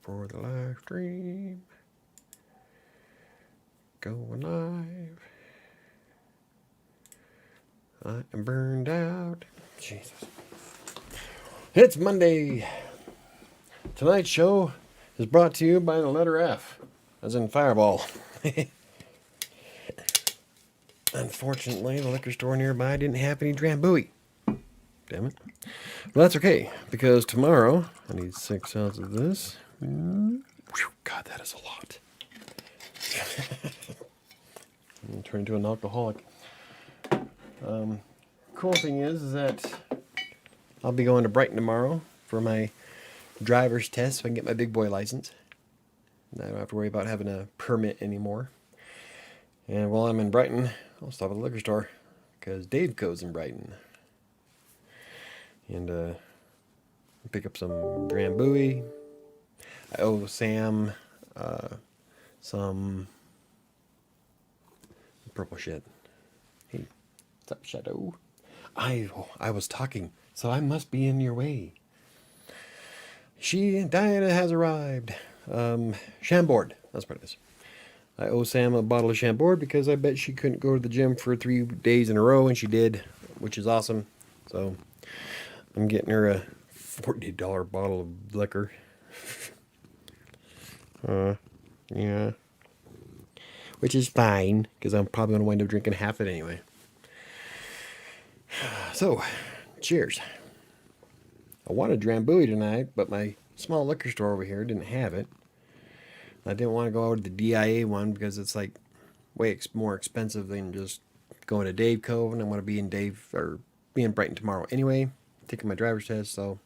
for the live stream. Going live. I am burned out. Jesus. It's Monday. Tonight's show is brought to you by the letter F, as in Fireball. Unfortunately, the liquor store nearby didn't have any Drambuie. Damn it. Well, that's okay, because tomorrow I need 6 ounces of this. Whew, God, that is a lot. I'm going to turn into an alcoholic. Cool thing is that I'll be going to Brighton tomorrow for my driver's test so I can get my big boy license. I don't have to worry about having a permit anymore. And while I'm in Brighton, I'll stop at the liquor store because Dave goes in Brighton. And pick up some Drambuie. I owe Sam some purple shit. Hey, what's up, Shadow? I was talking, so I must be in your way. Diana has arrived. Chambord, that's what it is. I owe Sam a bottle of Chambord because I bet she couldn't go to the gym for 3 days in a row, and she did, which is awesome. So I'm getting her a $40 bottle of liquor. Yeah. Which is fine, because I'm probably going to wind up drinking half it anyway. So, cheers. I wanted Drambuie tonight, but my small liquor store over here didn't have it. I didn't want to go out to the DIA one because it's like way more expensive than just going to Dave Cove, and I want to be in Brighton tomorrow anyway, taking my driver's test, so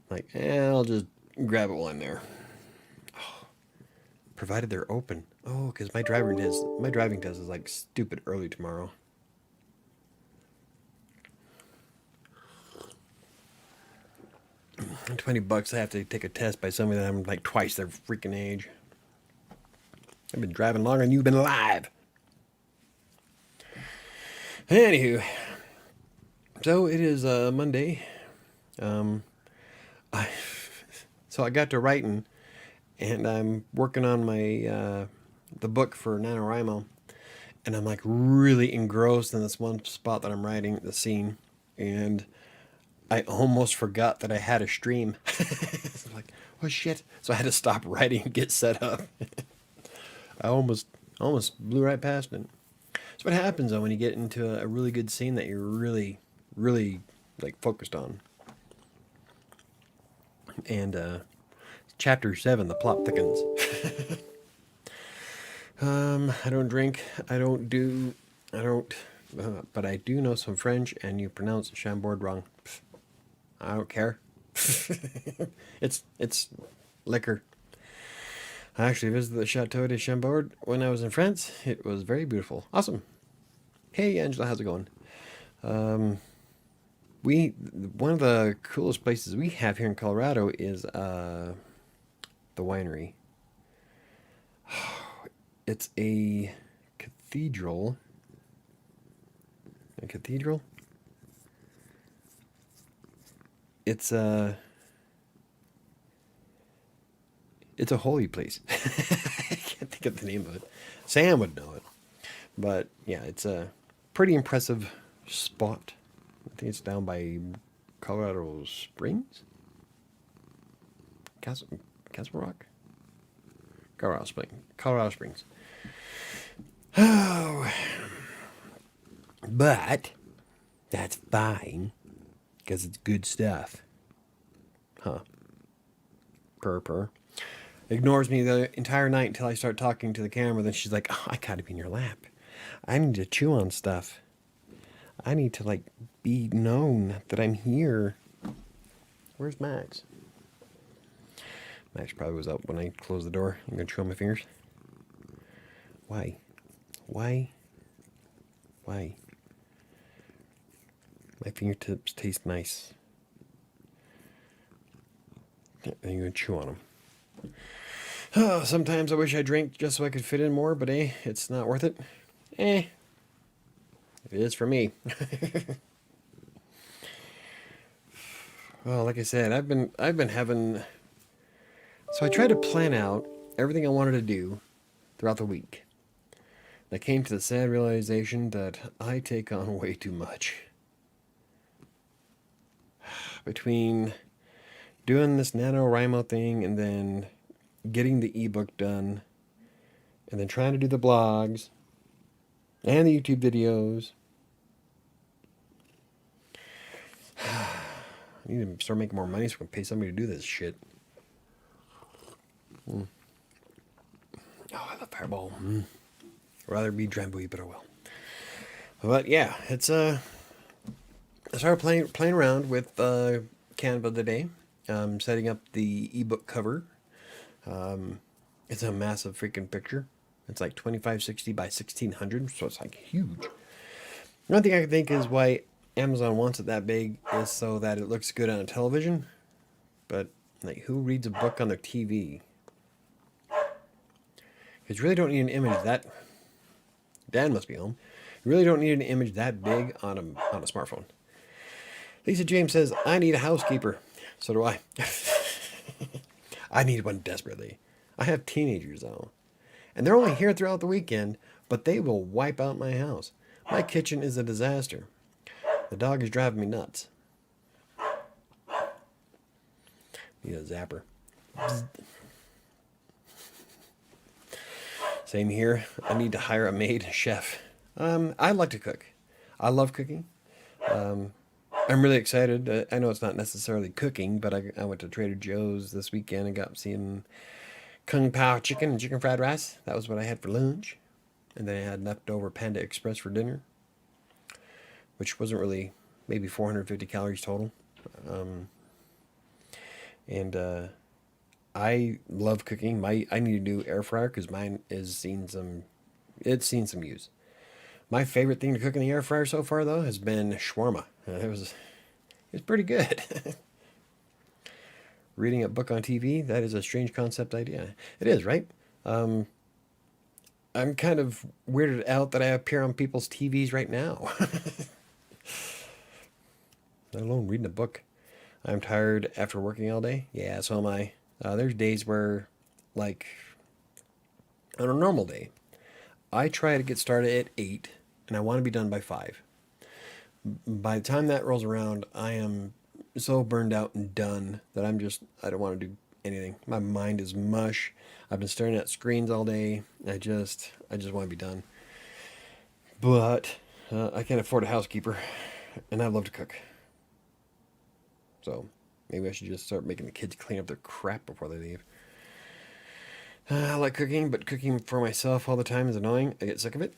like, I'll just grab it while I'm there. Oh, provided they're open. Oh, because my driving test is like stupid early tomorrow. $20 I have to take a test by somebody that I'm like twice their freaking age. I've been driving longer than you've been alive. Anywho, so it is Monday. So I got to writing, and I'm working on my the book for NaNoWriMo, and I'm like really engrossed in this one spot that I'm writing the scene, and I almost forgot that I had a stream. It's like, oh shit. So I had to stop writing and get set up. I almost blew right past it. That's what happens though when you get into a really good scene that you're really, really like focused on. And chapter 7, the plot thickens. I don't drink. But I do know some French, and you pronounce Chambord wrong. I don't care. It's liquor. I actually visited the Chateau de Chambord when I was in France. It was very beautiful. Awesome. Hey, Angela, how's it going? One of the coolest places we have here in Colorado is the winery. It's a cathedral. A cathedral? It's a holy place. I can't think of the name of it. Sam would know it. But yeah, it's a pretty impressive spot. I think it's down by Colorado Springs? Castle Rock? Colorado Springs. Oh. But that's fine. Because it's good stuff. Huh. Purr. Ignores me the entire night until I start talking to the camera. Then she's like, oh, I gotta be in your lap. I need to chew on stuff. I need to, like, be known that I'm here. Where's Max? Max probably was up when I closed the door. I'm gonna chew on my fingers. Why? My fingertips taste nice. And you're going to chew on them. Oh, sometimes I wish I drank just so I could fit in more, but it's not worth it. It is for me. Well, like I said, I've been having So I tried to plan out everything I wanted to do throughout the week. I came to the sad realization that I take on way too much. Between doing this NaNoWriMo thing and then getting the ebook done and then trying to do the blogs and the YouTube videos. I need to start making more money so I can pay somebody to do this shit. Oh, I love Fireball. I'd rather be Drambuie, but I will. But yeah, it's I started playing around with Canva today. Setting up the ebook cover. It's a massive freaking picture. It's like 2560 by 1600, so it's like huge. One thing I can think is why Amazon wants it that big is so that it looks good on a television. But like, who reads a book on their TV? Because you really don't need an image that. Dan must be home. You really don't need an image that big on a smartphone. Lisa James says, I need a housekeeper. So do I. I need one desperately. I have teenagers, though. And they're only here throughout the weekend, but they will wipe out my house. My kitchen is a disaster. The dog is driving me nuts. Need a zapper. Same here. I need to hire a maid chef. I like to cook. I love cooking. I'm really excited. I know it's not necessarily cooking, but I went to Trader Joe's this weekend and got some Kung Pao chicken and chicken fried rice. That was what I had for lunch. And then I had leftover Panda Express for dinner, which wasn't really, maybe 450 calories total. I love cooking. I need a new air fryer because mine is seen some use. My favorite thing to cook in the air fryer so far, though, has been shawarma. It's pretty good. Reading a book on TV, that is a strange concept idea. It is, right? I'm kind of weirded out that I appear on people's TVs right now. Let alone reading a book. I'm tired after working all day. Yeah, so am I. There's days where, like, on a normal day, I try to get started at 8, and I want to be done by 5. By the time that rolls around, I am so burned out and done that I don't want to do anything. My mind is mush. I've been staring at screens all day. I just want to be done. But I can't afford a housekeeper, and I love to cook. So maybe I should just start making the kids clean up their crap before they leave. I like cooking, but cooking for myself all the time is annoying. I get sick of it.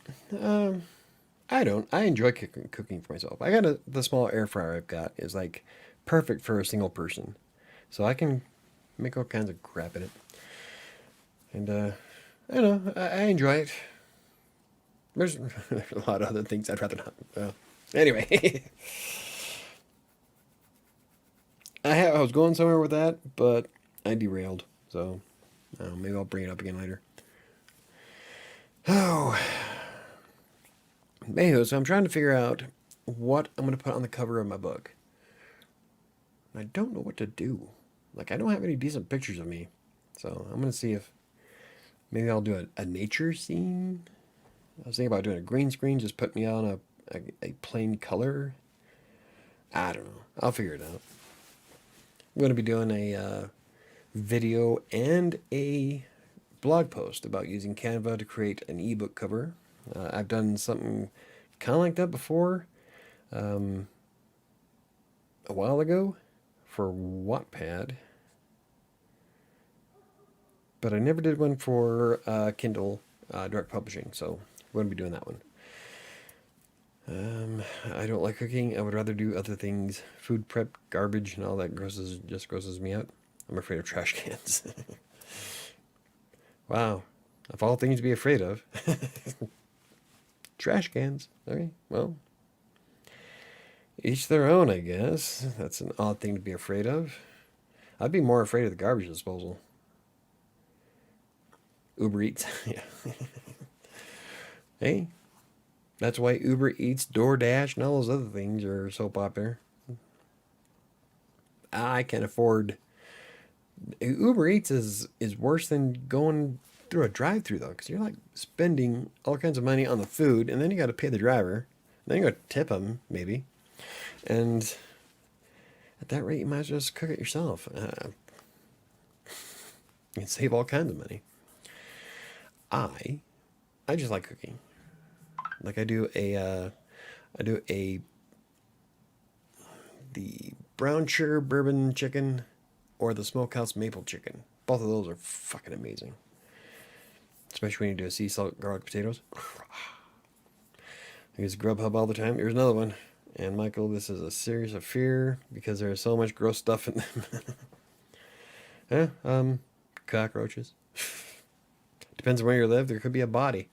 I don't. I enjoy cooking for myself. The small air fryer I've got is like perfect for a single person. So I can make all kinds of crap in it. And I don't know. I enjoy it. There's a lot of other things I'd rather not. Anyway. I was going somewhere with that, but I derailed. So maybe I'll bring it up again later. Oh. Anywho, so I'm trying to figure out what I'm going to put on the cover of my book. I don't know what to do. Like, I don't have any decent pictures of me. So I'm going to see if maybe I'll do a nature scene. I was thinking about doing a green screen, just put me on a plain color. I don't know. I'll figure it out. I'm going to be doing a video and a blog post about using Canva to create an ebook cover. I've done something kind of like that before a while ago for Wattpad, but I never did one for Kindle Direct Publishing, so we're going to be doing that one. I don't like cooking. I would rather do other things. Food prep, garbage, and all that grosses me out. I'm afraid of trash cans. Wow. Of all things to be afraid of. Trash cans. Okay, well. Each their own, I guess. That's an odd thing to be afraid of. I'd be more afraid of the garbage disposal. Ubereats. Yeah. Hey. That's why Ubereats, DoorDash, and all those other things are so popular. I can't afford Uber Eats is worse than going through a drive-through though, because you're like spending all kinds of money on the food, and then you got to pay the driver, then you got to tip him maybe, and at that rate, you might as well just cook it yourself. You can save all kinds of money. I I just like cooking. Like I do a the brown sugar bourbon chicken or the smokehouse maple chicken. Both of those are fucking amazing. Especially when you do a sea salt garlic potatoes. I use Grubhub all the time. Here's another one. And Michael, this is a serious affair because there's so much gross stuff in them. Cockroaches. Depends on where you live. There could be a body.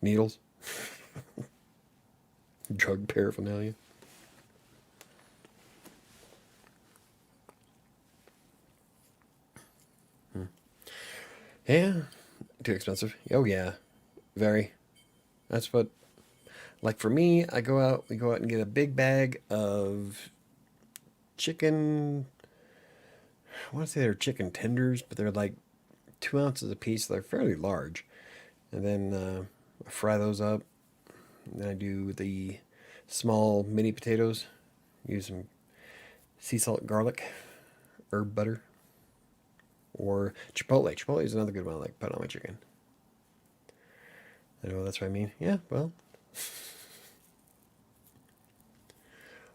Needles. Drug paraphernalia. Yeah. Too expensive. Oh yeah. Very. That's what, like for me, we go out and get a big bag of chicken. I want to say they're chicken tenders, but they're like 2 ounces a piece. So they're fairly large. And then I fry those up. And then I do the small mini potatoes. Use some sea salt, garlic, herb butter, or chipotle. Chipotle is another good one I like to put on my chicken. I know that's what I mean. Yeah, well.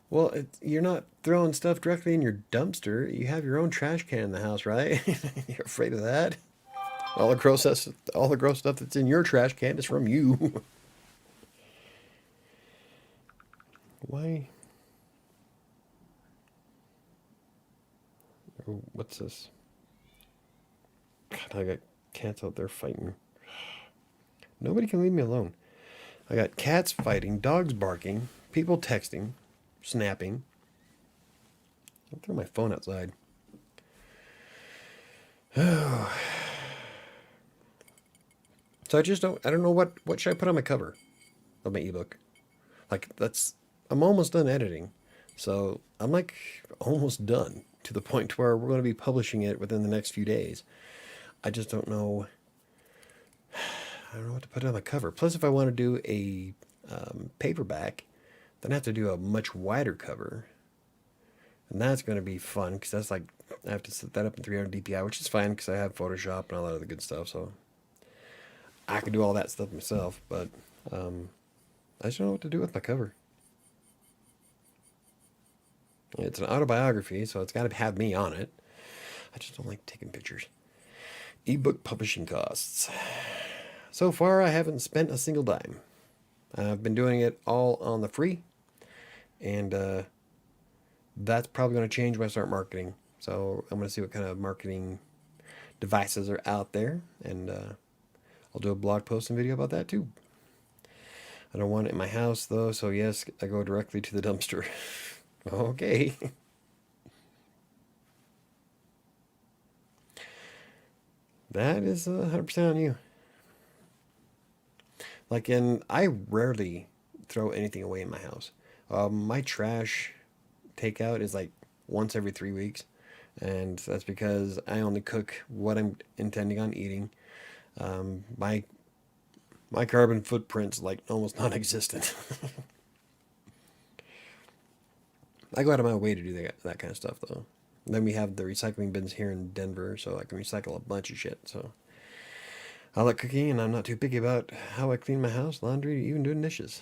Well, you're not throwing stuff directly in your dumpster. You have your own trash can in the house, right? You're afraid of that? All the gross stuff that's in your trash can is from you. Why? Oh, what's this? God, I got cats out there fighting. Nobody can leave me alone. I got cats fighting, dogs barking, people texting, snapping. I'll throw my phone outside. Oh. So I don't know what should I put on my cover of my ebook. Like I'm almost done editing. So I'm like almost done to the point where we're going to be publishing it within the next few days. I just don't know. I don't know what to put on the cover. Plus, if I want to do a paperback, then I have to do a much wider cover. And that's going to be fun because that's like, I have to set that up in 300 DPI, which is fine because I have Photoshop and all that other good stuff. So I can do all that stuff myself, but I just don't know what to do with my cover. It's an autobiography, so it's got to have me on it. I just don't like taking pictures. Ebook publishing costs. So far, I haven't spent a single dime. I've been doing it all on the free, and that's probably going to change when I start marketing. So I'm going to see what kind of marketing devices are out there, and I'll do a blog post and video about that too. I don't want it in my house though, so yes, I go directly to the dumpster. Okay. That is 100% on you. I rarely throw anything away in my house. My trash takeout is like once every 3 weeks, and that's because I only cook what I'm intending on eating. My carbon footprint's like almost non-existent. I go out of my way to do that kind of stuff though. Then we have the recycling bins here in Denver, so I can recycle a bunch of shit. So I like cooking, and I'm not too picky about how I clean my house, laundry, even doing dishes.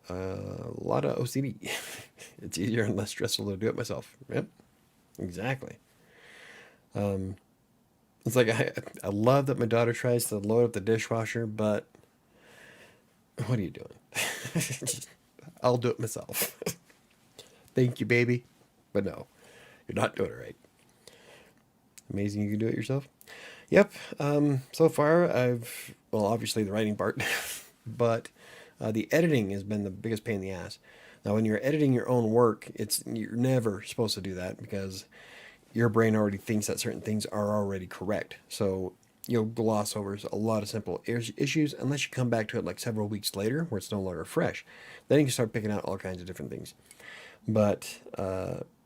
A lot of OCD. It's easier and less stressful to do it myself. Yep, exactly. It's like I love that my daughter tries to load up the dishwasher, but what are you doing? I'll do it myself. Thank you, baby. But no, you're not doing it right. Amazing you can do it yourself. Yep. So far, well, obviously the writing part, but the editing has been the biggest pain in the ass. Now, when you're editing your own work, you're never supposed to do that because your brain already thinks that certain things are already correct. So you'll gloss over a lot of simple issues unless you come back to it like several weeks later where it's no longer fresh. Then you can start picking out all kinds of different things. But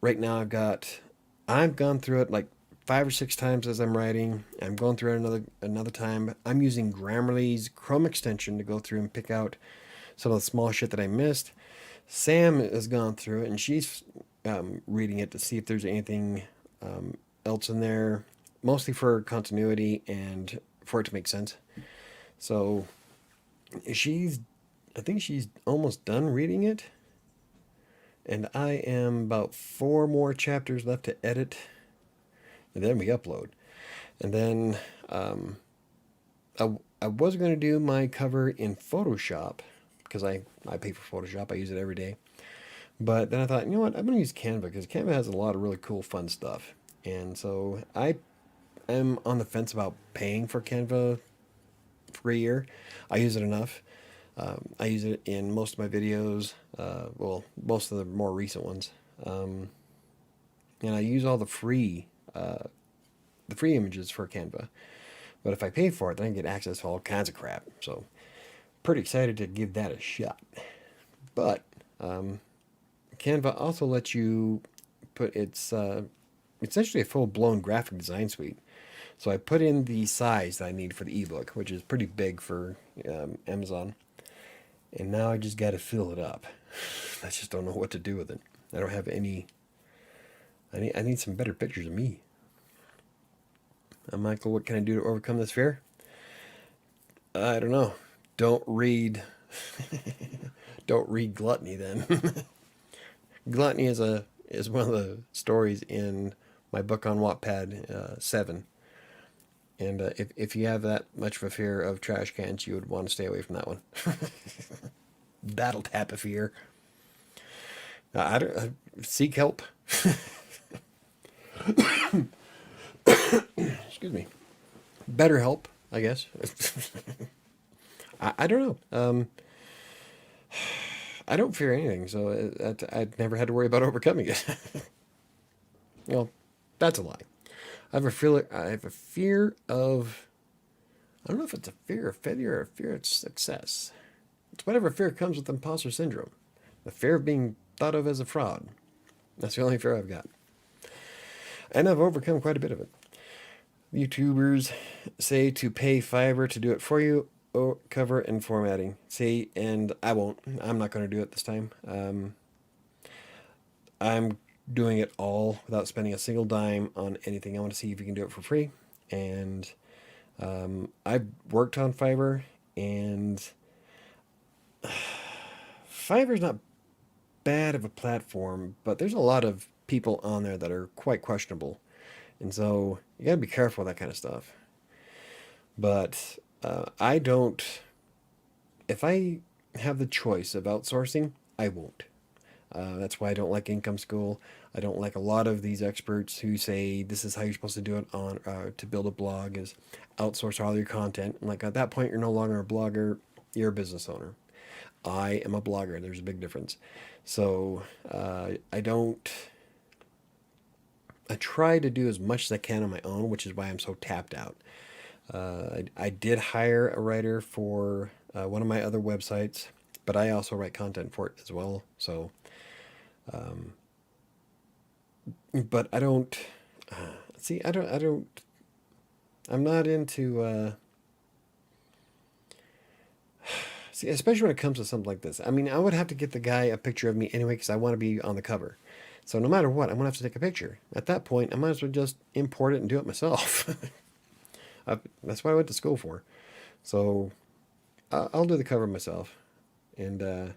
right now I've got I've gone through it like 5 or 6 times as I'm writing. I'm going through it another time. I'm using Grammarly's Chrome extension to go through and pick out some of the small shit that I missed. Sam has gone through it and she's reading it to see if there's anything else in there, mostly for continuity and for it to make sense. So I think she's almost done reading it, and I am about 4 more chapters left to edit, and then we upload. And then I was going to do my cover in Photoshop because I pay for Photoshop. I use it every day. But then I thought, you know what? I'm going to use Canva because Canva has a lot of really cool, fun stuff. And so I am on the fence about paying for Canva for a year. I use it enough. I use it in most of my videos. Well, most of the more recent ones. And I use all the free images for Canva. But if I pay for it, then I get access to all kinds of crap. So pretty excited to give that a shot. But Canva also lets you put it's actually a full-blown graphic design suite. So I put in the size that I need for the ebook, which is pretty big for Amazon. And now I just got to fill it up. I just don't know what to do with it. I don't have any. I need some better pictures of me. Michael, what can I do to overcome this fear? I don't know. Don't read. Don't read gluttony then. Gluttony is one of the stories in my book on Wattpad 7. And if you have that much of a fear of trash cans, you would want to stay away from that one. That'll tap a fear. I don't seek help. Excuse me. Better help, I guess. I don't know. I don't fear anything, so I'd never had to worry about overcoming it. Well, that's a lie. I have a fear of. I don't know if it's a fear of failure or a fear of success. It's whatever fear comes with imposter syndrome. The fear of being thought of as a fraud. That's the only fear I've got. And I've overcome quite a bit of it. YouTubers say to pay Fiverr to do it for you, or cover and formatting. See, and I won't. I'm not going to do it this time. I'm doing it all without spending a single dime on anything. I want to see if you can do it for free. And I've worked on Fiverr, and Fiverr's not bad of a platform, but there's a lot of people on there that are quite questionable. And so you got to be careful with that kind of stuff. But I don't, if I have the choice of outsourcing, I won't. That's why I don't like Income School. I don't like a lot of these experts who say this is how you're supposed to do it on to build a blog is outsource all your content. And like at that point, you're no longer a blogger, you're a business owner. I am a blogger. There's a big difference. So I don't. I try to do as much as I can on my own, which is why I'm so tapped out. I did hire a writer for one of my other websites, but I also write content for it as well. So, but I don't see. I don't. I'm not into. See, especially when it comes to something like this. I mean, I would have to get the guy a picture of me anyway because I want to be on the cover. So no matter what, I'm gonna have to take a picture. At that point, I might as well just import it and do it myself. That's what I went to school for. So I'll do the cover myself. And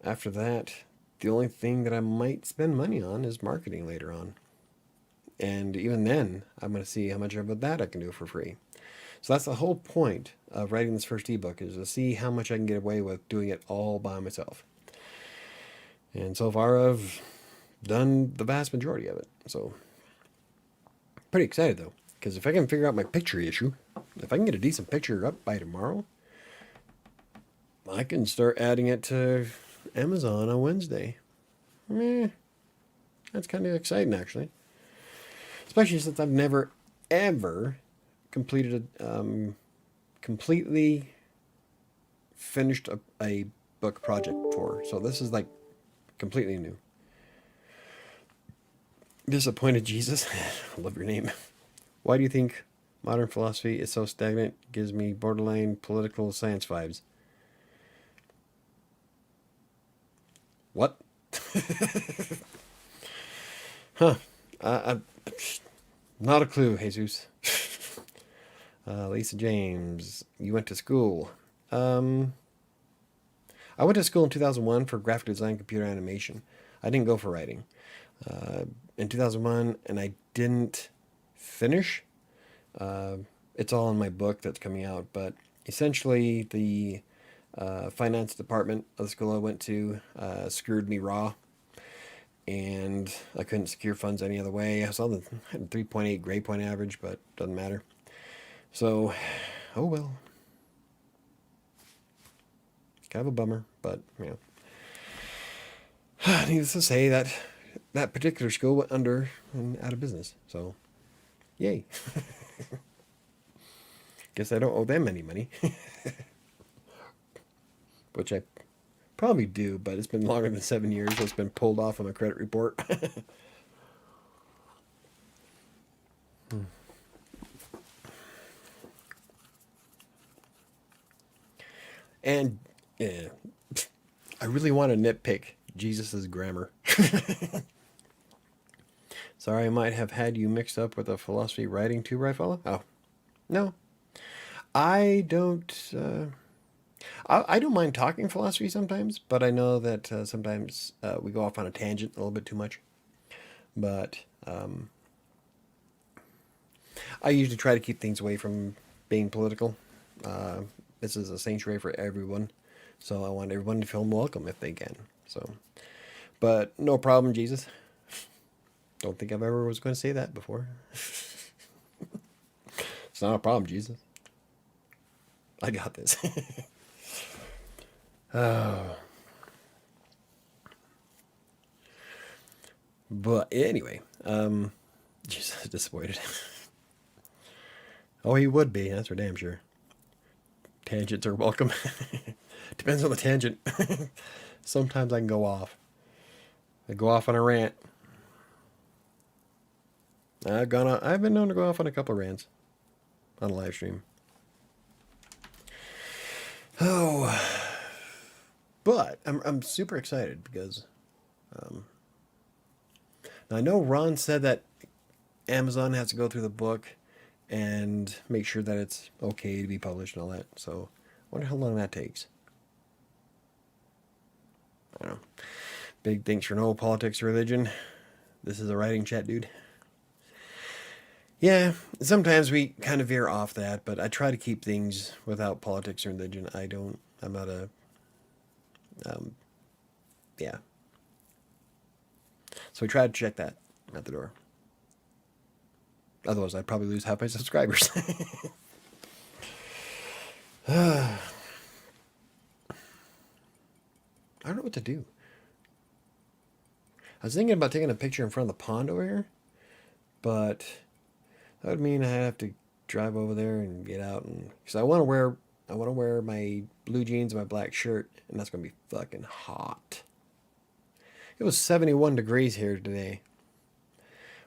after that, the only thing that I might spend money on is marketing later on. And even then, I'm going to see how much of that I can do for free. So that's the whole point of writing this first ebook is to see how much I can get away with doing it all by myself. And so far, I've done the vast majority of it. So pretty excited though. Because if I can figure out my picture issue, if I can get a decent picture up by tomorrow, I can start adding it to Amazon on Wednesday. That's kind of exciting, actually. Especially since I've never, ever completed completely finished a book project before. So this is like completely new. Disappointed Jesus. I love your name. Why do you think modern philosophy is so stagnant? Gives me borderline political science vibes. What? Huh. Not a clue, Jesus. Lisa James, you went to school. Um, I went to school in 2001 for graphic design, computer animation. I didn't go for writing. Uh, in 2001, and I didn't finish. Uh, it's all in my book that's coming out, but essentially the finance department of the school I went to screwed me raw, and I couldn't secure funds any other way. I saw the had a 3.8 grade point average, but doesn't matter. So, oh well. Kind of a bummer, but you know. Needless to say that that particular school went under and out of business. So, yay. Guess I don't owe them any money. Which I probably do, but it's been longer than 7 years, so it's been pulled off on my credit report. And yeah, I really want to nitpick Jesus's grammar. Sorry, I might have had you mixed up with a philosophy writing too, right, fella? Oh, no. I don't. I don't mind talking philosophy sometimes, but I know that sometimes we go off on a tangent a little bit too much. But I usually try to keep things away from being political. Uh, this is a sanctuary for everyone, so I want everyone to feel welcome if they can. So, but no problem, Jesus. Don't think I've ever was going to say that before. It's not a problem, Jesus. I got this. Oh. But anyway, Jesus disappointed. Oh, he would be. That's for damn sure. Tangents are welcome. Depends on the tangent. Sometimes I can go off. I go off on a rant. I've been known to go off on a couple of rants on a live stream. Oh, but I'm super excited because I know Ron said that Amazon has to go through the book and make sure that it's okay to be published and all that. So I wonder how long that takes. I don't know. Big thanks for no politics or religion. This is a writing chat, dude. Yeah, sometimes we kind of veer off that, but I try to keep things without politics or religion. I'm not a, yeah. So we try to check that at the door. Otherwise, I'd probably lose half my subscribers. I don't know what to do. I was thinking about taking a picture in front of the pond over here, but that would mean I have to drive over there and get out, and because I want to wear my blue jeans and my black shirt, and that's gonna be fucking hot. It was 71 degrees here today.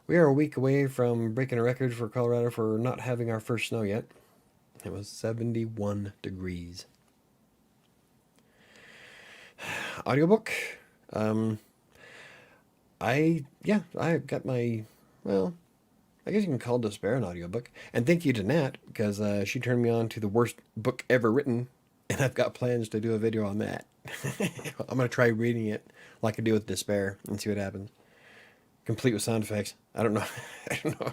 We are a week away from breaking a record for Colorado for not having our first snow yet. It was 71 degrees. Audiobook. I got my, well, I guess you can call Despair an audiobook. And thank you to Nat, because she turned me on to the worst book ever written, and I've got plans to do a video on that. I'm going to try reading it like I do with Despair and see what happens. Complete with sound effects. I don't know. I don't know.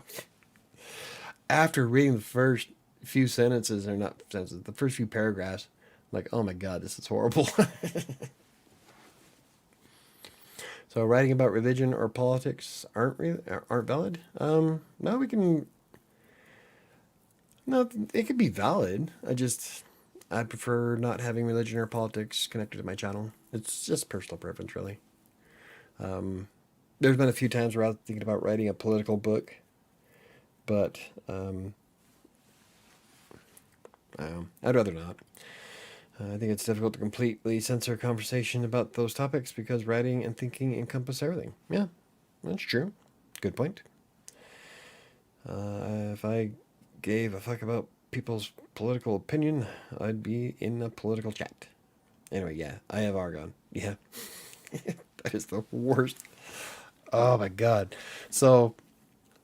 After reading the first few sentences, or not sentences, the first few paragraphs, I'm like, oh my God, this is horrible. So writing about religion or politics aren't valid. No, we can. No, it could be valid. I prefer not having religion or politics connected to my channel. It's just personal preference, really. There's been a few times where I was thinking about writing a political book, but I'd rather not. I think it's difficult to completely censor a conversation about those topics because writing and thinking encompass everything. Yeah, that's true. Good point. If I gave a fuck about people's political opinion, I'd be in a political chat. Anyway, yeah, I have argon. Yeah. That is the worst. Oh my god. So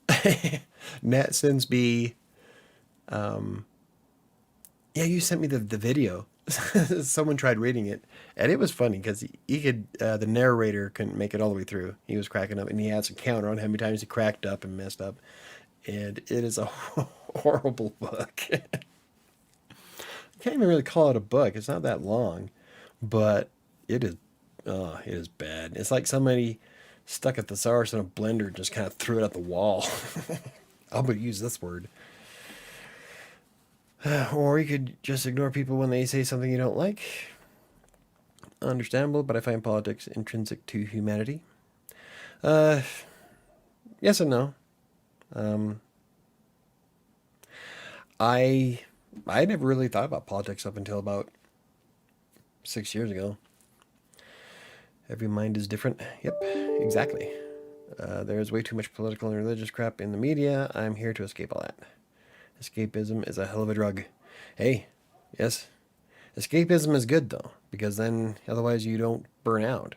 NetSense B, yeah, you sent me the video. Someone tried reading it, and it was funny because he could the narrator couldn't make it all the way through. He was cracking up, and he had some counter on how many times he cracked up and messed up. And it is a horrible book. Can't even really call it a book. It's not that long, but it is. Oh, it is bad. It's like somebody stuck a thesaurus in a blender and just kind of threw it at the wall. I'm gonna use this word. Or you could just ignore people when they say something you don't like. Understandable, but I find politics intrinsic to humanity. Yes and no. I never really thought about politics up until about 6 years ago. Every mind is different. Yep, exactly. There's way too much political and religious crap in the media. I'm here to escape all that. Escapism is a hell of a drug. Hey, yes. Escapism is good, though, because then otherwise you don't burn out.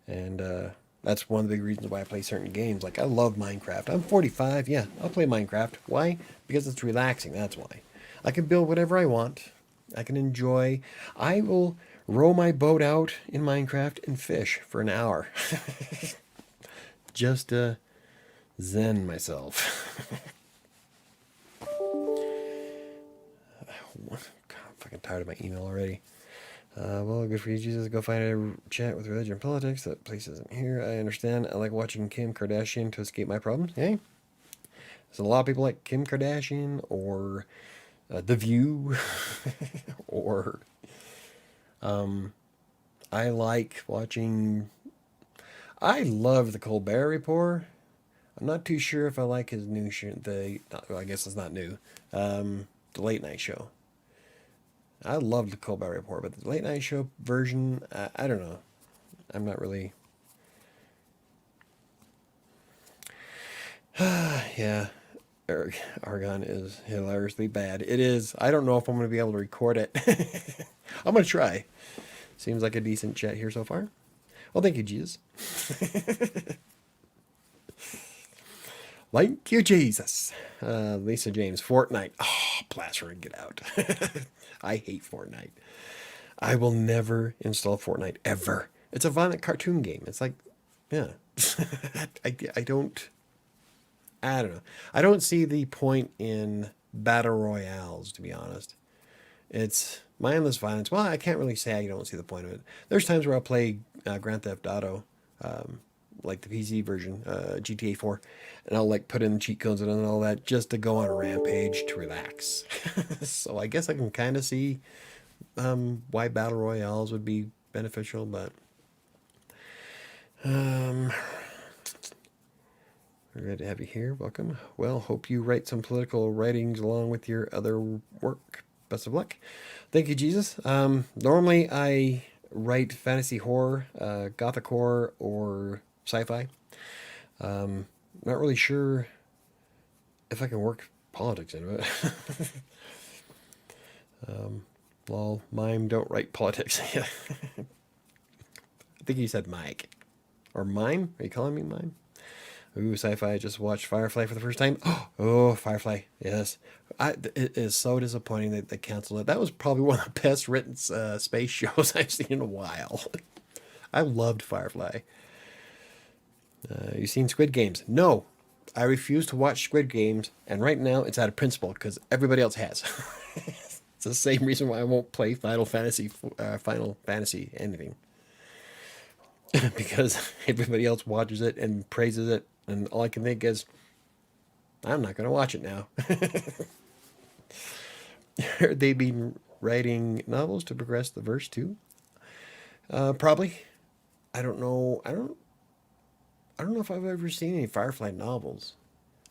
And that's one of the big reasons why I play certain games. Like, I love Minecraft. I'm 45, yeah, I'll play Minecraft. Why? Because it's relaxing, that's why. I can build whatever I want. I can enjoy. I will row my boat out in Minecraft and fish for an hour. Just to zen myself. God, I'm fucking tired of my email already. Well, good for you, Jesus. Go find a chat with religion and politics. That place isn't here. I understand. I like watching Kim Kardashian to escape my problems. Hey, there's a lot of people like Kim Kardashian or The View or I like watching. I love the Colbert Report. I'm not too sure if I like his new show. Well, I guess it's not new. The late night show. I love the Colbert Report, but the late night show version, I don't know. I'm not really. Yeah, Argon is hilariously bad. It is. I don't know if I'm going to be able to record it. I'm going to try. Seems like a decent chat here so far. Well, thank you, Jesus. Thank you, Jesus. Lisa James, Fortnite. Oh, Blasphemy, get out. I hate Fortnite. I will never install Fortnite, ever. It's a violent cartoon game. It's like, yeah. I don't know. I don't see the point in battle royales, to be honest. It's mindless violence. Well, I can't really say I don't see the point of it. There's times where I'll play Grand Theft Auto, like the PC version, GTA 4, and I'll like put in cheat codes and all that just to go on a rampage to relax. So I guess I can kind of see why battle royales would be beneficial, but we're glad to have you here. Welcome. Well, hope you write some political writings along with your other work. Best of luck. Thank you, Jesus. Normally I write fantasy horror, gothic horror, or sci-fi. Not really sure if I can work politics into it. Lol, mime, don't write politics. I think you said Mike. Or mime? Are you calling me mime? Ooh, sci-fi. I just watched Firefly for the first time. Oh, Firefly. Yes. It is so disappointing that they canceled it. That was probably one of the best written space shows I've seen in a while. I loved Firefly. You seen Squid Games? No. I refuse to watch Squid Games, and right now it's out of principle because everybody else has. It's the same reason why I won't play Final Fantasy anything. Because everybody else watches it and praises it, and all I can think is, I'm not going to watch it now. They've been writing novels to progress the verse too. Probably. I don't know. I don't know if I've ever seen any Firefly novels.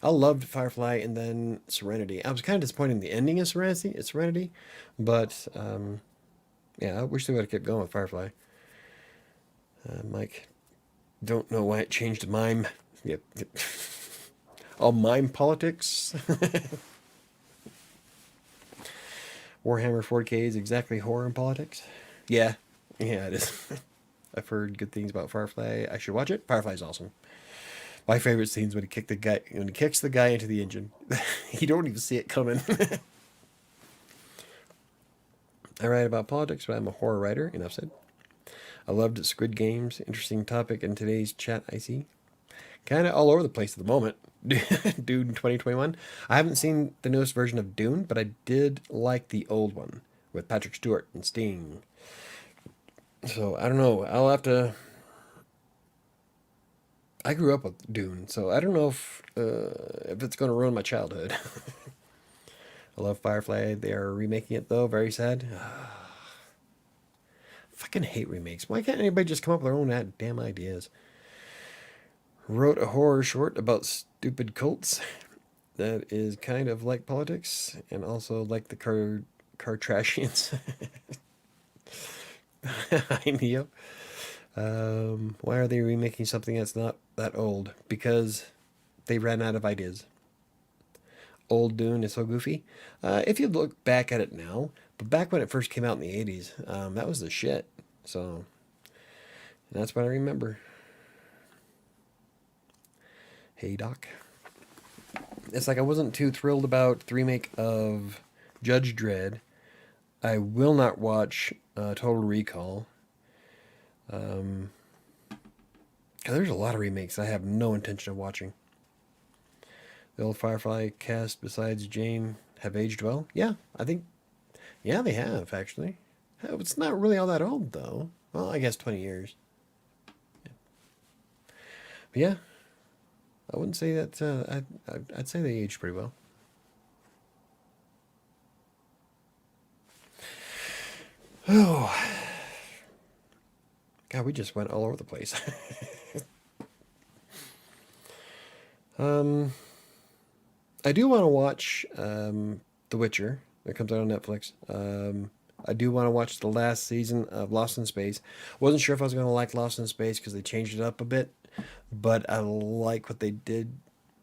I loved Firefly and then Serenity. I was kind of disappointed in the ending of Serenity, but yeah, I wish they would have kept going with Firefly. Mike, don't know why it changed to mime. Yep. All mime politics. Warhammer 4K is exactly horror and politics. Yeah. Yeah, it is. I've heard good things about Firefly. I should watch it. Firefly's awesome. My favorite scenes when he kicks the guy into the engine. You don't even see it coming. I write about politics, but I'm a horror writer. Enough said. I loved Squid Games. Interesting topic in today's chat, I see. Kind of all over the place at the moment. Dune 2021. I haven't seen the newest version of Dune, but I did like the old one with Patrick Stewart and Sting. So I don't know. I'll have to. I grew up with Dune, so I don't know if it's going to ruin my childhood. I love Firefly. They are remaking it though. Very sad. Fucking hate remakes. Why can't anybody just come up with their own damn ideas? Wrote a horror short about stupid cults that is kind of like politics and also like the Kardashians. Yep. Why are they remaking something that's not that old? Because they ran out of ideas. Old Dune is so goofy. If you look back at it now, but back when it first came out in the 80s, that was the shit. So that's what I remember. Hey, Doc. It's like I wasn't too thrilled about the remake of Judge Dredd. I will not watch Total Recall. There's a lot of remakes I have no intention of watching. The old Firefly cast besides Jane have aged well. Yeah, I think. Yeah, they have, actually. It's not really all that old, though. Well, I guess 20 years. Yeah. But yeah, I wouldn't say that. I'd say they aged pretty well. Oh, God, we just went all over the place. I do want to watch The Witcher that comes out on Netflix. I do want to watch the last season of Lost in Space. Wasn't sure if I was going to like Lost in Space because they changed it up a bit, but I like what they did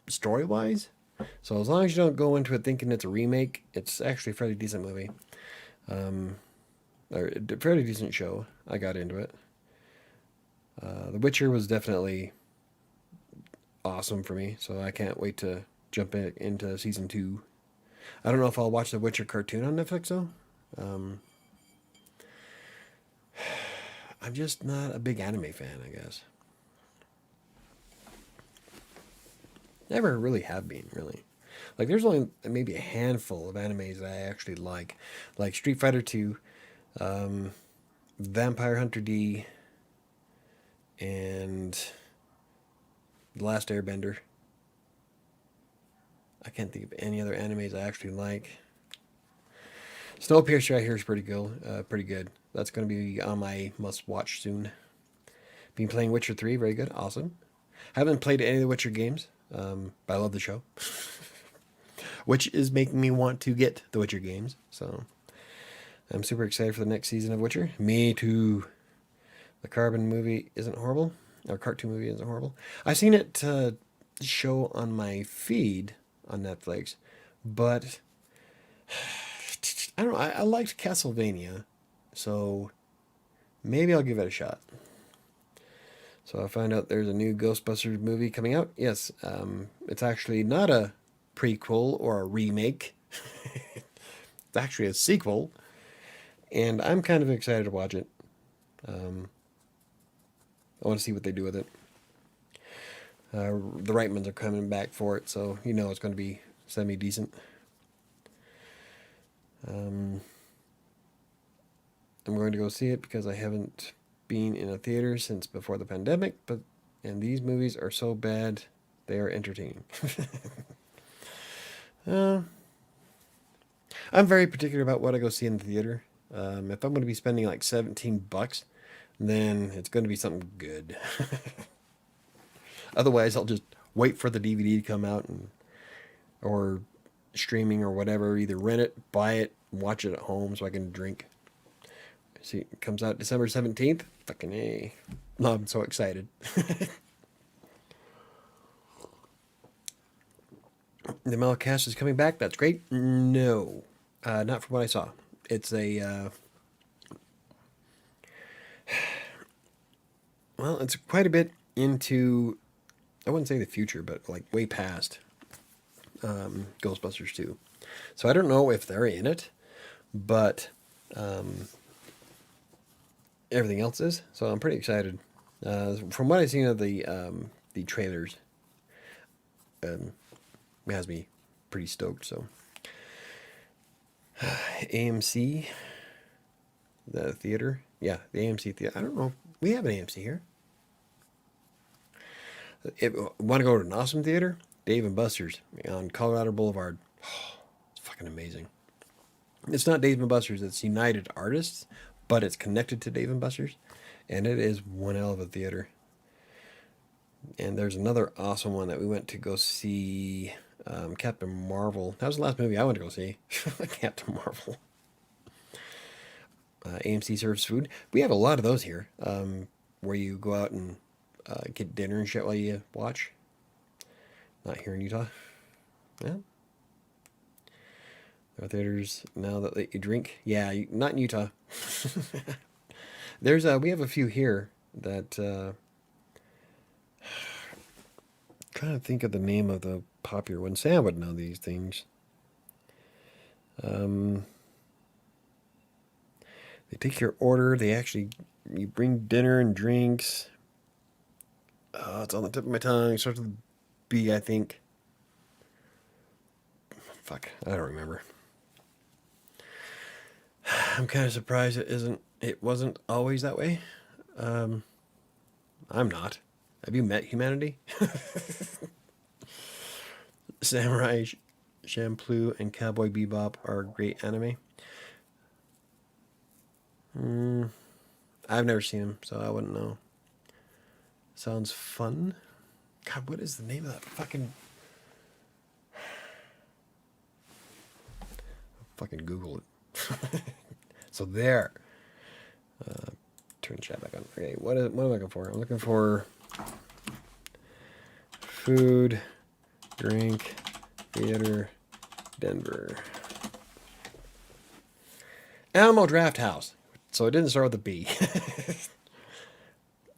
story-wise. So as long as you don't go into it thinking it's a remake, it's actually a fairly decent movie. Or a fairly decent show. I got into it. The Witcher was definitely awesome for me, so I can't wait to jump into season 2. I don't know if I'll watch the Witcher cartoon on Netflix though. I'm just not a big anime fan, I guess. Never really have been, really. Like, there's only maybe a handful of animes that I actually like Street Fighter 2, Vampire Hunter D, and The Last Airbender. I can't think of any other animes I actually like. Snowpiercer, I hear, is pretty good. That's going to be on my must-watch soon. Been playing Witcher 3, very good, awesome. Haven't played any of the Witcher games, but I love the show. Which is making me want to get the Witcher games, so I'm super excited for the next season of Witcher. Me too. The Carbon movie isn't horrible. Or cartoon movie isn't horrible. I've seen it show on my feed on Netflix, but I don't know. I liked Castlevania, so maybe I'll give it a shot. So I found out there's a new Ghostbusters movie coming out. Yes, it's actually not a prequel or a remake. It's actually a sequel, and I'm kind of excited to watch it. I want to see what they do with it. The Reitmans are coming back for it, so you know it's going to be semi-decent. I'm going to go see it because I haven't been in a theater since before the pandemic, and these movies are so bad, they are entertaining. I'm very particular about what I go see in the theater. If I'm going to be spending like $17, then it's going to be something good. Otherwise, I'll just wait for the DVD to come out or streaming or whatever. Either rent it, buy it, watch it at home so I can drink. See, it comes out December 17th. Fucking A. Oh, I'm so excited. The Malcast is coming back. That's great. No, not from what I saw. It's a well, it's quite a bit into, I wouldn't say the future, but like way past Ghostbusters 2. So I don't know if they're in it, but everything else is. So I'm pretty excited. From what I've seen of the trailers, it has me pretty stoked. So AMC, the theater, yeah, the AMC theater. I don't know. We have an AMC here. Want to go to an awesome theater? Dave and Buster's on Colorado Boulevard. Oh, it's fucking amazing. It's not Dave and Buster's, it's United Artists, but it's connected to Dave and Buster's, and it is one hell of a theater. And there's another awesome one that we went to go see, Captain Marvel. That was the last movie I went to go see, Captain Marvel. AMC serves food. We have a lot of those here, where you go out and get dinner and shit while you watch. Not here in Utah. Yeah. There are theaters now that let you drink. Yeah, not in Utah. We have a few here that, trying to think of the name of the popular one. Sam would know these things. They take your order. You bring dinner and drinks. Oh, it's on the tip of my tongue. It starts with B, I think. Fuck, I don't remember. I'm kind of surprised it wasn't always that way. I'm not. Have you met humanity? Samurai Champloo and Cowboy Bebop are great anime. I've never seen them, so I wouldn't know. Sounds fun. God, what is the name of that fucking... fucking Google it. So there. Turn the chat back on. Okay, what am I looking for? I'm looking for food, drink, theater, Denver. Alamo Draft House. So it didn't start with a B.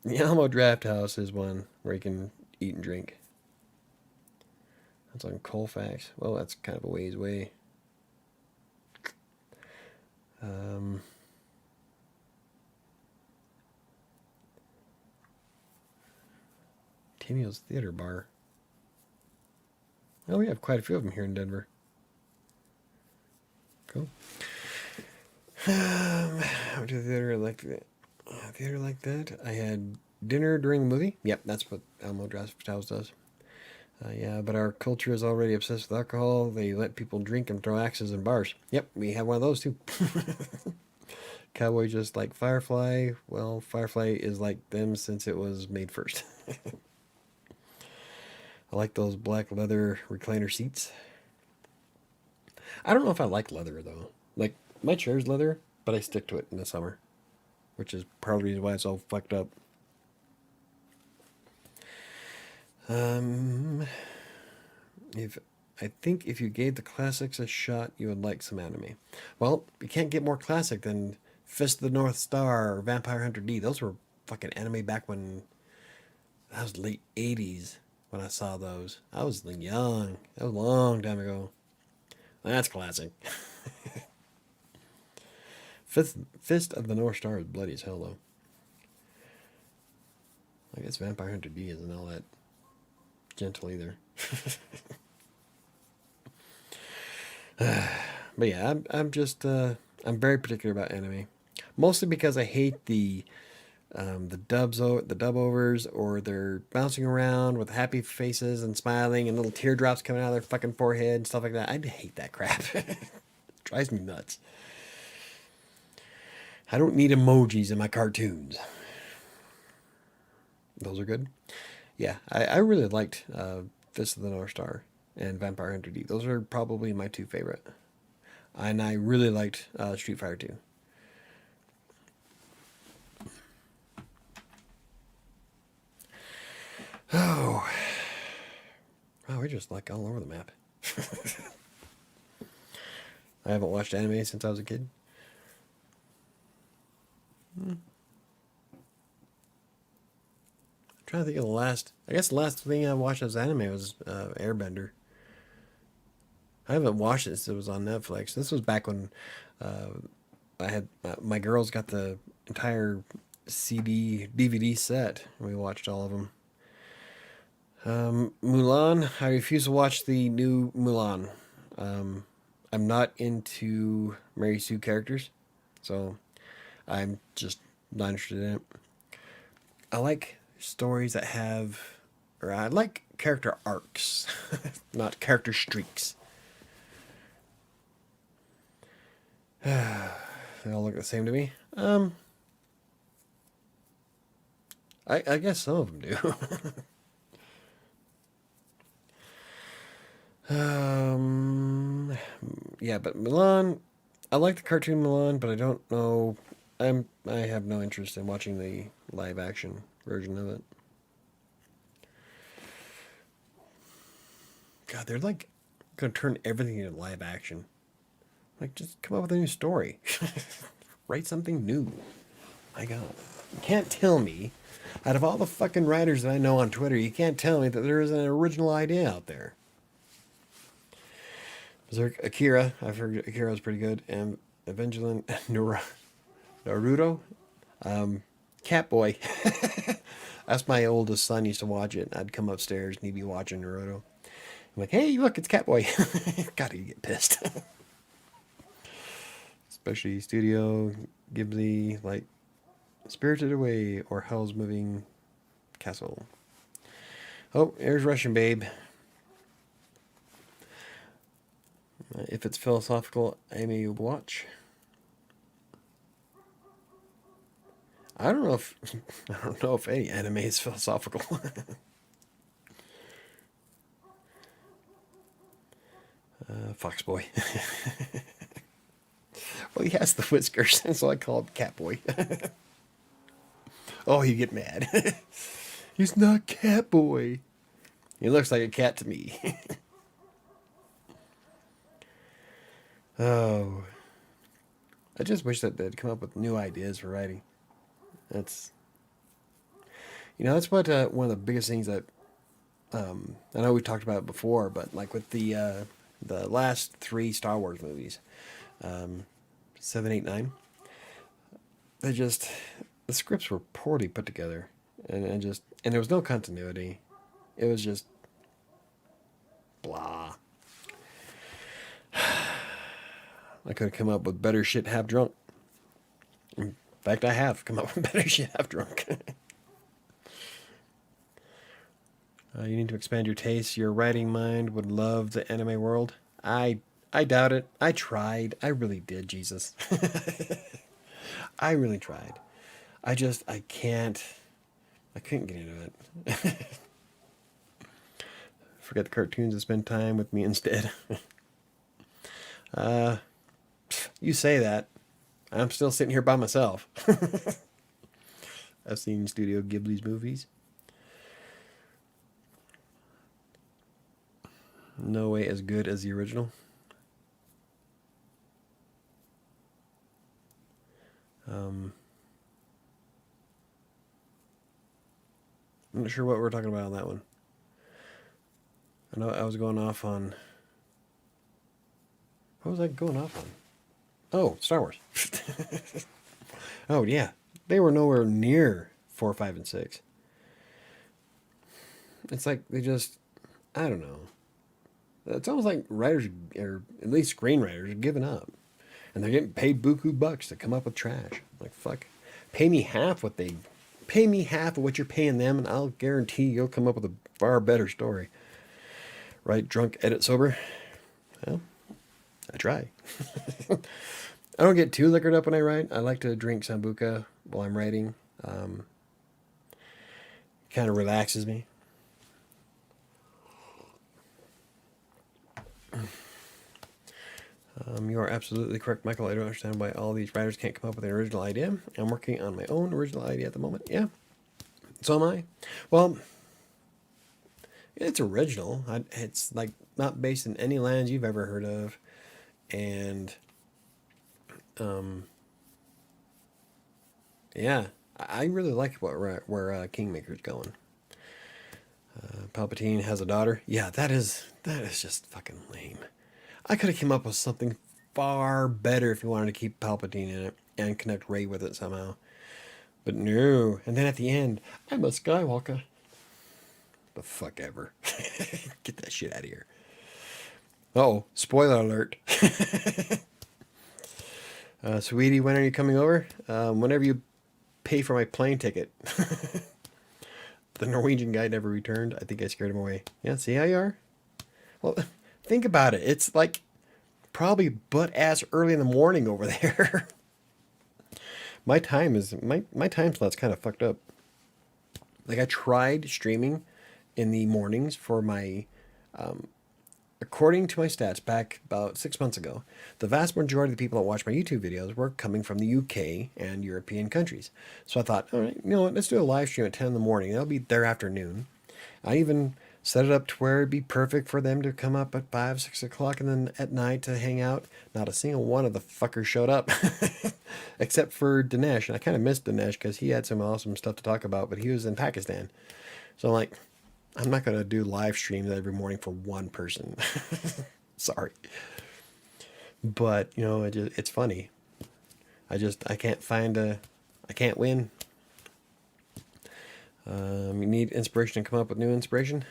The Alamo Draft House is one where you can eat and drink. That's on Colfax. Well, that's kind of a ways away. Timmy's Theater Bar. Oh, we have quite a few of them here in Denver. Cool. I went to the theater like that. I had dinner during the movie. Yep, that's what Alamo Draft House does. Yeah, but our culture is already obsessed with alcohol. They let people drink and throw axes in bars. Yep, we have one of those too. Cowboy just like Firefly. Well, Firefly is like them since it was made first. I like those black leather recliner seats. I don't know if I like leather though. Like my chair's leather, but I stick to it in the summer, which is part of the reason why it's all fucked up. I think if you gave the classics a shot, you would like some anime. Well, you can't get more classic than Fist of the North Star or Vampire Hunter D. Those were fucking anime back when that was late 80s when I saw those. I was young. That was a long time ago. That's classic. Fist of the North Star is bloody as hell though. I guess Vampire Hunter D isn't all that gentle either. But yeah, I'm just I'm very particular about anime, mostly because I hate the dub overs, or they're bouncing around with happy faces and smiling and little teardrops coming out of their fucking forehead and stuff like that. I hate that crap. It drives me nuts. I don't need emojis in my cartoons. Those are good. Yeah, I really liked Fist of the North Star and Vampire Hunter D. Those are probably my two favorite. And I really liked Street Fighter 2. Oh. Wow, we're just like all over the map. I haven't watched anime since I was a kid. I'm trying to think of the last. I guess the last thing I watched as anime was Airbender. I haven't watched it since it was on Netflix. This was back when I had my girls got the entire CD DVD set. We watched all of them. Mulan. I refuse to watch the new Mulan. I'm not into Mary Sue characters, so I'm just not interested in it. I like stories that have, or I like character arcs, not character streaks. They all look the same to me. I guess some of them do. Yeah, but Milan, I like the cartoon Milan, but I don't know. I have no interest in watching the live action version of it. God, they're like gonna turn everything into live action. Like, just come up with a new story. Write something new. My God. You can't tell me, out of all the fucking writers that I know on Twitter, you can't tell me that there isn't an original idea out there. Berserk Akira. I've heard Akira was pretty good. And Evangelion Naruto. Catboy. That's my oldest son used to watch it. I'd come upstairs and he'd be watching Naruto. I'm like, hey, look, it's Catboy. God, he'd get pissed. Especially Studio Ghibli, like Spirited Away or Hell's Moving Castle. Oh, there's Russian Babe. If it's philosophical, I may watch. I don't know if any anime is philosophical. Foxboy. Well, he has the whiskers, so I call him Catboy. Oh, he'd get mad. He's not Catboy. He looks like a cat to me. Oh. I just wish that they'd come up with new ideas for writing. That's... that's what one of the biggest things that... I know we talked about it before, but like with the last 3 Star Wars movies... 7, 8, 9. The scripts were poorly put together, and there was no continuity. It was just blah. I could have come up with better shit half drunk. In fact, I have come up with better shit half drunk. You need to expand your tastes. Your writing mind would love the anime world. I doubt it. I tried. I really did, Jesus. I really tried. I couldn't get into it. Forget the cartoons and spend time with me instead. You say that. I'm still sitting here by myself. I've seen Studio Ghibli's movies. No way as good as the original. I'm not sure what we're talking about on that one. I know I was going off on... What was I going off on? Oh, Star Wars. Oh, yeah. They were nowhere near 4, 5, and 6. It's like they just... I don't know. It's almost like writers, or at least screenwriters, are giving up. And they're getting paid buku bucks to come up with trash. Like, fuck. Pay me half of what you're paying them, and I'll guarantee you'll come up with a far better story. Write drunk, edit sober. Well, I try. I don't get too liquored up when I write. I like to drink sambuca while I'm writing. Kind of relaxes me. You are absolutely correct, Michael. I don't understand why all these writers can't come up with an original idea. I'm working on my own original idea at the moment. Yeah, so am I. Well, It's original. It's like not based in any lands you've ever heard of, and yeah, I really like where Kingmaker's going. Palpatine has a daughter. Yeah, that is just fucking lame. I could have came up with something far better if you wanted to keep Palpatine in it and connect Rey with it somehow. But no. And then at the end, I'm a Skywalker. The fuck ever. Get that shit out of here. Oh, spoiler alert. Sweetie, when are you coming over? Whenever you pay for my plane ticket. The Norwegian guy never returned. I think I scared him away. Yeah, see how you are? Well, think about it. It's like probably butt ass early in the morning over there. My time slot's kind of fucked up. Like I tried streaming in the mornings for my according to my stats back about 6 months ago, the vast majority of the people that watch my YouTube videos were coming from the UK and European countries. So I thought, all right, you know what, let's do a live stream at 10 in the morning. That'll be their afternoon. I even set it up to where it'd be perfect for them to come up at 5, 6 o'clock and then at night to hang out. Not a single one of the fuckers showed up. Except for Dinesh. And I kind of missed Dinesh because he had some awesome stuff to talk about, but he was in Pakistan. So I'm like, I'm not going to do live streams every morning for one person. Sorry. But, you know, it's funny. I can't find I can't win. You need inspiration to come up with new inspiration.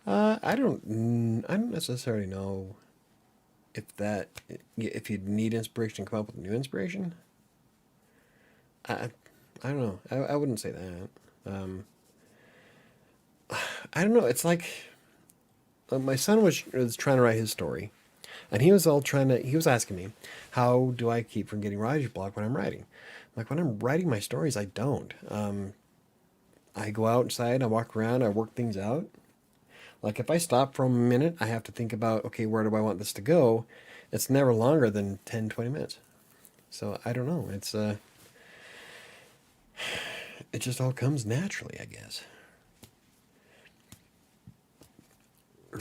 I don't necessarily know if you need inspiration to come up with new inspiration. I don't know. I wouldn't say that. I don't know. It's like my son was trying to write his story, and he was asking me, how do I keep from getting writer's block when I'm writing? Like when I'm writing my stories, I don't. I go outside, I walk around, I work things out. Like if I stop for a minute, I have to think about, okay, where do I want this to go? It's never longer than 10, 20 minutes. So I don't know. It just all comes naturally, I guess.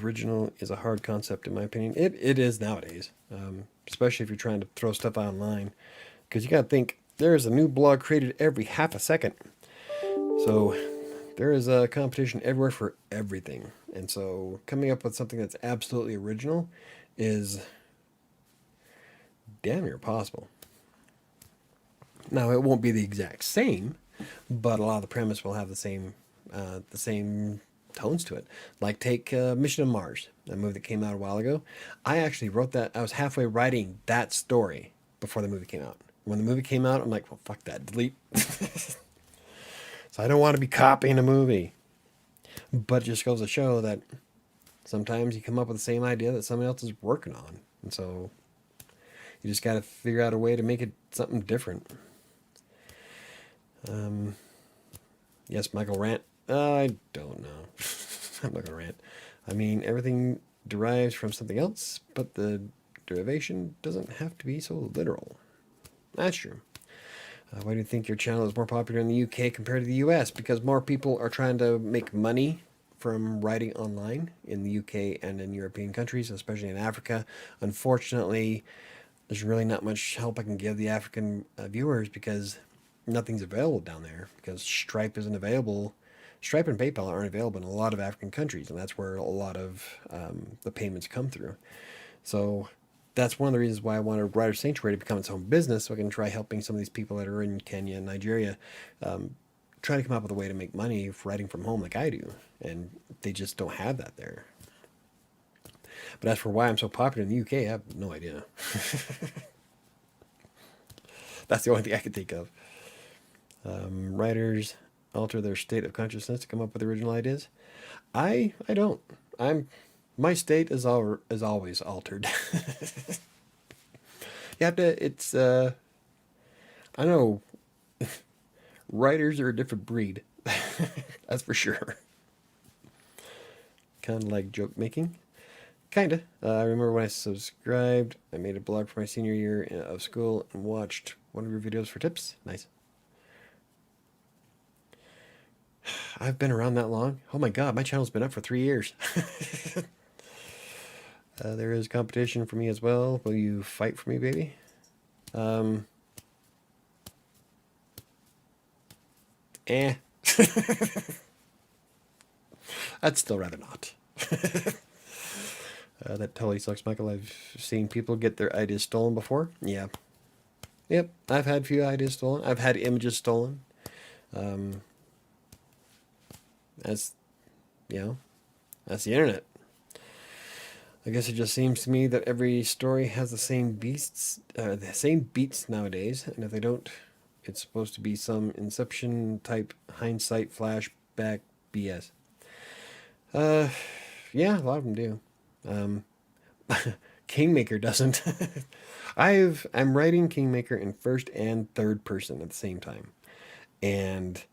Original is a hard concept in my opinion. It is nowadays, especially if you're trying to throw stuff out online, because you got to think there is a new blog created every half a second. So there is a competition everywhere for everything, and so coming up with something that's absolutely original is damn near possible. Now it won't be the exact same, but a lot of the premise will have the same tones to it. Like take Mission to Mars, that movie that came out a while ago. I actually wrote that. I was halfway writing that story before the movie came out. When the movie came out, I'm like, well, fuck that, delete. So I don't want to be copying a movie. But it just goes to show that sometimes you come up with the same idea that somebody else is working on. And so you just got to figure out a way to make it something different. Yes, Michael Rant. I don't know. I'm not going to rant. I mean, everything derives from something else, but the derivation doesn't have to be so literal. That's true. Why do you think your channel is more popular in the UK compared to the US? Because more people are trying to make money from writing online in the UK and in European countries, especially in Africa. Unfortunately, there's really not much help I can give the African viewers because nothing's available down there because Stripe isn't available. Stripe and PayPal aren't available in a lot of African countries, and that's where a lot of the payments come through. So that's one of the reasons why I wanted WriterSanctuary to become its own business, so I can try helping some of these people that are in Kenya and Nigeria try to come up with a way to make money writing from home like I do, and they just don't have that there. But as for why I'm so popular in the UK, I have no idea. That's the only thing I can think of. Writers alter their state of consciousness to come up with original ideas. I don't. My state is always altered. You have to. It's I know. Writers are a different breed. That's for sure. Kind of like joke making. Kinda. I remember when I subscribed, I made a blog for my senior year of school and watched one of your videos for tips. Nice. I've been around that long. Oh my God, my channel's been up for 3 years. There is competition for me as well. Will you fight for me, baby? Eh. I'd still rather not. That totally sucks, Michael. I've seen people get their ideas stolen before. Yeah. Yep. I've had a few ideas stolen. I've had images stolen. As you know, that's the internet. I guess it just seems to me that every story has the same beats nowadays, and if they don't, it's supposed to be some Inception type hindsight flashback BS. Yeah, a lot of them do. Kingmaker doesn't. I'm writing Kingmaker in first and third person at the same time, and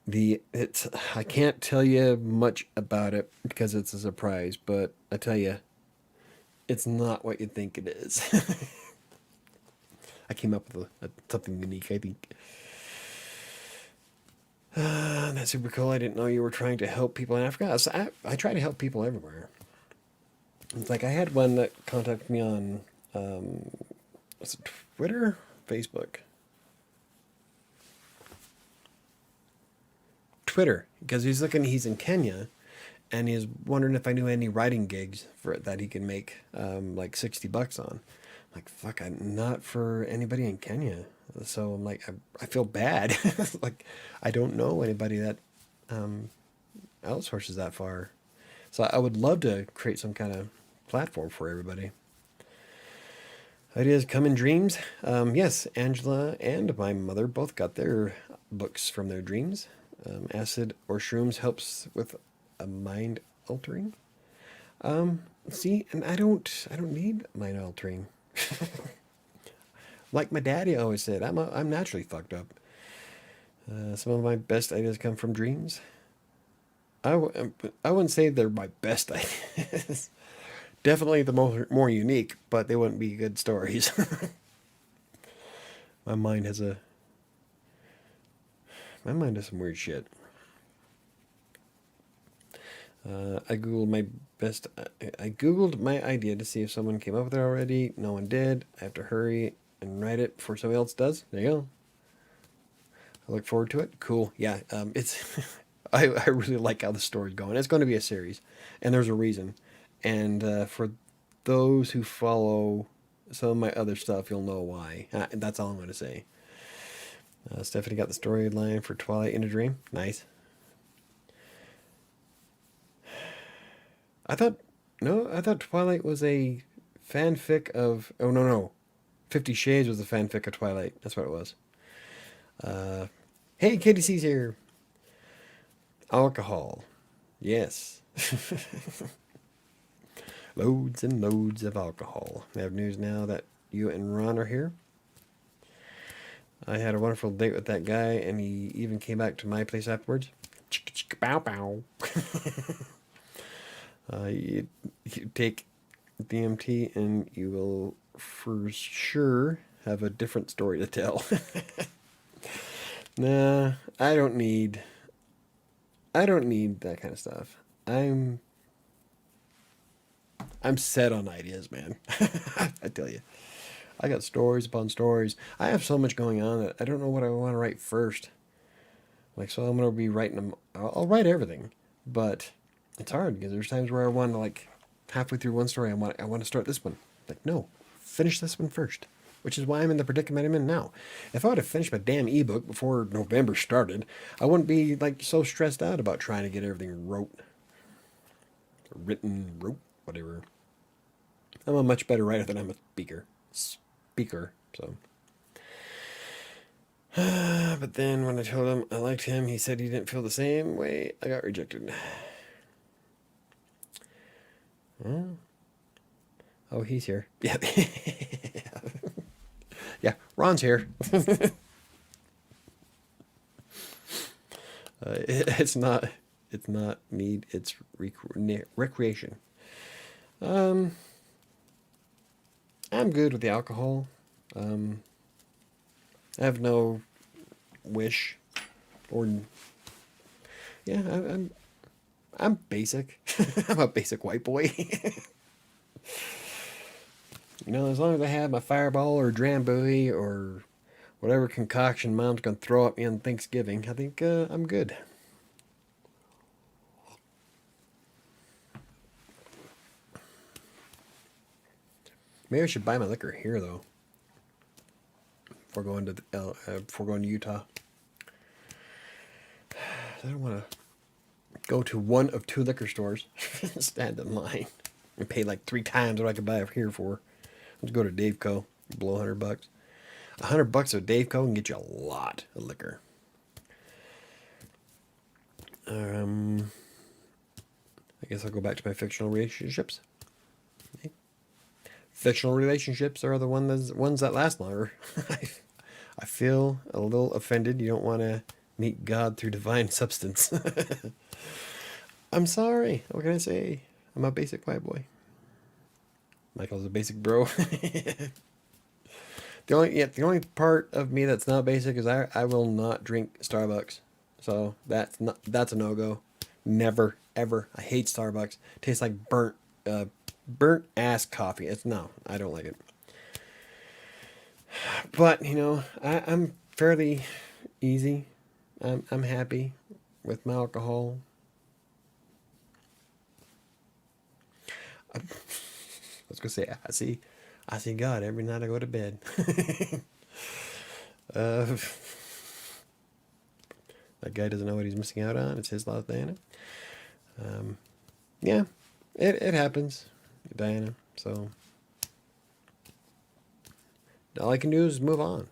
it's I can't tell you much about it because it's a surprise, but I tell you, it's not what you think it is. I came up with something unique, I think. That's super cool. I didn't know you were trying to help people in Africa. I try to help people everywhere. It's like I had one that contacted me on was it Twitter, Facebook, Twitter, because he's in Kenya, and he's wondering if I knew any writing gigs for that he can make like $60 on. I'm like, fuck, I'm not for anybody in Kenya. So I'm like, I feel bad. Like, I don't know anybody that outsources that far. So I would love to create some kind of platform for everybody. Ideas come in dreams. Yes, Angela and my mother both got their books from their dreams. Acid or shrooms helps with a mind altering. See, and I don't need mind altering. Like my daddy always said, I'm naturally fucked up. Some of my best ideas come from dreams. I wouldn't say they're my best ideas. Definitely the more unique, but they wouldn't be good stories. my mind has a my mind has some weird shit. I googled my idea to see if someone came up with it already. No one did. I have to hurry and write it before somebody else does. There you go. I look forward to it. Cool. Yeah. It's I really like how the story's going. It's going to be a series, and there's a reason. And for those who follow some of my other stuff, you'll know why. That's all I'm going to say. Stephanie got the storyline for Twilight in a Dream. Nice. I thought Twilight was a fanfic of. Oh, no. 50 Shades was a fanfic of Twilight. That's what it was. Hey, KDC's here. Alcohol. Yes. Loads and loads of alcohol. I have news now that you and Ron are here. I had a wonderful date with that guy, and he even came back to my place afterwards. Chicka chicka bow bow. You take DMT, and you will for sure have a different story to tell. Nah, I don't need that kind of stuff. I'm set on ideas, man. I tell you. I got stories upon stories. I have so much going on that I don't know what I want to write first. Like, so I'm going to be writing them. I'll write everything, but it's hard because there's times where I want to, like, halfway through one story, I want to start this one. Like, no, finish this one first, which is why I'm in the predicament I'm in now. If I would have finished my damn ebook before November started, I wouldn't be, like, so stressed out about trying to get everything wrote, whatever. I'm a much better writer than I'm a speaker, so. But then when I told him I liked him, he said he didn't feel the same way. I got rejected. Oh, he's here. Yeah. Yeah, Ron's here. It's not need, it's recreation. I'm good with the alcohol. I have no wish or Yeah, I'm basic. I'm a basic white boy. You know, as long as I have my Fireball or Drambuie or whatever concoction Mom's gonna throw at me on Thanksgiving, I think I'm good. Maybe I should buy my liquor here though. Before going to Utah. I don't want to go to one of two liquor stores, stand in line, and pay like 3 times what I could buy it here for. Let's go to Daveco, blow $100. $100 at Daveco can get you a lot of liquor. I guess I'll go back to my fictional relationships. Fictional relationships are the ones that last longer. I feel a little offended. You don't want to meet God through divine substance. I'm sorry. What can I say? I'm a basic white boy. Michael's a basic bro. The only part of me that's not basic is I will not drink Starbucks. So that's a no-go. Never ever. I hate Starbucks. It tastes like burnt ass coffee. I don't like it. But I'm fairly easy. I'm happy with my alcohol. I was gonna say I see God every night I go to bed. That guy doesn't know what he's missing out on. It's his loss, Diana. Yeah, it happens, Diana. So all I can do is move on.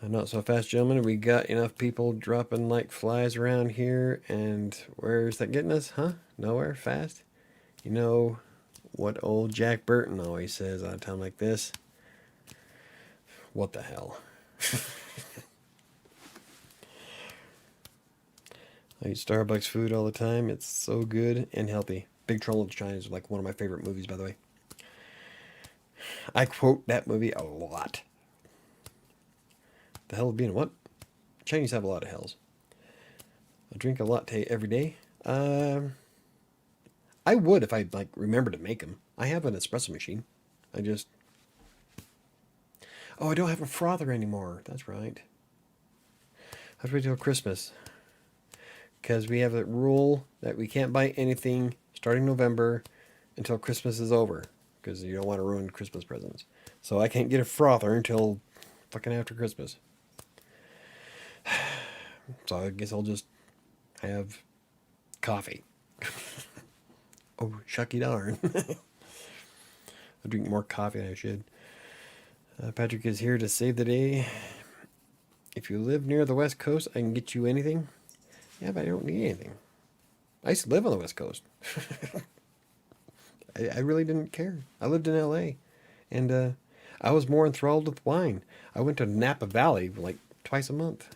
Not so fast, gentlemen. We got enough people dropping like flies around here, and where's that getting us? Huh? Nowhere fast. You know what old Jack Burton always says on a time like this? What the hell? I eat Starbucks food all the time. It's so good and healthy. Big Trouble in China is like one of my favorite movies, by the way. I quote that movie a lot. The hell of being what? Chinese have a lot of hells. I drink a latte every day. I would if I remember to make them. I have an espresso machine. I don't have a frother anymore. That's right. I have to wait till Christmas. Because we have a rule that we can't buy anything starting November until Christmas is over. Because you don't want to ruin Christmas presents. So I can't get a frother until fucking after Christmas. So I guess I'll just have coffee. Oh, shucky darn. I drink more coffee than I should. Patrick is here to save the day. If you live near the West Coast, I can get you anything. Yeah, but I don't need anything. I used to live on the West Coast. I really didn't care. I lived in LA. And I was more enthralled with wine. I went to Napa Valley like twice a month.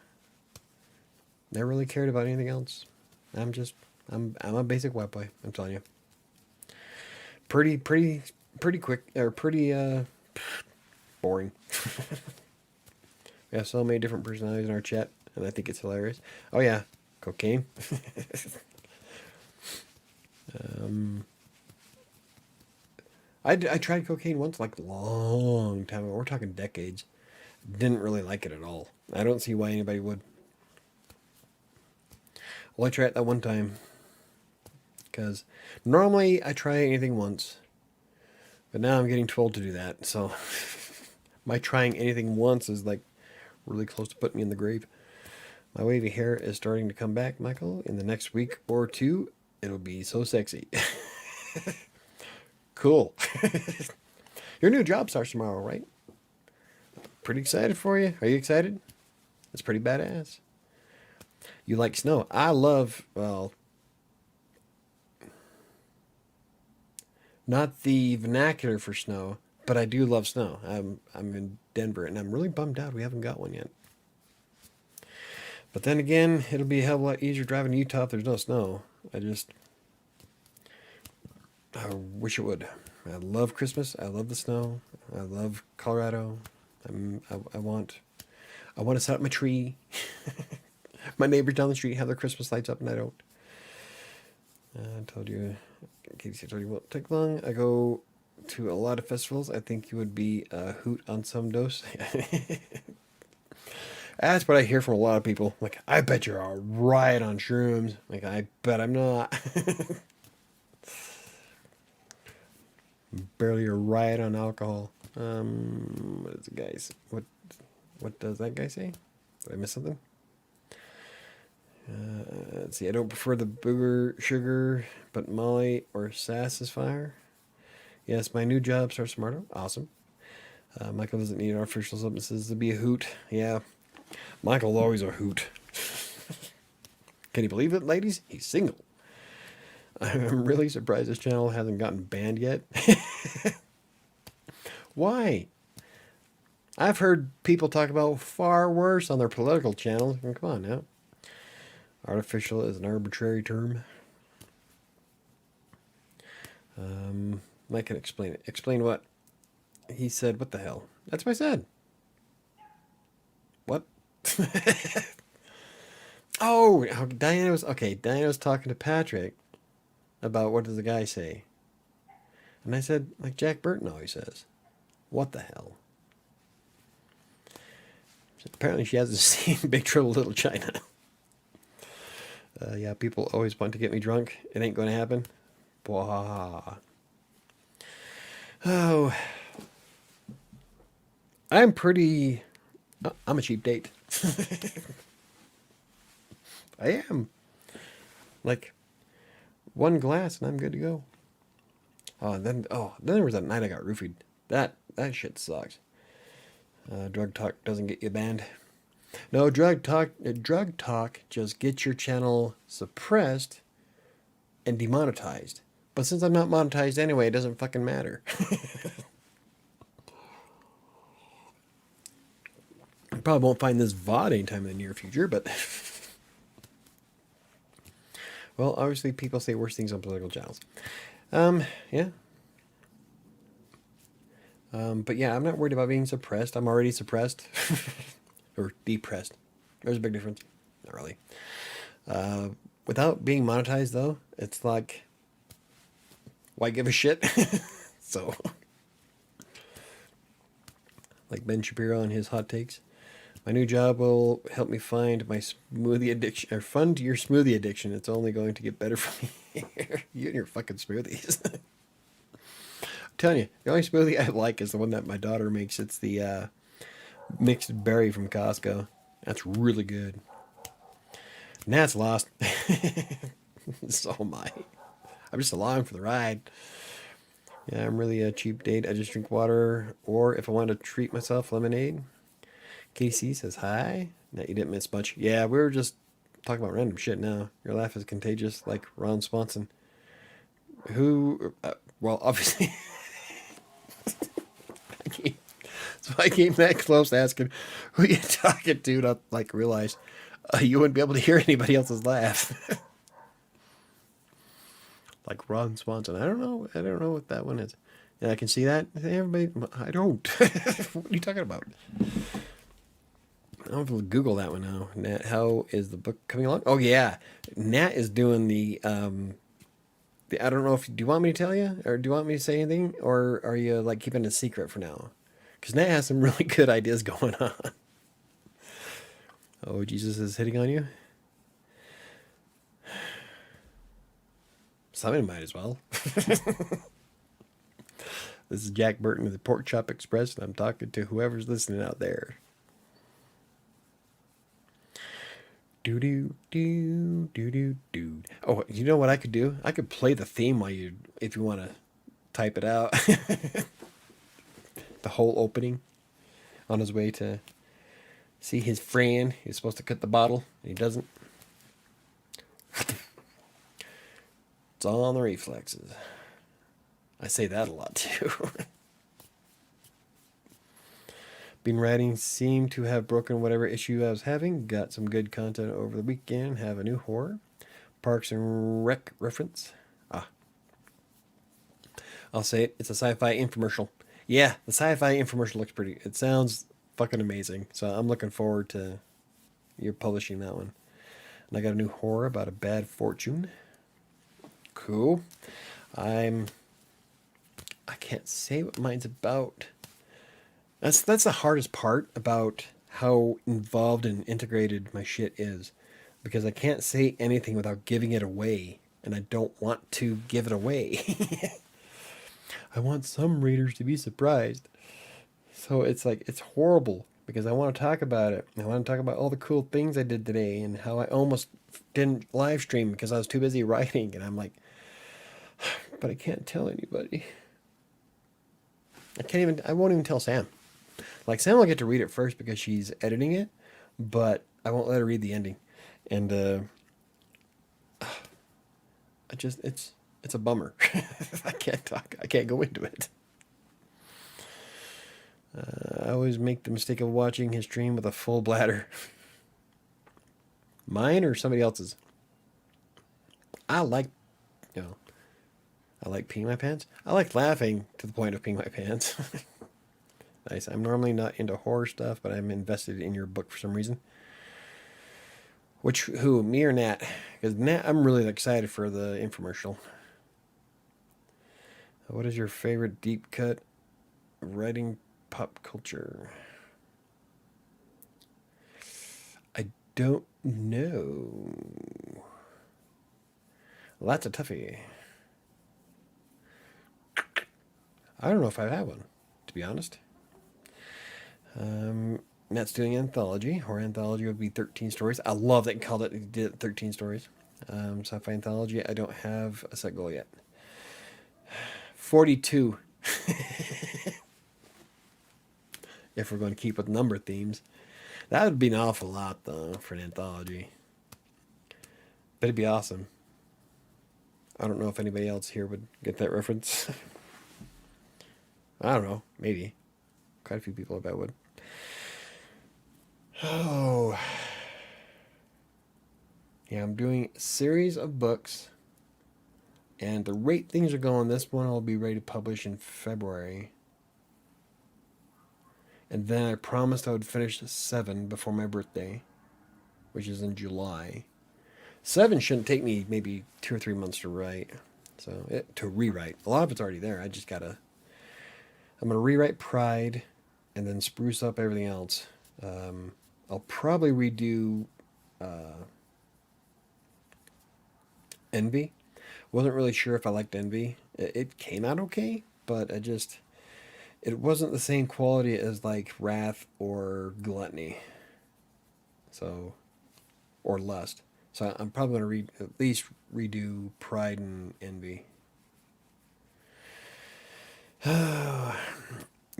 Never really cared about anything else. I'm a basic white boy, I'm telling you. Pretty quick, or pretty boring. We have so many different personalities in our chat, and I think it's hilarious. Oh yeah, cocaine. I tried cocaine once, like a long time ago. We're talking decades. Didn't really like it at all. I don't see why anybody would. Well, I tried it that one time. Because normally I try anything once. But now I'm getting told to do that. So my trying anything once is like really close to putting me in the grave. My wavy hair is starting to come back, Michael. In the next week or two, it'll be so sexy. Cool. Your new job starts tomorrow, right? Pretty excited for you. Are you excited? It's pretty badass. You like snow. I love, well, not the vernacular for snow, but I do love snow. I'm in Denver, and I'm really bummed out we haven't got one yet. But then again, it'll be a hell of a lot easier driving to Utah if there's no snow. I wish it would. I love Christmas. I love the snow. I love Colorado. I want to set up my tree. My neighbors down the street have their Christmas lights up and I don't. I told you, Casey, I told you it won't take long. I go to a lot of festivals. I think you would be a hoot on some dose. That's what I hear from a lot of people. Like, I bet you're a riot on shrooms. Like, I bet I'm not. Barely a riot on alcohol. What is the guy's? What does that guy say? Did I miss something? Let's see. I don't prefer the booger sugar, but Molly or Sass is fire. Yes, my new job starts tomorrow. Awesome. Michael doesn't need artificial substances to be a hoot. Yeah, Michael's always a hoot. Can you believe it, ladies? He's single. I'm really surprised this channel hasn't gotten banned yet. Why? I've heard people talk about far worse on their political channels. Come on now. Artificial is an arbitrary term. Mike can explain it. Explain what? He said, what the hell? That's what I said. What? Oh, Diana was talking to Patrick about what does the guy say. And I said, like Jack Burton always says, what the hell? Apparently she hasn't seen Big Trouble in Little China. Yeah, people always want to get me drunk. It ain't going to happen. Blah. Oh. I'm a cheap date. I am. Like, one glass and I'm good to go. Then there was that night I got roofied. That shit sucks. Drug talk doesn't get you banned. No, drug talk just gets your channel suppressed and demonetized. But since I'm not monetized anyway, it doesn't fucking matter. I probably won't find this VOD anytime in the near future, but... Well, obviously people say worse things on political channels. Yeah. But yeah, I'm not worried about being suppressed. I'm already suppressed. Or depressed. There's a big difference. Not really. Without being monetized, though, it's like, why give a shit? So, like Ben Shapiro and his hot takes. My new job will help me find my smoothie addiction, or fund your smoothie addiction. It's only going to get better for me. You and your fucking smoothies. I'm telling you, the only smoothie I like is the one that my daughter makes. It's the mixed berry from Costco. That's really good. Nat's lost. So am I. I'm just along for the ride. Yeah, I'm really a cheap date. I just drink water, or if I want to treat myself, lemonade. KC says hi. No, you didn't miss much. Yeah, we were just talking about random shit now. Your laugh is contagious, like Ron Swanson. Who, well, obviously... So I came that close asking who you talking to, not like realize you wouldn't be able to hear anybody else's laugh. Like Ron Swanson. I don't know what that one is. Yeah, I can see that. Everybody, I don't. What are you talking about? I'm going to Google that one now. Nat, how is the book coming along? Oh yeah, Nat is doing the. I don't know if, do you want me to tell you, or do you want me to say anything, or are you like keeping it a secret for now? Because Nat has some really good ideas going on. Oh, Jesus is hitting on you? Somebody might as well. This is Jack Burton of the Pork Chop Express, and I'm talking to whoever's listening out there. Do. Oh, you know what I could do? I could play the theme while if you want to type it out. The whole opening. On his way to see his friend. He's supposed to cut the bottle, and he doesn't. It's all on the reflexes. I say that a lot too. Been writing, seemed to have broken whatever issue I was having. Got some good content over the weekend. Have a new horror. Parks and Rec reference. I'll say it. It's a sci-fi infomercial. Yeah, the sci-fi infomercial looks pretty. It sounds fucking amazing. So I'm looking forward to you publishing that one. And I got a new horror about a bad fortune. Cool. I can't say what mine's about. That's the hardest part about how involved and integrated my shit is, because I can't say anything without giving it away, and I don't want to give it away. I want some readers to be surprised. So it's like, it's horrible because I want to talk about it. I want to talk about all the cool things I did today and how I almost didn't live stream because I was too busy writing, and I'm like, but I can't tell anybody. I won't even tell Sam. Like, Sam will get to read it first because she's editing it, but I won't let her read the ending. And it's a bummer. I can't talk. I can't go into it. I always make the mistake of watching his stream with a full bladder. Mine or somebody else's? I like, you know, I like peeing my pants. I like laughing to the point of peeing my pants. Nice. I'm normally not into horror stuff, but I'm invested in your book for some reason. Who, me or Nat? Because Nat, I'm really excited for the infomercial. What is your favorite deep cut writing pop culture? I don't know. Well, that's a toughie. I don't know if I have one, to be honest. Matt's doing anthology. Horror anthology would be 13 stories. I love that he called it. He did 13 stories. Sci-fi anthology. I don't have a set goal yet. 42. If we're going to keep with number themes, that would be an awful lot though for an anthology. But it'd be awesome. I don't know if anybody else here would get that reference. I don't know. Maybe. Quite a few people I bet would. Oh. Yeah, I'm doing a series of books. And the rate things are going, this one will be ready to publish in February. And then I promised I would finish 7 before my birthday, which is in July. 7 shouldn't take me maybe 2 or 3 months to write. To rewrite. A lot of it's already there. I'm going to rewrite Pride and then spruce up everything else. I'll probably redo Envy. Wasn't really sure if I liked Envy. It came out okay, but it wasn't the same quality as like Wrath or Gluttony. Or Lust. So I'm probably going to at least redo Pride and Envy.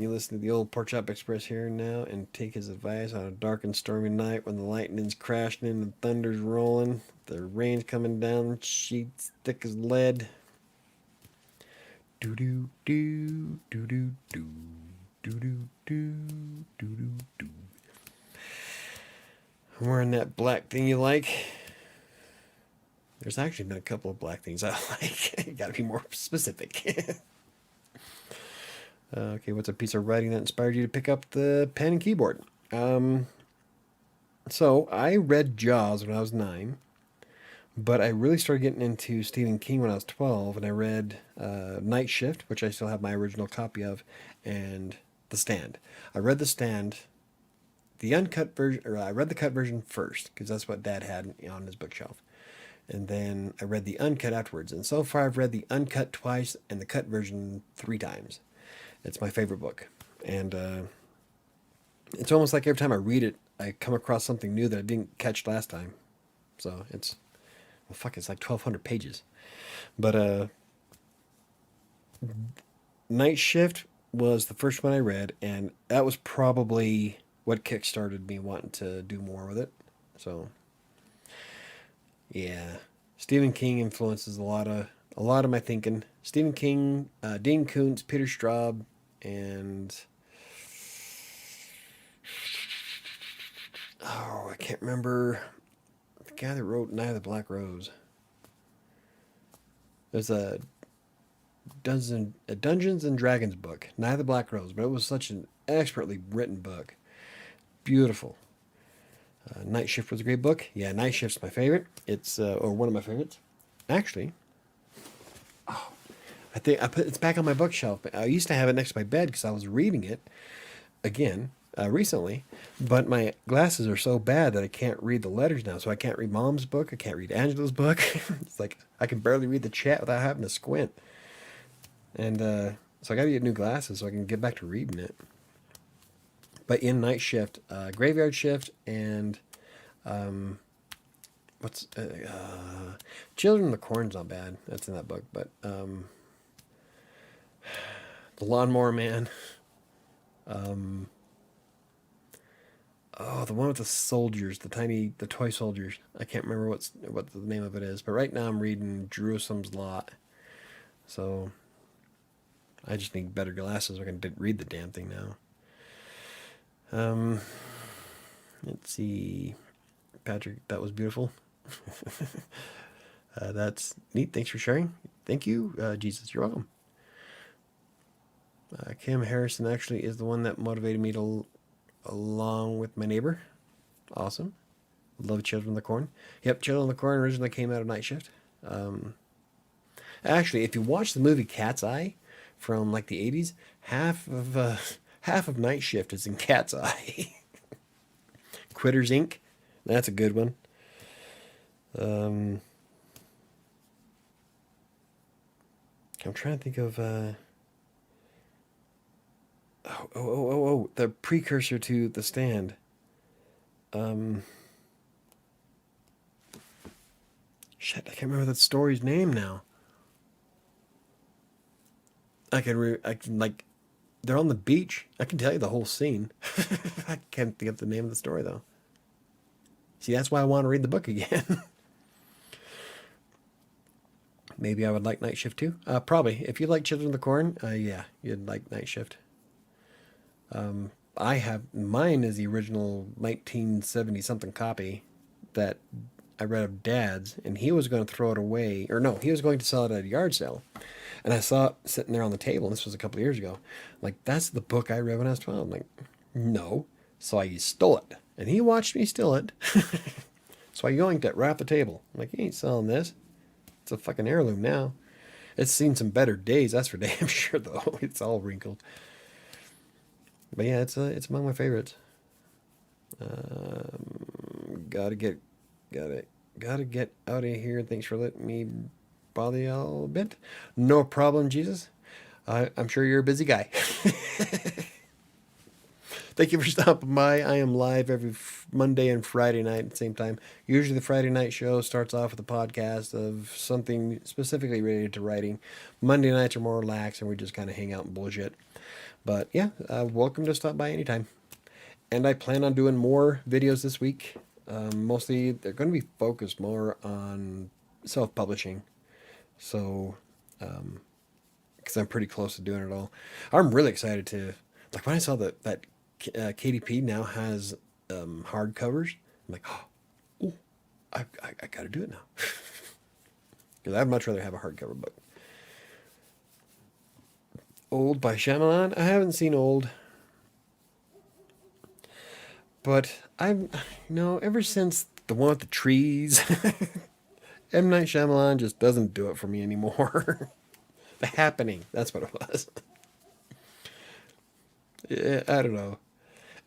You listen to the old Pork Chop Express here now and take his advice on a dark and stormy night when the lightning's crashing and the thunder's rolling, the rain's coming down, sheets thick as lead. Do do do do do do do do do do do do. I'm wearing that black thing you like. There's actually been a couple of black things I like. You gotta be more specific. Okay, what's a piece of writing that inspired you to pick up the pen and keyboard? So I read Jaws when I was 9, but I really started getting into Stephen King when I was 12, and I read Night Shift, which I still have my original copy of, and The Stand. I read The Stand, the uncut version, or I read the cut version first, because that's what Dad had on his bookshelf. And then I read the uncut afterwards. And so far I've read the uncut twice and the cut version 3 times. It's my favorite book. And it's almost like every time I read it, I come across something new that I didn't catch last time. So it's like 1,200 pages. But Night Shift was the first one I read, and that was probably what kickstarted me wanting to do more with it. So yeah, Stephen King influences a lot of my thinking. Stephen King, Dean Koontz, Peter Straub, and I can't remember the guy that wrote Night of the Black Rose. There's a Dungeons and Dragons book, Night of the Black Rose, but it was such an expertly written book. Beautiful. Night Shift was a great book. Yeah, Night Shift's my favorite. It's or one of my favorites. Actually, I think it's back on my bookshelf. I used to have it next to my bed because I was reading it again recently, but my glasses are so bad that I can't read the letters now. So I can't read Mom's book. I can't read Angela's book. It's like I can barely read the chat without having to squint. And so I got to get new glasses so I can get back to reading it. But in Night Shift, Graveyard Shift, and what's Children of the Corn's not bad. That's in that book, but The Lawnmower Man. Oh, the one with the soldiers, the toy soldiers. I can't remember what the name of it is, but right now I'm reading Jerusalem's Lot. So I just need better glasses so I can read the damn thing now. Let's see. Patrick, that was beautiful. That's neat. Thanks for sharing. Thank you, Jesus. You're welcome. Kim Harrison actually is the one that motivated me to, along with my neighbor. Awesome. Love Children of the Corn. Yep, Children of the Corn originally came out of Night Shift. Actually, if you watch the movie Cat's Eye from like the 80s, half of Night Shift is in Cat's Eye. Quitters Inc. That's a good one. I'm trying to think of the precursor to The Stand. Shit, I can't remember that story's name now. I can like, they're on the beach. I can tell you the whole scene. I can't think of the name of the story though. See, that's why I want to read the book again. Maybe I would like Night Shift too. Probably. If you like Children of the Corn, yeah, you'd like Night Shift. I have mine is the original 1970 something copy that I read of Dad's, and he was going to throw it away, or no, he was going to sell it at a yard sale, and I saw it sitting there on the table. And this was a couple of years ago. I'm like, that's the book I read when I was 12. I'm like, no, so I stole it, and he watched me steal it. So I yoinked it right off the table. I'm like, you ain't selling this. It's a fucking heirloom now. It's seen some better days, that's for damn sure. Though it's all wrinkled. But yeah, it's among my favorites. Gotta get out of here. Thanks for letting me bother you all a bit. No problem, Jesus. I'm sure you're a busy guy. Thank you for stopping by. I am live every Monday and Friday night at the same time. Usually the Friday night show starts off with a podcast of something specifically related to writing. Monday nights are more relaxed and we just kind of hang out and bullshit. But yeah, welcome to stop by anytime. And I plan on doing more videos this week. Mostly they're going to be focused more on self-publishing. So, because I'm pretty close to doing it all. I'm really excited to, like when I saw that KDP now has hardcovers, I'm like, oh, I got to do it now. Because I'd much rather have a hardcover book. Old by Shyamalan. I haven't seen Old. But ever since the one with the trees, M. Night Shyamalan just doesn't do it for me anymore. The Happening, that's what it was. Yeah, I don't know.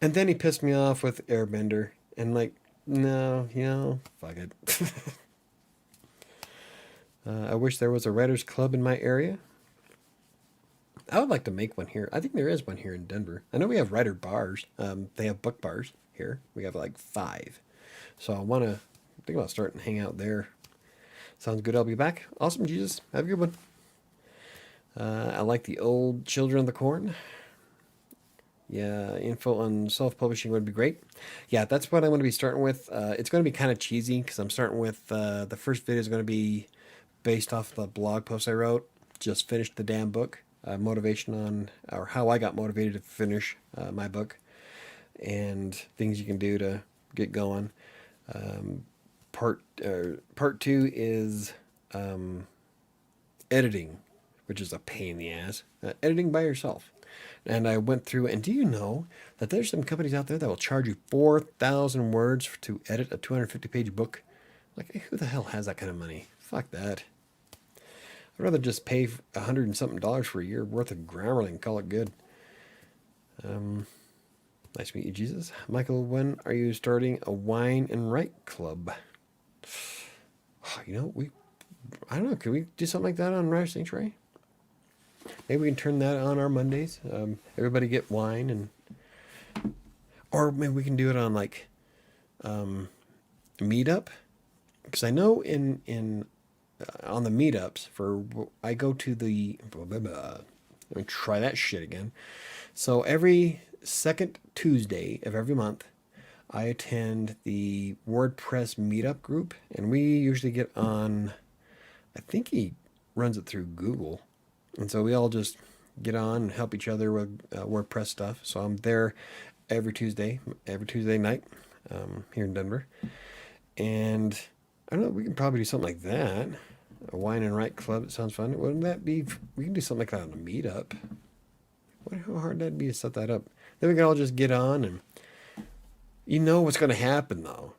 And then he pissed me off with Airbender. And like, no, fuck it. I wish there was a writer's club in my area. I would like to make one here. I think there is one here in Denver. I know we have writer bars. They have book bars here. We have like 5. So I think I'll start and hang out there. Sounds good. I'll be back. Awesome, Jesus. Have a good one. I like the old Children of the Corn. Yeah, info on self-publishing would be great. Yeah, that's what I'm going to be starting with. It's going to be kind of cheesy because I'm starting with the first video is going to be based off the blog post I wrote. Just finished the damn book. Motivation on, or how I got motivated to finish my book, and things you can do to get going. Part 2 is editing, which is a pain in the ass. Editing by yourself. And I went through, and do you know that there's some companies out there that will charge you 4,000 words to edit a 250-page book? Like, who the hell has that kind of money? Fuck that. I'd rather just pay $100 and something for a year worth of Grammarly and call it good. Nice to meet you, Jesus. Michael, when are you starting a wine and write club? You know, I don't know, can we do something like that on WriterSanctuary? Maybe we can turn that on our Mondays. Everybody get wine, or maybe we can do it on like Meetup, because I know in on the meetups I go to the let me try that shit again. So every second Tuesday of every month, I attend the WordPress meetup group, and we usually get on. I think he runs it through Google. And so we all just get on and help each other with WordPress stuff. So I'm there every Tuesday night here in Denver. And I don't know, we can probably do something like that. A wine and write club, it sounds fun. Wouldn't that be, we can do something like that on a meetup. Wonder how hard that'd be to set that up. Then we can all just get on, and you know what's going to happen though.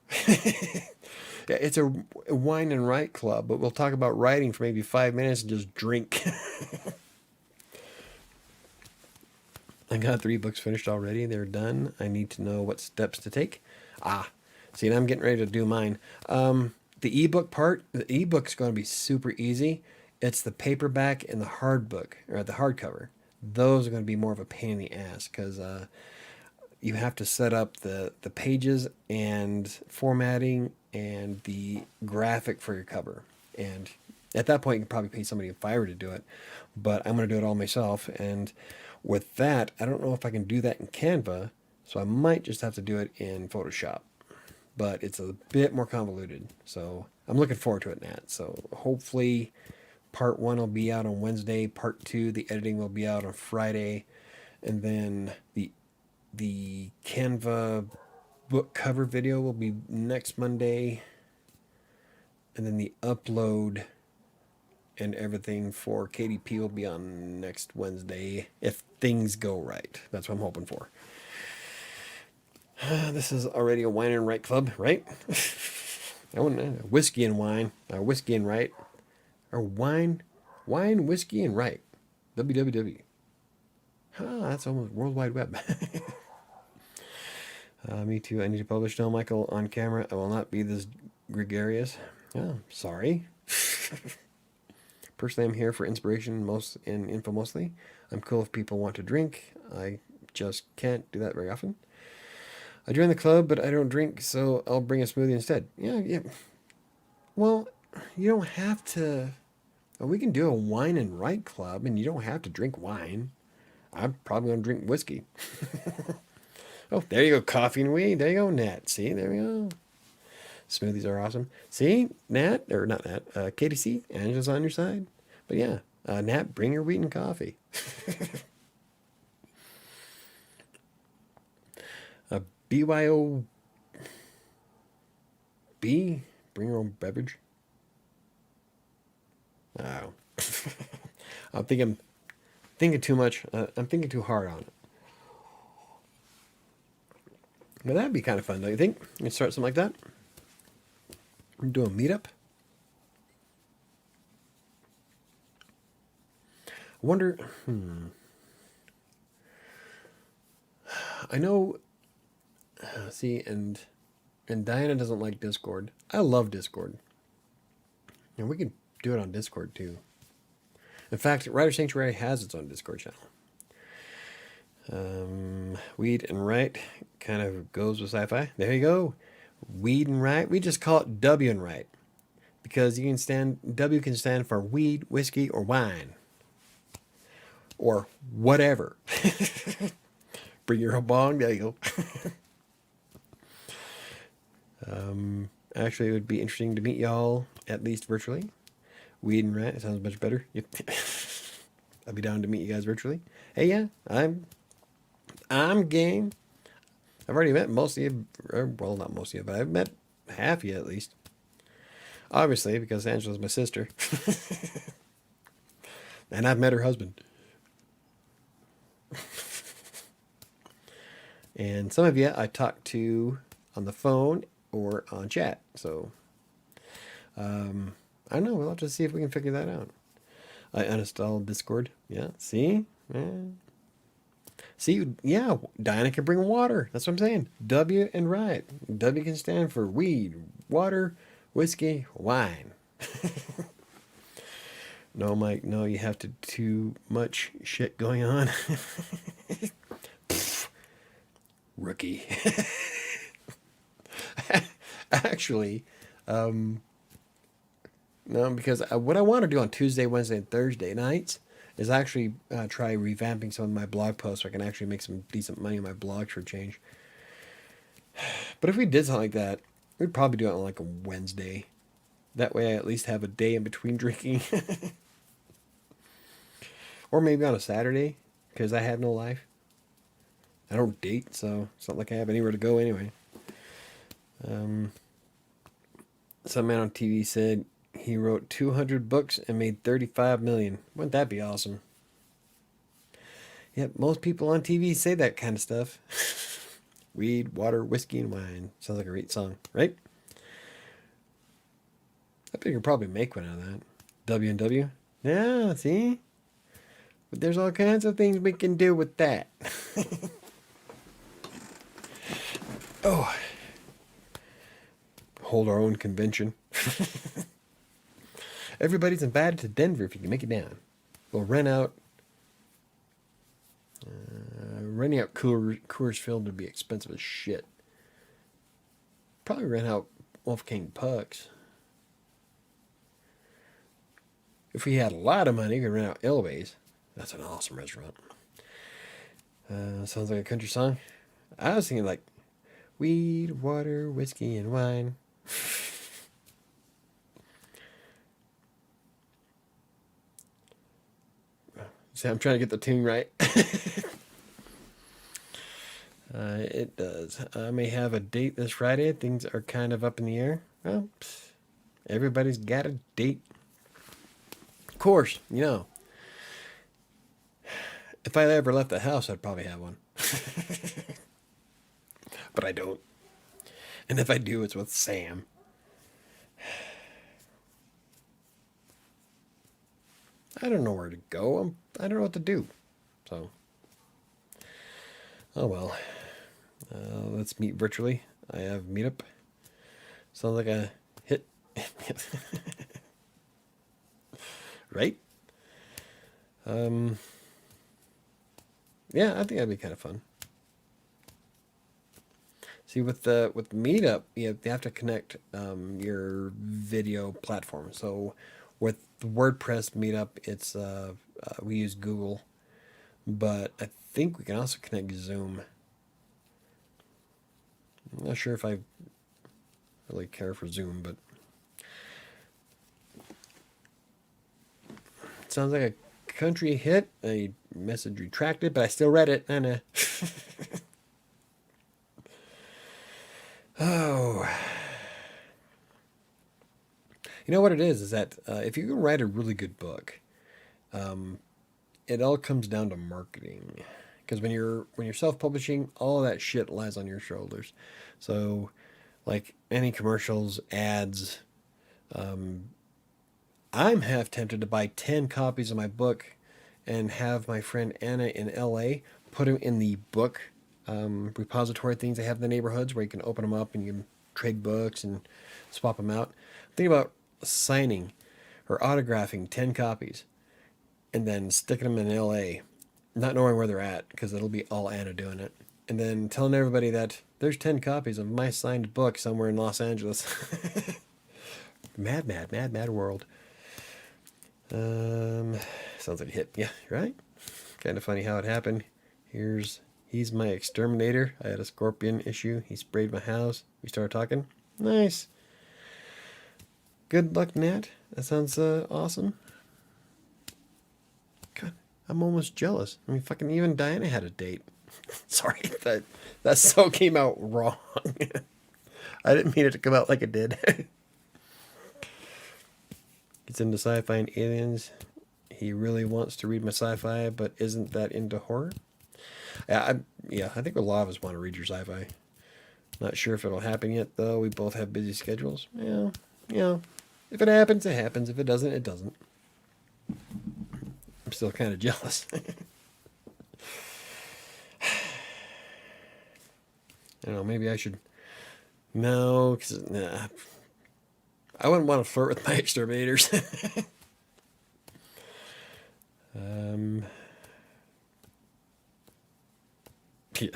Yeah, it's a wine and write club, but we'll talk about writing for maybe 5 minutes and just drink. I got 3 books finished already. They're done. I need to know what steps to take. See, and I'm getting ready to do mine. The ebook part, the ebook's going to be super easy. It's the paperback and the hard book, or the hardcover. Those are going to be more of a pain in the ass, because you have to set up the pages and formatting and the graphic for your cover. And at that point, you can probably pay somebody a $5 to do it, but I'm going to do it all myself. And with that, I don't know if I can do that in Canva, so I might just have to do it in Photoshop. But it's a bit more convoluted, so I'm looking forward to it, Nat. So hopefully part 1 will be out on Wednesday, part 2, the editing will be out on Friday, and then the Canva book cover video will be next Monday, and then the upload and everything for KDP will be on next Wednesday, if things go right. That's what I'm hoping for. This is already a wine and write club, right? I want whiskey and wine, whiskey and write, or wine, whiskey and write. www. That's almost World Wide Web. Me too. I need to publish now, Michael, on camera. I will not be this gregarious. Oh, sorry. Personally, I'm here for inspiration and info mostly. I'm cool if people want to drink. I just can't do that very often. I joined the club, but I don't drink, so I'll bring a smoothie instead. Yeah. Well, you don't have to. Well, we can do a wine and write club, and you don't have to drink wine. I'm probably going to drink whiskey. Oh, there you go, coffee and weed. There you go, Nat. See, there we go. Smoothies are awesome. See, Nat, or not Nat, KDC, Angela's on your side. But yeah, Nat, bring your weed and coffee. BYOB, bring your own beverage. Oh. I'm thinking too much. I'm thinking too hard on it. But that'd be kind of fun, don't you think? You can start something like that. Do a meetup. I wonder. I know. See, and Diana doesn't like Discord. I love Discord. And we can do it on Discord too. In fact, WriterSanctuary has its own Discord channel. Weed and write kind of goes with sci-fi. There you go. Weed and write. We just call it W and write, because W can stand for weed, whiskey, or wine, or whatever. Bring your own bong. There you go. Actually, it would be interesting to meet y'all, at least virtually. Weed and write. It sounds much better. I'll be down to meet you guys virtually. Hey, yeah, I'm game. I've already met most of you. Well, not most of you, but I've met half of you at least. Obviously, because Angela's my sister. And I've met her husband. And some of you I talk to on the phone or on chat. So I don't know. We'll have to see if we can figure that out. I uninstalled Discord. Yeah. See? Yeah. See, yeah, Diana can bring water. That's what I'm saying. W and right. W can stand for weed, water, whiskey, wine. No, Mike, no, you have too much shit going on. Rookie. Actually, no, because what I want to do on Tuesday, Wednesday, and Thursday nights is actually try revamping some of my blog posts so I can actually make some decent money on my blog for a change. But if we did something like that, we'd probably do it on like a Wednesday. That way I at least have a day in between drinking. Or maybe on a Saturday, because I have no life. I don't date, so it's not like I have anywhere to go anyway. Some man on TV said he wrote 200 books and made 35 million. Wouldn't that be awesome? Yep, most people on TV say that kind of stuff. Weed, water, whiskey, and wine. Sounds like a great song, right? I think you could probably make one out of that. W&W? Yeah, see? But there's all kinds of things we can do with that. Oh. Hold our own convention. Everybody's invited to Denver if you can make it down. We'll rent out... renting out Coors Field would be expensive as shit. Probably rent out Wolfgang Puck's. If we had a lot of money, we could rent out Elway's. That's an awesome restaurant. Sounds like a country song. I was thinking like weed, water, whiskey, and wine. See, I'm trying to get the tune right. It does. I may have a date this Friday. Things are kind of up in the air. Well, everybody's got a date. Of course, you know. If I ever left the house, I'd probably have one. But I don't. And if I do, it's with Sam. I don't know where to go. I don't know what to do. So, oh well. Let's meet virtually. I have Meetup. Sounds like a hit. Right? Yeah, I think that'd be kind of fun. See, with Meetup, you have to connect your video platform. So with WordPress Meetup, it's we use Google, but I think we can also connect Zoom. I'm not sure if I really care for Zoom, but it sounds like a country hit. A message retracted, but I still read it. I know. Oh. You know what it is that if you can write a really good book, it all comes down to marketing. Because when you're self-publishing, all of that shit lies on your shoulders. So, like any commercials, ads, I'm half tempted to buy 10 copies of my book and have my friend Anna in LA put them in the book repository things they have in the neighborhoods where you can open them up and you can trade books and swap them out. Think about signing or autographing 10 copies and then sticking them in LA, not knowing where they're at because it'll be all Anna doing it. And then telling everybody that there's 10 copies of my signed book somewhere in Los Angeles. Mad world. Sounds like a hit. Yeah, right? Kind of funny how it happened. He's my exterminator. I had a scorpion issue. He sprayed my house. We started talking. Nice. Good luck, Nat. That sounds awesome. God, I'm almost jealous. I mean, fucking even Diana had a date. Sorry, that so came out wrong. I didn't mean it to come out like it did. It's into sci-fi and aliens. He really wants to read my sci-fi, but isn't that into horror? Yeah, I think a lot of us want to read your sci-fi. Not sure if it'll happen yet, though. We both have busy schedules. Yeah, yeah. If it happens, it happens. If it doesn't, it doesn't. I'm still kind of jealous. I don't know. Maybe I should. No, because nah, I wouldn't want to flirt with my exterminators. um. Yeah.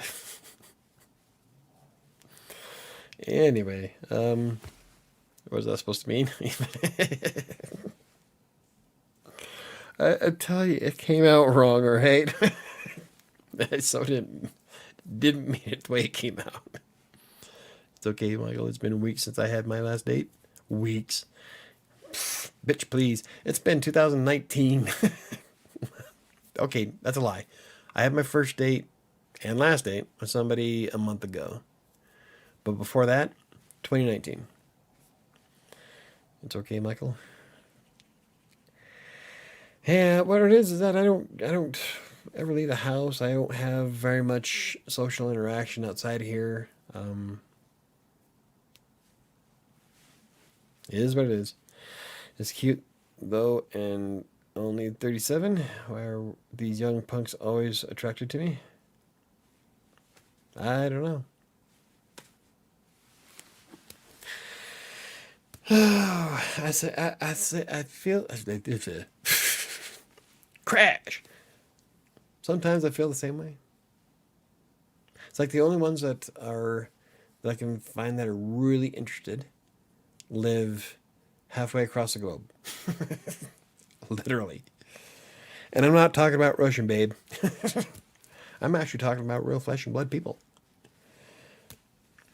Anyway, what was that supposed to mean? I tell you, it came out wrong, all right? So didn't mean it the way it came out. It's okay, Michael. It's been weeks since I had my last date. Weeks. Pfft, bitch, please. It's been 2019. Okay, that's a lie. I had my first date and last date with somebody a month ago. But before that, 2019. It's okay, Michael. Yeah, what it is that I don't ever leave the house. I don't have very much social interaction outside of here. It is what it is. It's cute though, and only 37. Why are these young punks always attracted to me? I don't know. I feel crash. Sometimes I feel the same way. It's like the only ones that I can find that are really interested live halfway across the globe. Literally. And I'm not talking about Russian babe. I'm actually talking about real flesh and blood people.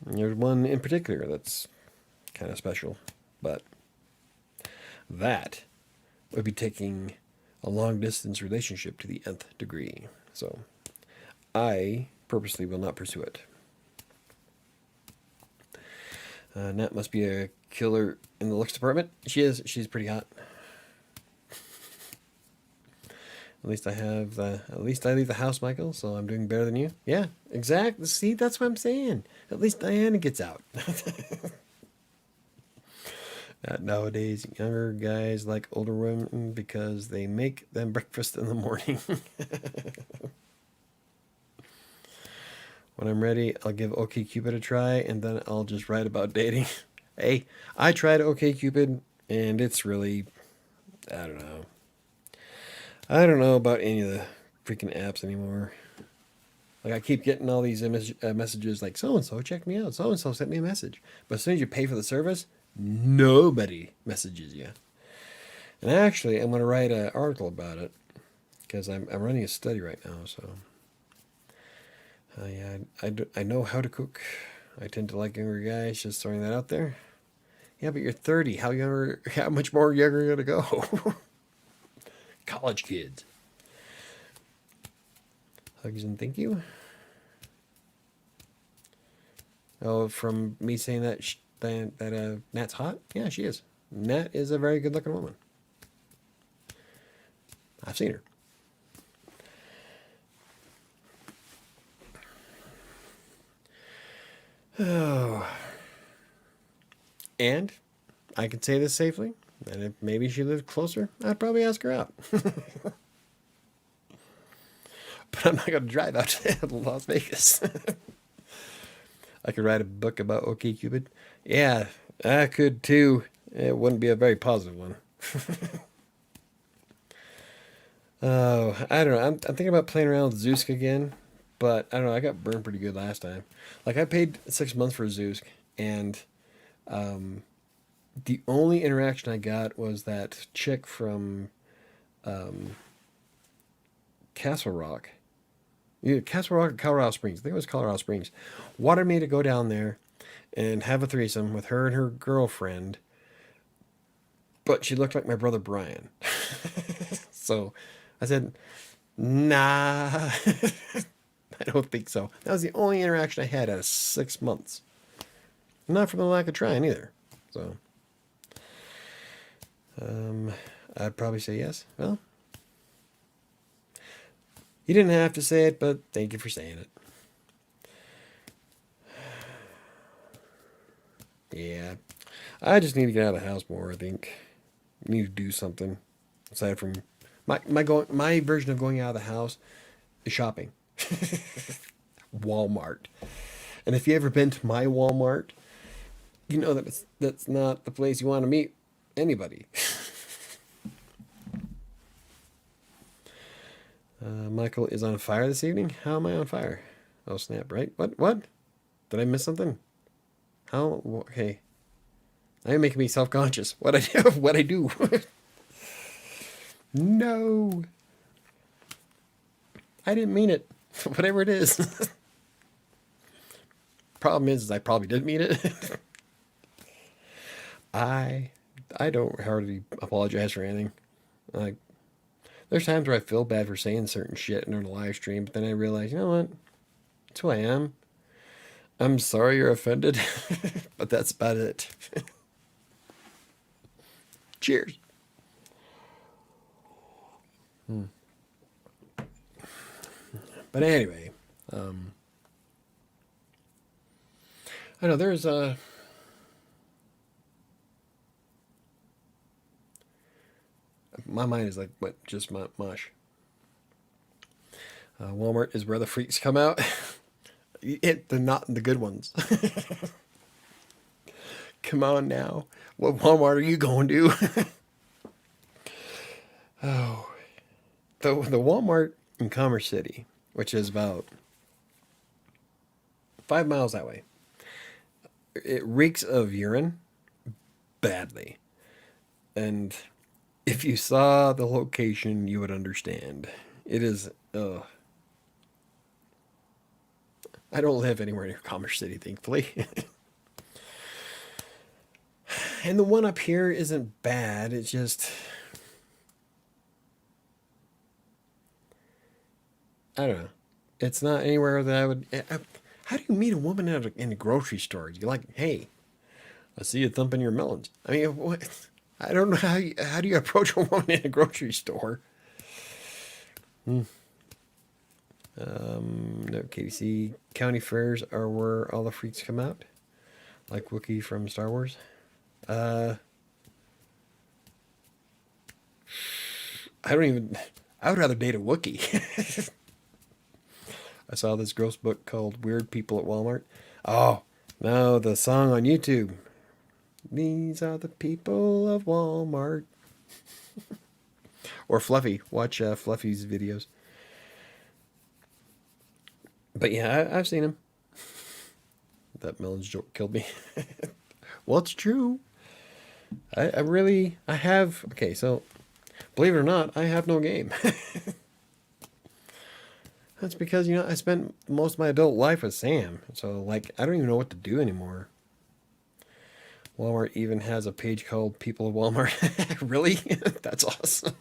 And there's one in particular that's kind of special, but that would be taking a long distance relationship to the nth degree. So I purposely will not pursue it. Nat must be a killer in the looks department. She is. She's pretty hot. At least I leave the house, Michael, so I'm doing better than you. Yeah, exactly. See, that's what I'm saying. At least Diana gets out. Nowadays, younger guys like older women because they make them breakfast in the morning. When I'm ready, I'll give OkCupid a try, and then I'll just write about dating. Hey, I tried OkCupid, and it's really, I don't know. I don't know about any of the freaking apps anymore. Like, I keep getting all these messages like, so-and-so checked me out. So-and-so sent me a message. But as soon as you pay for the service, nobody messages you. And actually, I'm going to write an article about it because I'm running a study right now. So, yeah, I know how to cook. I tend to like younger guys. Just throwing that out there. Yeah, but you're 30. How much more younger are you going to go? College kids. Hugs and thank you. Oh, from me saying that Nat's hot? Yeah, she is. Nat is a very good looking woman. I've seen her. Oh. And I can say this safely. And if maybe she lived closer, I'd probably ask her out. But I'm not going to drive out to Las Vegas. I could write a book about OkCupid. Yeah, I could too. It wouldn't be a very positive one. Oh, I don't know. I'm thinking about playing around with Zeusk again. But I don't know. I got burned pretty good last time. Like, I paid 6 months for Zeusk. And the only interaction I got was that chick from Castle Rock. Yeah, Castle Rock or Colorado Springs. I think it was Colorado Springs. Wanted me to go down there and have a threesome with her and her girlfriend. But she looked like my brother Brian. So I said, nah, I don't think so. That was the only interaction I had out of 6 months. Not from the lack of trying either. So I'd probably say yes. Well, You didn't have to say it, but thank you for saying it. Yeah. I just need to get out of the house more, I think. Need to do something aside from my version of going out of the house is shopping. Walmart. And if you ever been to my Walmart, you know that that's not the place you want to meet anybody. Michael is on fire this evening. How am I on fire? Oh snap! Right? What? Did I miss something? How? Okay. Now you're making me self-conscious. What I do? What I do? No, I didn't mean it. Whatever it is. Problem is I probably did mean it. I I don't hardly apologize for anything. Like there's times where I feel bad for saying certain shit in a live stream, but then I realize, you know what? It's who I am. I'm sorry you're offended, but that's about it. Cheers. But anyway, I know there's a. My mind is like what just mush. Walmart is where the freaks come out. They're not the good ones. Come on now. What Walmart are you going to? Oh, the Walmart in Commerce City, which is about 5 miles that way. It reeks of urine badly. And if you saw the location, you would understand. It is, I don't live anywhere near Commerce City, thankfully. And the one up here isn't bad. It's just, I don't know. It's not anywhere that I would. How do you meet a woman in a grocery store? You're like, hey, I see you thumping your melons. I mean, what? I don't know how do you approach a woman in a grocery store? No, KDC county fairs are where all the freaks come out, like Wookiee from Star Wars. Uh, I don't even. I would rather date a Wookiee. I saw this gross book called Weird People at Walmart. Oh, no, the song on YouTube. These are the people of Walmart. Or Fluffy. Watch Fluffy's videos. But yeah, I've seen him. That melons joke killed me. Well, it's true. I have. Okay, so believe it or not, I have no game. That's because, I spent most of my adult life with Sam. So, like, I don't even know what to do anymore. Walmart even has a page called People of Walmart. Really? That's awesome.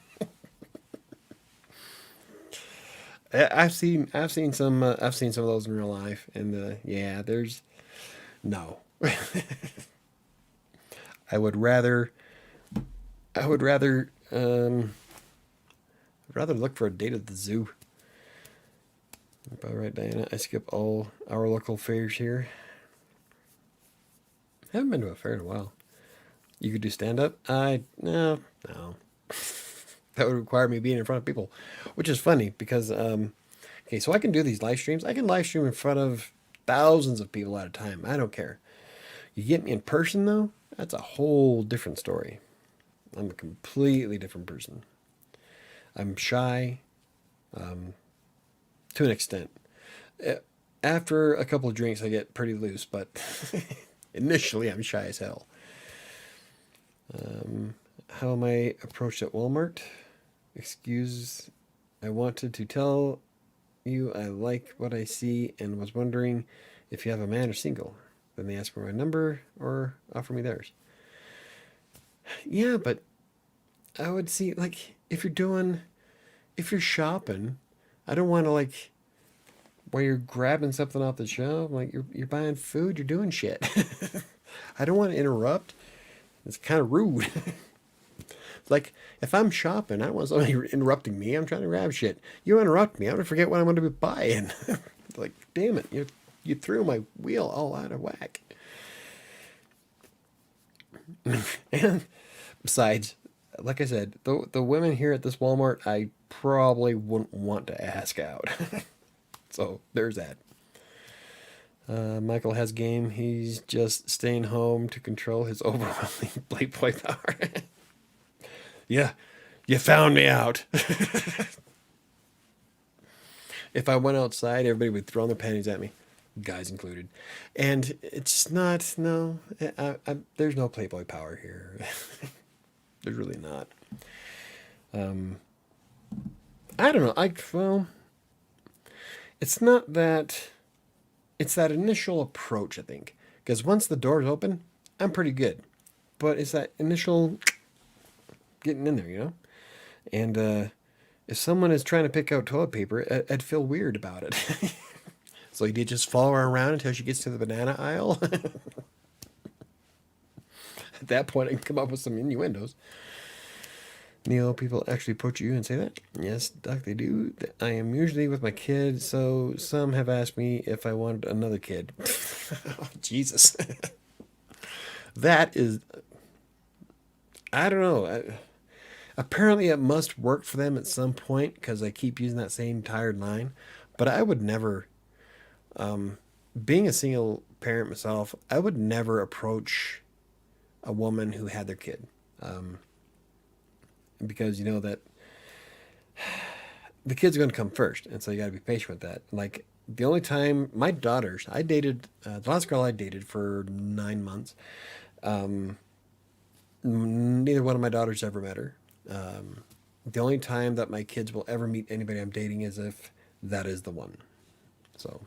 I've seen some of those in real life, and yeah, there's no. I would rather I would rather look for a date at the zoo. All right, Diana, I skip all our local fairs here. I haven't been to a fair in a while. You could do stand up? No. That would require me being in front of people, which is funny because okay, so I can do these live streams. I can live stream in front of thousands of people at a time. I don't care. You get me in person though, that's a whole different story. I'm a completely different person. I'm shy, to an extent. After a couple of drinks, I get pretty loose, but initially I'm shy as hell. How am I approached at Walmart? Excuse, I wanted to tell you I like what I see and was wondering if you have a man or single. Then they ask for my number or offer me theirs. Yeah, but I would see, like, if you're shopping, I don't want to, like, while you're grabbing something off the shelf, like, you're buying food, you're doing shit. I don't want to interrupt. It's kind of rude. It's Like, if I'm shopping, I don't want somebody interrupting me. I'm trying to grab shit. You interrupt me, I'm going to forget what I'm going to be buying. Like, damn it. You threw my wheel all out of whack. And besides, like I said, the women here at this Walmart, I probably wouldn't want to ask out. So there's that. Michael has game. He's just staying home to control his overwhelming Playboy power. Yeah, you found me out. If I went outside, everybody would throw their panties at me, guys included. And it's not, no, there's no Playboy power here. There's really not. I don't know. Well, it's not that, it's that initial approach, I think. Because once the door's open, I'm pretty good. But it's that initial getting in there, you know? And if someone is trying to pick out toilet paper, I'd feel weird about it. So you just follow her around until she gets to the banana aisle. At that point, I can come up with some innuendos. Neil, people actually approach you and say that? Yes, Doc, they do. I am usually with my kid, so some have asked me if I wanted another kid. Oh, Jesus. That is... I don't know. Apparently it must work for them at some point because I keep using that same tired line. But I would never... being a single parent myself, I would never approach a woman who had their kid. Because you know that the kid's going to come first, and so you got to be patient with that. Like, the only time my daughters, I dated the last girl I dated for 9 months. Neither one of my daughters ever met her. The only time that my kids will ever meet anybody I'm dating is if that is the one. So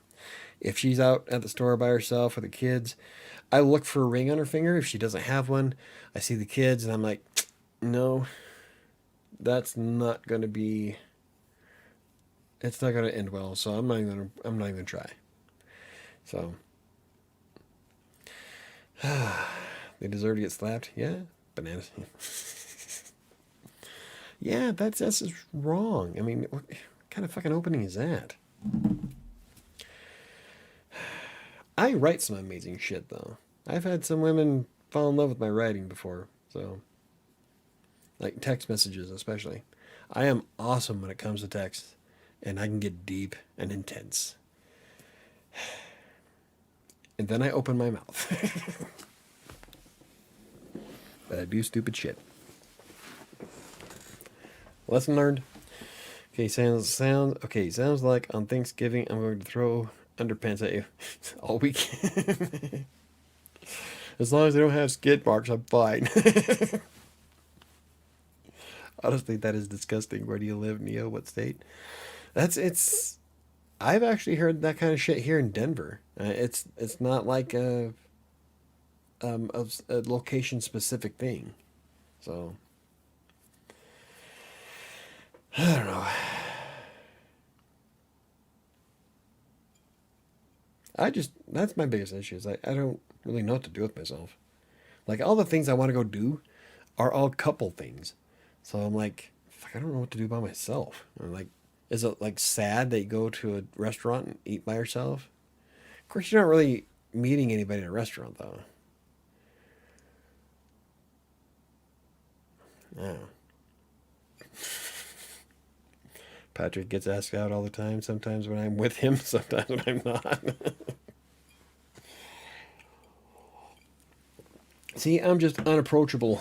if she's out at the store by herself with the kids, I look for a ring on her finger. If she doesn't have one, I see the kids and I'm like, no, that's not going to be, it's not going to end well. So I'm not even going to try. So they deserve to get slapped. Yeah. Bananas. Yeah, that's just wrong. I mean, what kind of fucking opening is that? I write some amazing shit, though. I've had some women fall in love with my writing before, so... Like text messages, especially. I am awesome when it comes to text, and I can get deep and intense. And then I open my mouth. But I do stupid shit. Lesson learned. Okay, sounds like on Thanksgiving I'm going to throw underpants at you all week. As long as they don't have skid marks, I'm fine. Honestly, that is disgusting. Where do you live, Neo? What state? I've actually heard that kind of shit here in Denver. It's not like a location specific thing. So I don't know. That's my biggest issue is I don't really know what to do with myself. Like, all the things I want to go do are all couple things. So I'm like, fuck, I don't know what to do by myself. I'm like, is it like sad that you go to a restaurant and eat by yourself? Of course, you're not really meeting anybody in a restaurant, though. Yeah. Patrick gets asked out all the time, sometimes when I'm with him, sometimes when I'm not. See, I'm just unapproachable.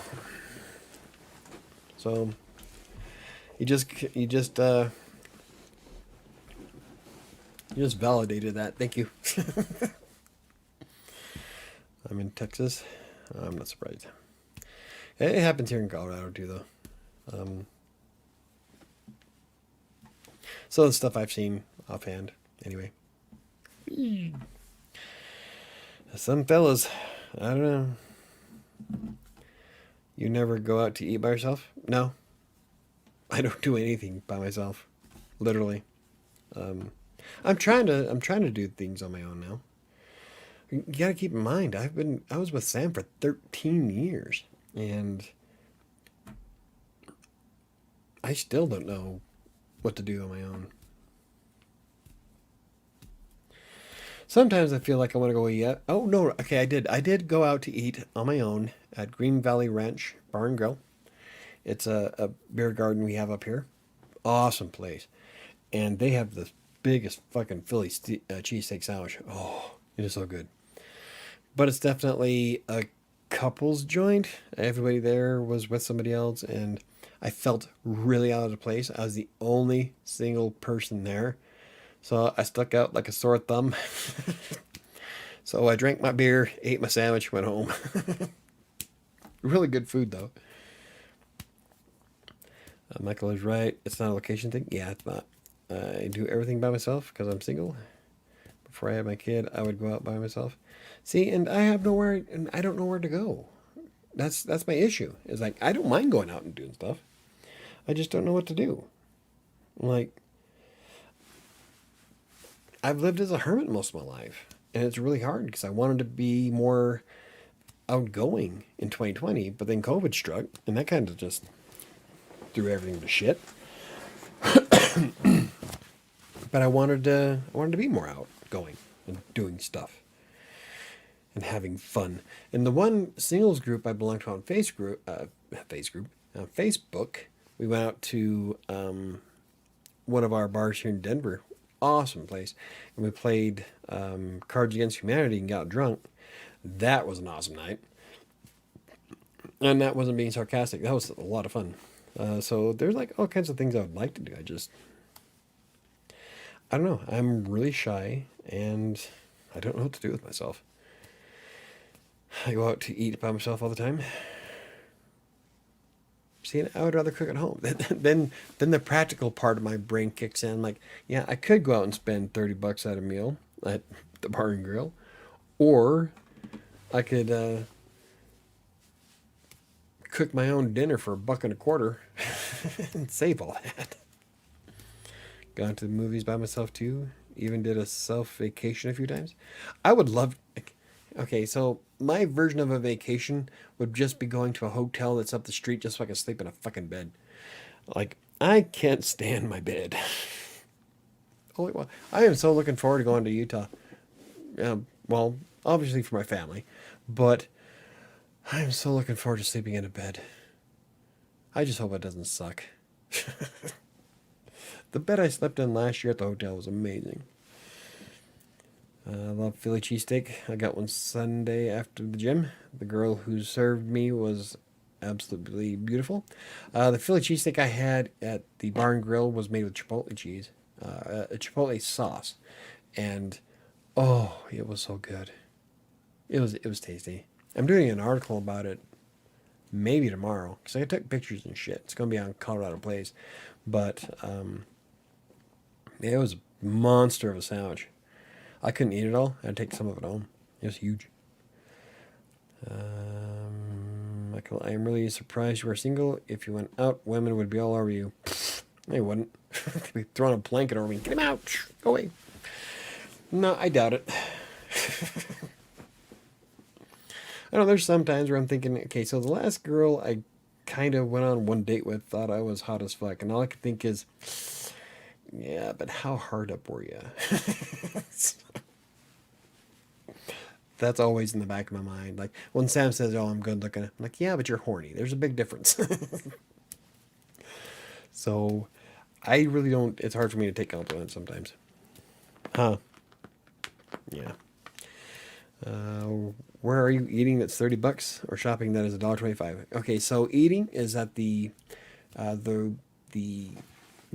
So you just validated that. Thank you. I'm in Texas. I'm not surprised. It happens here in Colorado too, though. So the stuff I've seen offhand, anyway. Some fellas, I don't know. You never go out to eat by yourself? No. I don't do anything by myself. Literally. I'm trying to do things on my own now. You gotta keep in mind, I was with Sam for 13 years. And I still don't know what to do on my own. Sometimes I feel like I want to go eat. Oh no, okay, I did. I did go out to eat on my own at Green Valley Ranch Bar and Grill. It's a beer garden we have up here. Awesome place, and they have the biggest fucking Philly cheesesteak sandwich. Oh, it is so good. But it's definitely a couple's joint. Everybody there was with somebody else, and I felt really out of place. I was the only single person there, so I stuck out like a sore thumb. So I drank my beer, ate my sandwich, went home. Really good food though. Michael is right. It's not a location thing. Yeah, it's not. I do everything by myself because I'm single. Before I had my kid, I would go out by myself. See, and I have nowhere, and I don't know where to go. That's my issue. Is like I don't mind going out and doing stuff. I just don't know what to do. Like I've lived as a hermit most of my life, and it's really hard because I wanted to be more outgoing in 2020, but then COVID struck, and that kind of just threw everything to shit. But I wanted to be more outgoing and doing stuff and having fun. And the one singles group I belong to on Facebook, we went out to one of our bars here in Denver. Awesome place. And we played Cards Against Humanity and got drunk. That was an awesome night. And that wasn't being sarcastic. That was a lot of fun. So there's like all kinds of things I would like to do. I don't know. I'm really shy and I don't know what to do with myself. I go out to eat by myself all the time. See, I would rather cook at home. Then the practical part of my brain kicks in. Like, yeah, I could go out and spend $30 at a meal at the bar and grill, or I could cook my own dinner for $1.25 and save all that. Gone to the movies by myself too. Even did a self vacation a few times. I would love. Okay, so my version of a vacation would just be going to a hotel that's up the street just so I can sleep in a fucking bed. Like, I can't stand my bed. Holy well, I am so looking forward to going to Utah. Well, obviously for my family, but I am so looking forward to sleeping in a bed. I just hope it doesn't suck. The bed I slept in last year at the hotel was amazing. I love Philly cheesesteak. I got one Sunday after the gym. The girl who served me was absolutely beautiful. The Philly cheesesteak I had at the bar and grill was made with chipotle cheese, a chipotle sauce, and oh, it was so good. It was tasty. I'm doing an article about it maybe tomorrow because I took pictures and shit. It's gonna be on Colorado Place, but it was a monster of a sandwich. I couldn't eat it all. I had to take some of it home. It was huge. Michael, I am really surprised you are single. If you went out, women would be all over you. They wouldn't. They'd be throwing a blanket over me. Get him out. Go away. No, I doubt it. I know there's some times where I'm thinking, okay, so the last girl I kind of went on one date with thought I was hot as fuck. And all I could think is, yeah, but how hard up were you? That's always in the back of my mind. Like when Sam says, "Oh, I'm good looking," I'm like, "Yeah, but you're horny." There's a big difference. So, I really don't. It's hard for me to take compliments sometimes. Huh? Yeah. Where are you eating? That's $30, or shopping that is $1.25. Okay, so eating is at the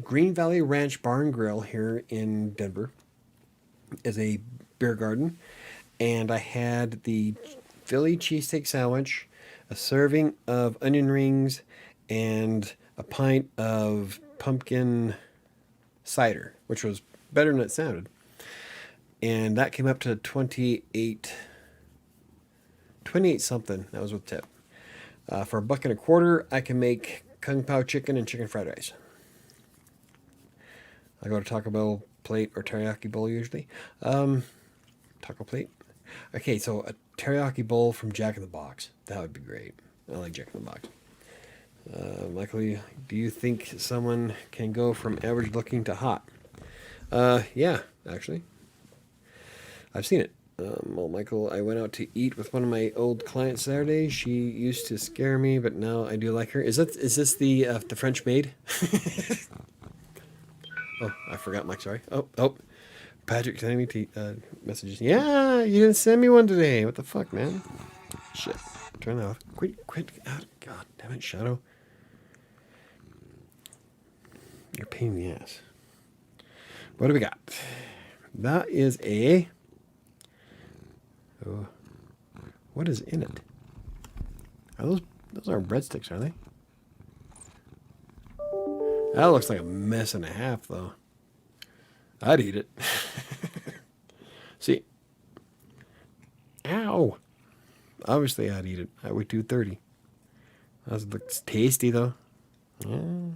Green Valley Ranch Bar and Grill here in Denver. Is a beer garden. And I had the Philly cheesesteak sandwich, a serving of onion rings, and a pint of pumpkin cider, which was better than it sounded. And that came up to 28 something. That was with tip. For $1.25, I can make kung pao chicken and chicken fried rice. I go to Taco Bell plate or teriyaki bowl usually. Taco plate. Okay, so a teriyaki bowl from Jack in the Box. That would be great. I like Jack in the Box. Michael, do you think someone can go from average looking to hot? Yeah, actually. I've seen it. Well, Michael, I went out to eat with one of my old clients Saturday. She used to scare me, but now I do like her. Is this the French maid? Oh, I forgot, Mike. Sorry. Oh, Patrick sending me messages. Yeah, you didn't send me one today. What the fuck, man? Shit. Turn that off. Quit. Oh, God damn it, Shadow. You're a pain in the ass. What do we got? That is a... Oh, what is in it? Are those aren't breadsticks, are they? That looks like a mess and a half, though. I'd eat it. See? Ow! Obviously, I'd eat it. I would do 30. That looks tasty, though. Yeah.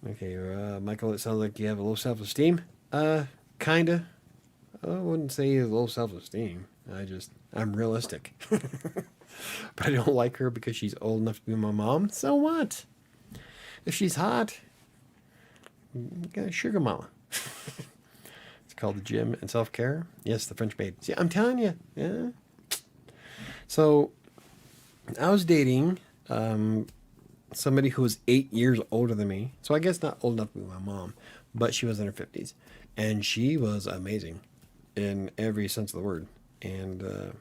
Okay, Michael, it sounds like you have a low self-esteem. Kinda. I wouldn't say low self-esteem. I'm realistic. But I don't like her because she's old enough to be my mom. So what? If she's hot, you got a sugar mama. It's called the gym and self-care. Yes, the French maid. See, I'm telling you. Yeah. So, I was dating somebody who was 8 years older than me. So I guess not old enough to be my mom, but she was in her 50s. And she was amazing in every sense of the word. And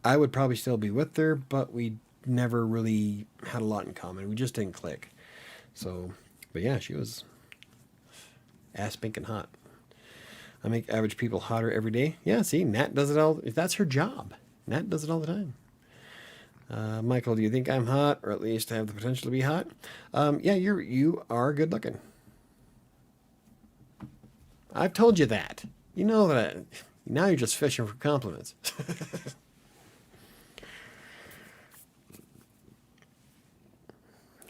I would probably still be with her, but we never really had a lot in common. We just didn't click. So, but yeah, she was ass pinking hot. I make average people hotter every day. Yeah, see, Nat does it all. That's her job. Nat does it all the time. Michael, do you think I'm hot, or at least have the potential to be hot? Yeah, you are good looking. I've told you that. You know that. Now you're just fishing for compliments.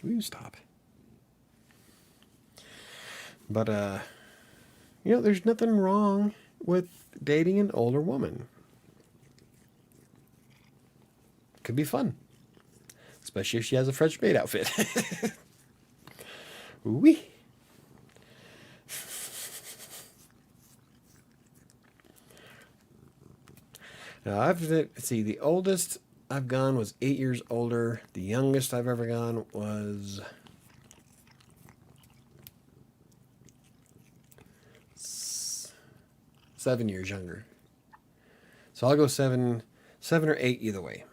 Will you stop? But there's nothing wrong with dating an older woman. Could be fun, especially if she has a French maid outfit. Wee. Now the oldest I've gone was 8 years older. The youngest I've ever gone was 7 years younger. So I'll go seven or 8 either way.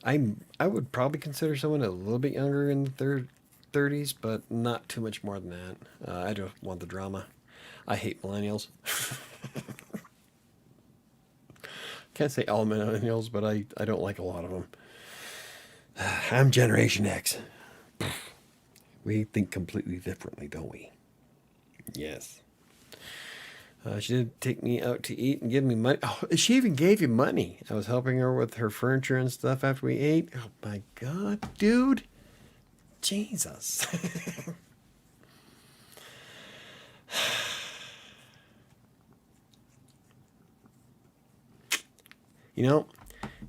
I would probably consider someone a little bit younger in the 30s, but not too much more than that. I don't want the drama. I hate millennials. Can't say all millennials, but I don't like a lot of them. I'm Generation X. We think completely differently, don't we? Yes. She did take me out to eat and give me money. Oh, she even gave you money. I was helping her with her furniture and stuff after we ate. Oh my God, dude. Jesus.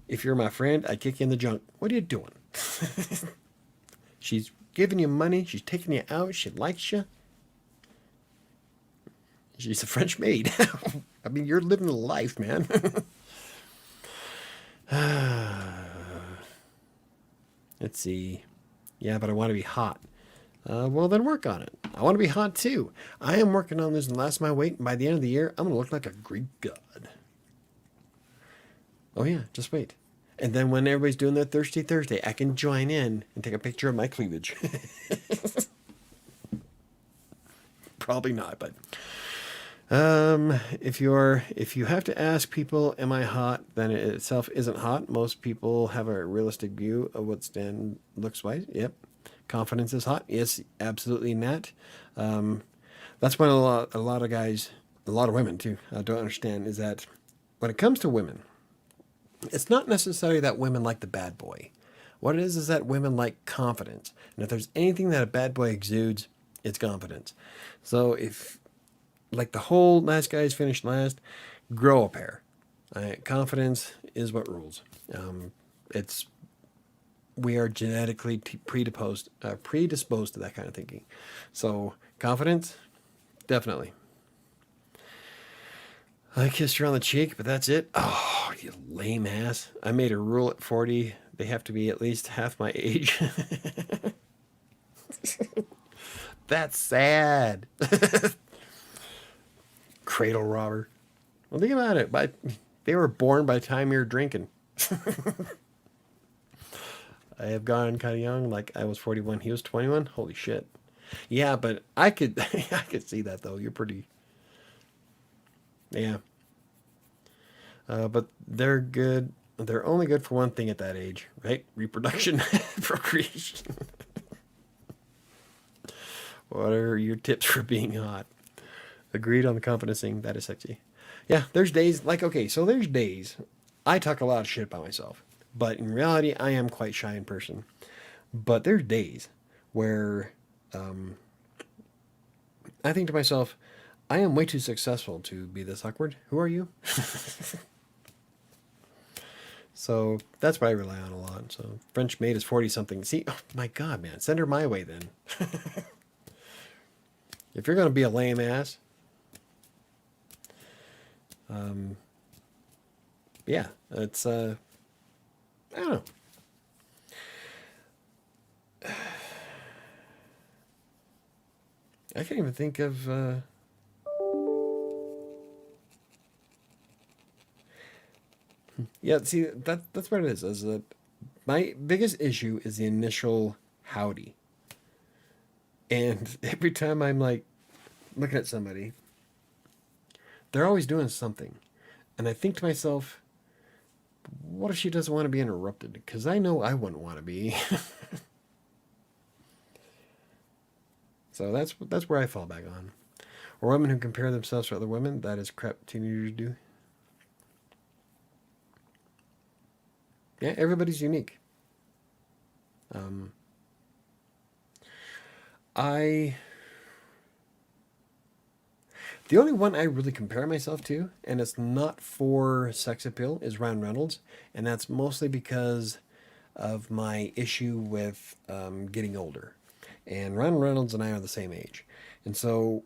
If you're my friend, I'd kick you in the junk. What are you doing? She's giving you money. She's taking you out. She likes you. She's a French maid. I mean, you're living the life, man. Let's see. Yeah, but I want to be hot. Well, then work on it. I want to be hot, too. I am working on losing less of my weight, and by the end of the year, I'm going to look like a Greek god. Oh, yeah, just wait. And then when everybody's doing their Thirsty Thursday, I can join in and take a picture of my cleavage. Probably not, but... if you have to ask people, am I hot, then it itself isn't hot. Most people have a realistic view of what Stan looks like. Yep. Confidence is hot. Yes, absolutely, Nat. That's what a lot of guys, a lot of women too, don't understand, is that when it comes to women, it's not necessarily that women like the bad boy. What it is that women like confidence. And if there's anything that a bad boy exudes, it's confidence. So if, like the whole last guys finished last, grow a pair. Confidence is what rules. It's we are genetically predisposed to that kind of thinking. So confidence, definitely. I kissed her on the cheek, but that's it. Oh, you lame ass. I made a rule at 40. They have to be at least half my age. That's sad. Cradle robber. Well, think about it. They were born by the time you're drinking. I have gone kind of young. Like I was 41. He was 21. Holy shit. Yeah, but I could I could see that though. You're pretty. Yeah. But they're good. They're only good for one thing at that age, right? Reproduction, procreation. What are your tips for being hot? Agreed on the confidence thing. That is sexy. Yeah, there's days like okay, so there's days I talk a lot of shit about myself, but in reality, I am quite shy in person. But there's days where I think to myself, I am way too successful to be this awkward. Who are you? So that's what I rely on a lot. So French maid is 40 something. See, oh my God, man, send her my way then. If you're gonna be a lame ass, yeah, it's I don't know. I can't even think of. Yeah, see that's what it is. Is that my biggest issue is the initial howdy, and every time I'm like looking at somebody, they're always doing something, and I think to myself, what if she doesn't want to be interrupted? Because I know I wouldn't want to be. So that's where I fall back on. Or women who compare themselves to other women. That is crap teenagers do. Yeah, everybody's unique. I the only one I really compare myself to, and it's not for sex appeal, is Ryan Reynolds, and that's mostly because of my issue with getting older. And Ryan Reynolds and I are the same age, and so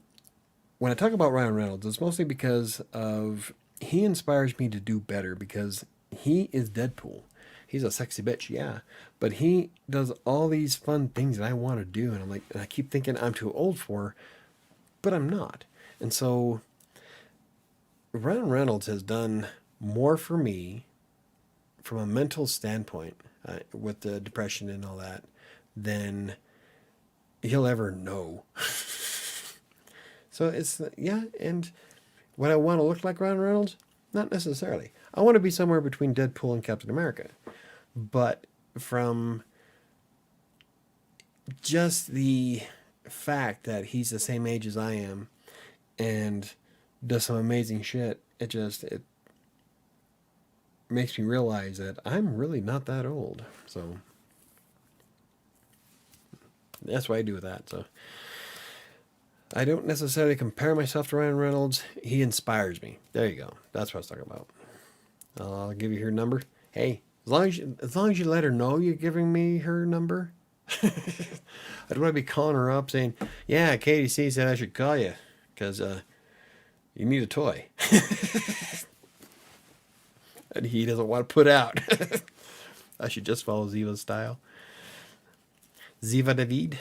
when I talk about Ryan Reynolds, it's mostly because of he inspires me to do better because he is Deadpool. He's a sexy bitch, yeah, but he does all these fun things that I want to do, and I'm like, and I keep thinking I'm too old for, but I'm not. And so Ryan Reynolds has done more for me from a mental standpoint with the depression and all that than he'll ever know. So it's, yeah, and would I want to look like Ryan Reynolds? Not necessarily. I want to be somewhere between Deadpool and Captain America. But from just the fact that he's the same age as I am and does some amazing shit, it makes me realize that I'm really not that old. So that's what I do with that. So I don't necessarily compare myself to Ryan Reynolds. He inspires me. There you go. That's what I was talking about. I'll give you her number. Hey, as long as you let her know you're giving me her number. I don't want to be calling her up saying, "Yeah, Katie C said I should call you because you need a toy," and he doesn't want to put out. I should just follow Ziva's style. Ziva David.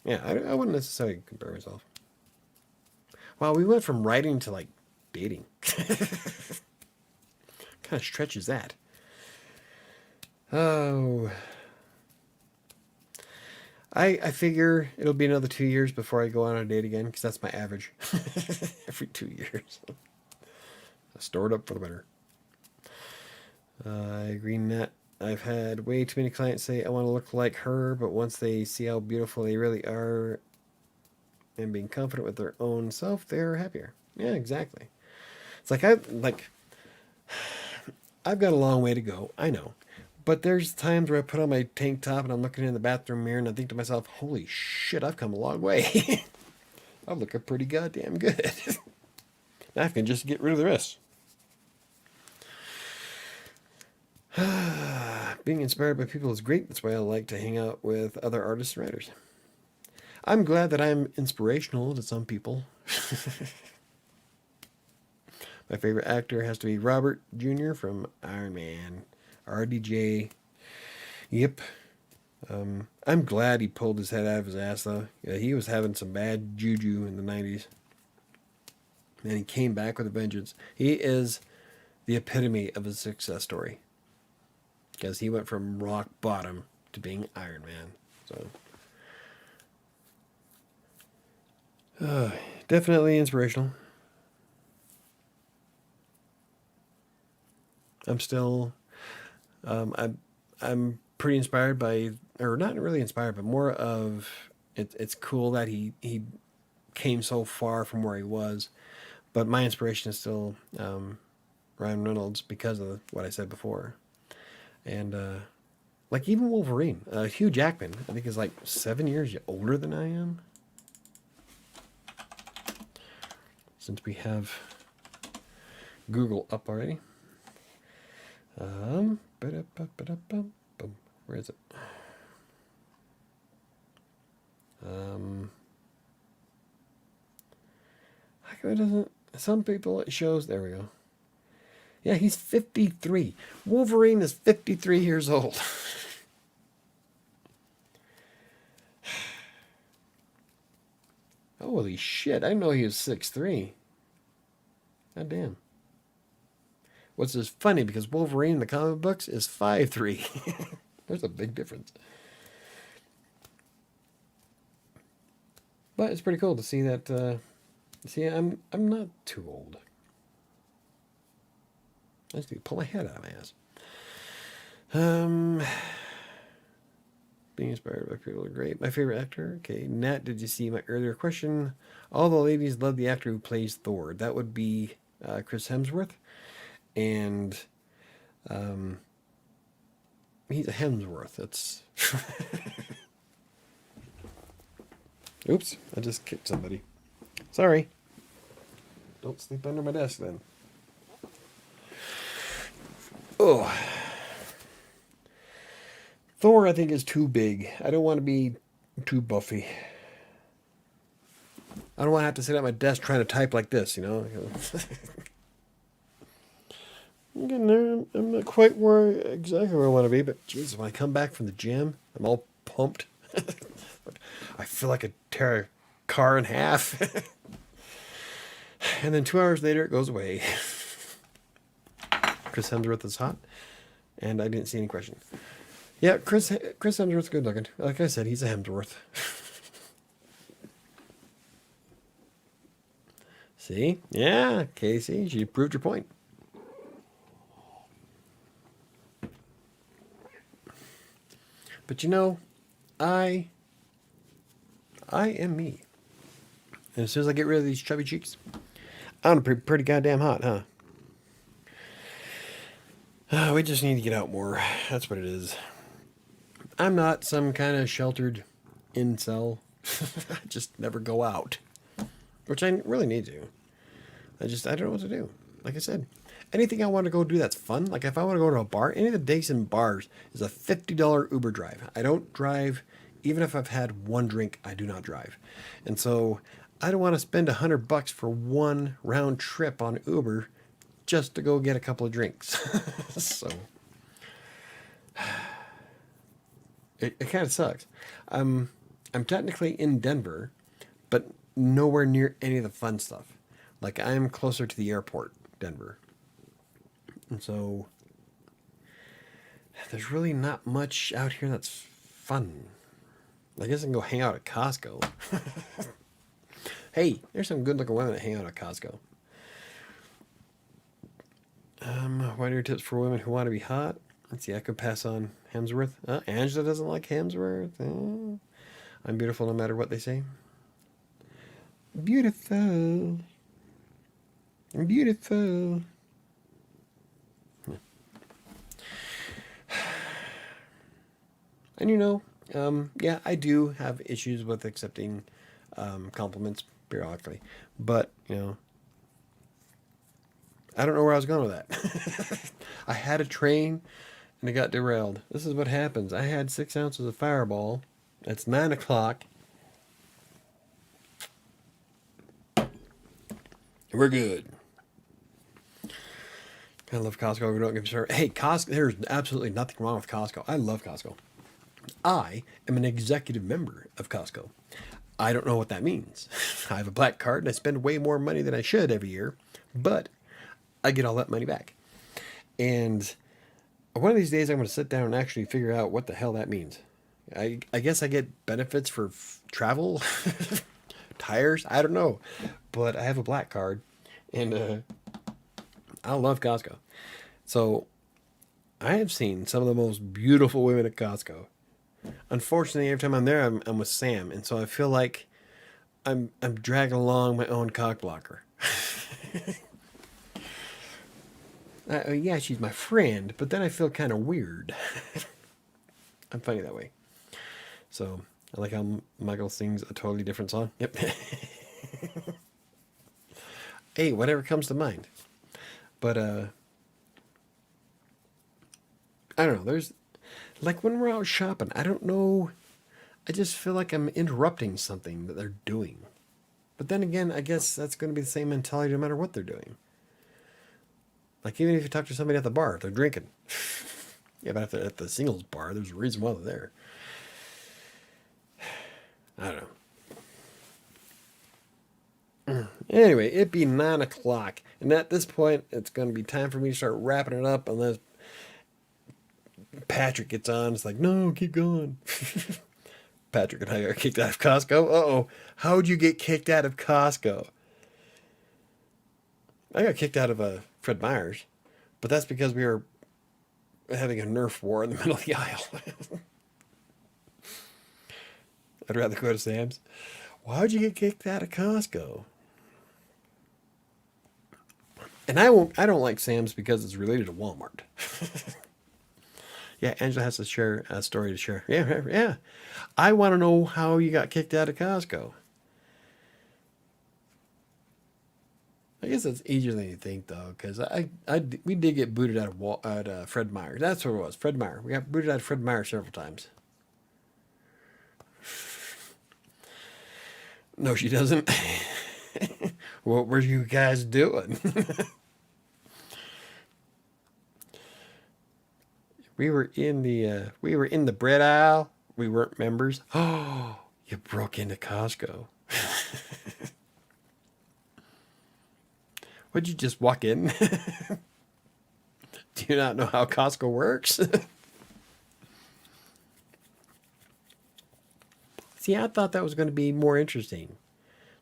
Yeah, I wouldn't necessarily compare myself. Wow, we went from writing to like dating. Kind of stretches that. Oh, I figure it'll be another 2 years before I go on a date again because that's my average. Every 2 years. I store it up for the winter. I agree, Nat. I've had way too many clients say I want to look like her, but once they see how beautiful they really are and being confident with their own self, they're happier. Yeah, exactly. It's like I've got a long way to go, I know, But there's times where I put on my tank top and I'm looking in the bathroom mirror and I think to myself, holy shit, I've come a long way. I'm looking pretty goddamn good. Now I can just get rid of the rest. Being inspired by people is great. That's why I like to hang out with other artists and writers. I'm glad that I'm inspirational to some people. My favorite actor has to be Robert Jr. from Iron Man. RDJ. Yep. I'm glad he pulled his head out of his ass, though. Yeah, he was having some bad juju in the 90s. And he came back with a vengeance. He is the epitome of a success story. Because he went from rock bottom to being Iron Man. So, definitely inspirational. I'm still, I'm pretty inspired by, or not really inspired, but more of, it's cool that he came so far from where he was. But my inspiration is still Ryan Reynolds because of what I said before. And like even Wolverine, Hugh Jackman, I think is like 7 years older than I am. Since we have Google up already. Where is it? How come it doesn't? Some people it shows. There we go. Yeah, he's 53. Wolverine is 53 years old. Holy shit! I didn't know he was 6'3". God damn. What's just funny because Wolverine in the comic books is 5'3". There's a big difference. But it's pretty cool to see that. See, I'm not too old. I just need to pull my head out of my ass. Being inspired by people are great. My favorite actor. Okay, Nat, did you see my earlier question? All the ladies love the actor who plays Thor. That would be Chris Hemsworth. And he's a Hemsworth. It's oops, I just kicked somebody. Sorry. Don't sleep under my desk then. Oh. Thor, I think, is too big. I don't want to be too buffy. I don't want to have to sit at my desk trying to type like this, you know? I'm getting there. I'm not quite exactly where I want to be, but Jesus, when I come back from the gym, I'm all pumped. I feel like I tear a car in half. And then 2 hours later, it goes away. Chris Hemsworth is hot, and I didn't see any question. Yeah, Chris Hemsworth's good looking. Like I said, he's a Hemsworth. See? Yeah, Casey, you proved your point. But you know, I am me. And as soon as I get rid of these chubby cheeks, I'm pretty goddamn hot, huh? We just need to get out more. That's what it is. I'm not some kind of sheltered incel. I just never go out. Which I really need to. I don't know what to do. Like I said, anything I want to go do that's fun. Like if I want to go to a bar, any of the decent bars is a $50 Uber drive. I don't drive. Even if I've had one drink, I do not drive. And so I don't want to spend $100 for one round trip on Uber just to go get a couple of drinks. So it kind of sucks. I'm technically in Denver, but nowhere near any of the fun stuff. Like I'm closer to the airport, Denver. And so there's really not much out here that's fun. I guess I can go hang out at Costco. Hey, there's some good looking women that hang out at Costco. What are your tips for women who want to be hot? Let's see, I could pass on Hemsworth. Angela doesn't like Hemsworth. I'm beautiful no matter what they say. Beautiful. I'm beautiful. And yeah, I do have issues with accepting compliments periodically, but I don't know where I was going with that. I had a train and it got derailed. This is what happens. I had 6 ounces of Fireball. It's 9 o'clock. We're good. I love Costco. We don't give a shit. Hey, Costco. There's absolutely nothing wrong with Costco. I love Costco. I am an executive member of Costco. I don't know what that means. I have a black card and I spend way more money than I should every year, but I get all that money back. And one of these days I'm going to sit down and actually figure out what the hell that means. I guess I get benefits for travel, tires. I don't know, but I have a black card, and I love Costco. So I have seen some of the most beautiful women at Costco. Unfortunately, every time I'm there, I'm with Sam, and so I feel like I'm dragging along my own cock blocker. Yeah, she's my friend, but then I feel kind of weird. I'm funny that way. So I like how Michael sings a totally different song. Yep. Hey, whatever comes to mind. But I don't know. There's like when we're out shopping, I don't know. I just feel like I'm interrupting something that they're doing. But then again, I guess that's going to be the same mentality no matter what they're doing. Like even if you talk to somebody at the bar, if they're drinking. Yeah, but if they're at the singles bar, there's a reason why they're there. I don't know. Anyway, it'd be 9 o'clock. And at this point, it's going to be time for me to start wrapping it up unless Patrick gets on. It's like, no, keep going. Patrick and I got kicked out of Costco. Uh-oh. How'd you get kicked out of Costco? I got kicked out of Fred Meyer's. But that's because we were having a Nerf war in the middle of the aisle. I'd rather go to Sam's. Why'd you get kicked out of Costco? And I don't like Sam's because it's related to Walmart. Yeah, Angela has to share a story to share. Yeah, yeah. I want to know how you got kicked out of Costco. I guess it's easier than you think, though, because we did get booted out of Fred Meyer. That's what it was, Fred Meyer. We got booted out of Fred Meyer several times. No, she doesn't. What were you guys doing? We were in the bread aisle. We weren't members. Oh, you broke into Costco. Would you just walk in? Do you not know how Costco works? See, I thought that was going to be more interesting.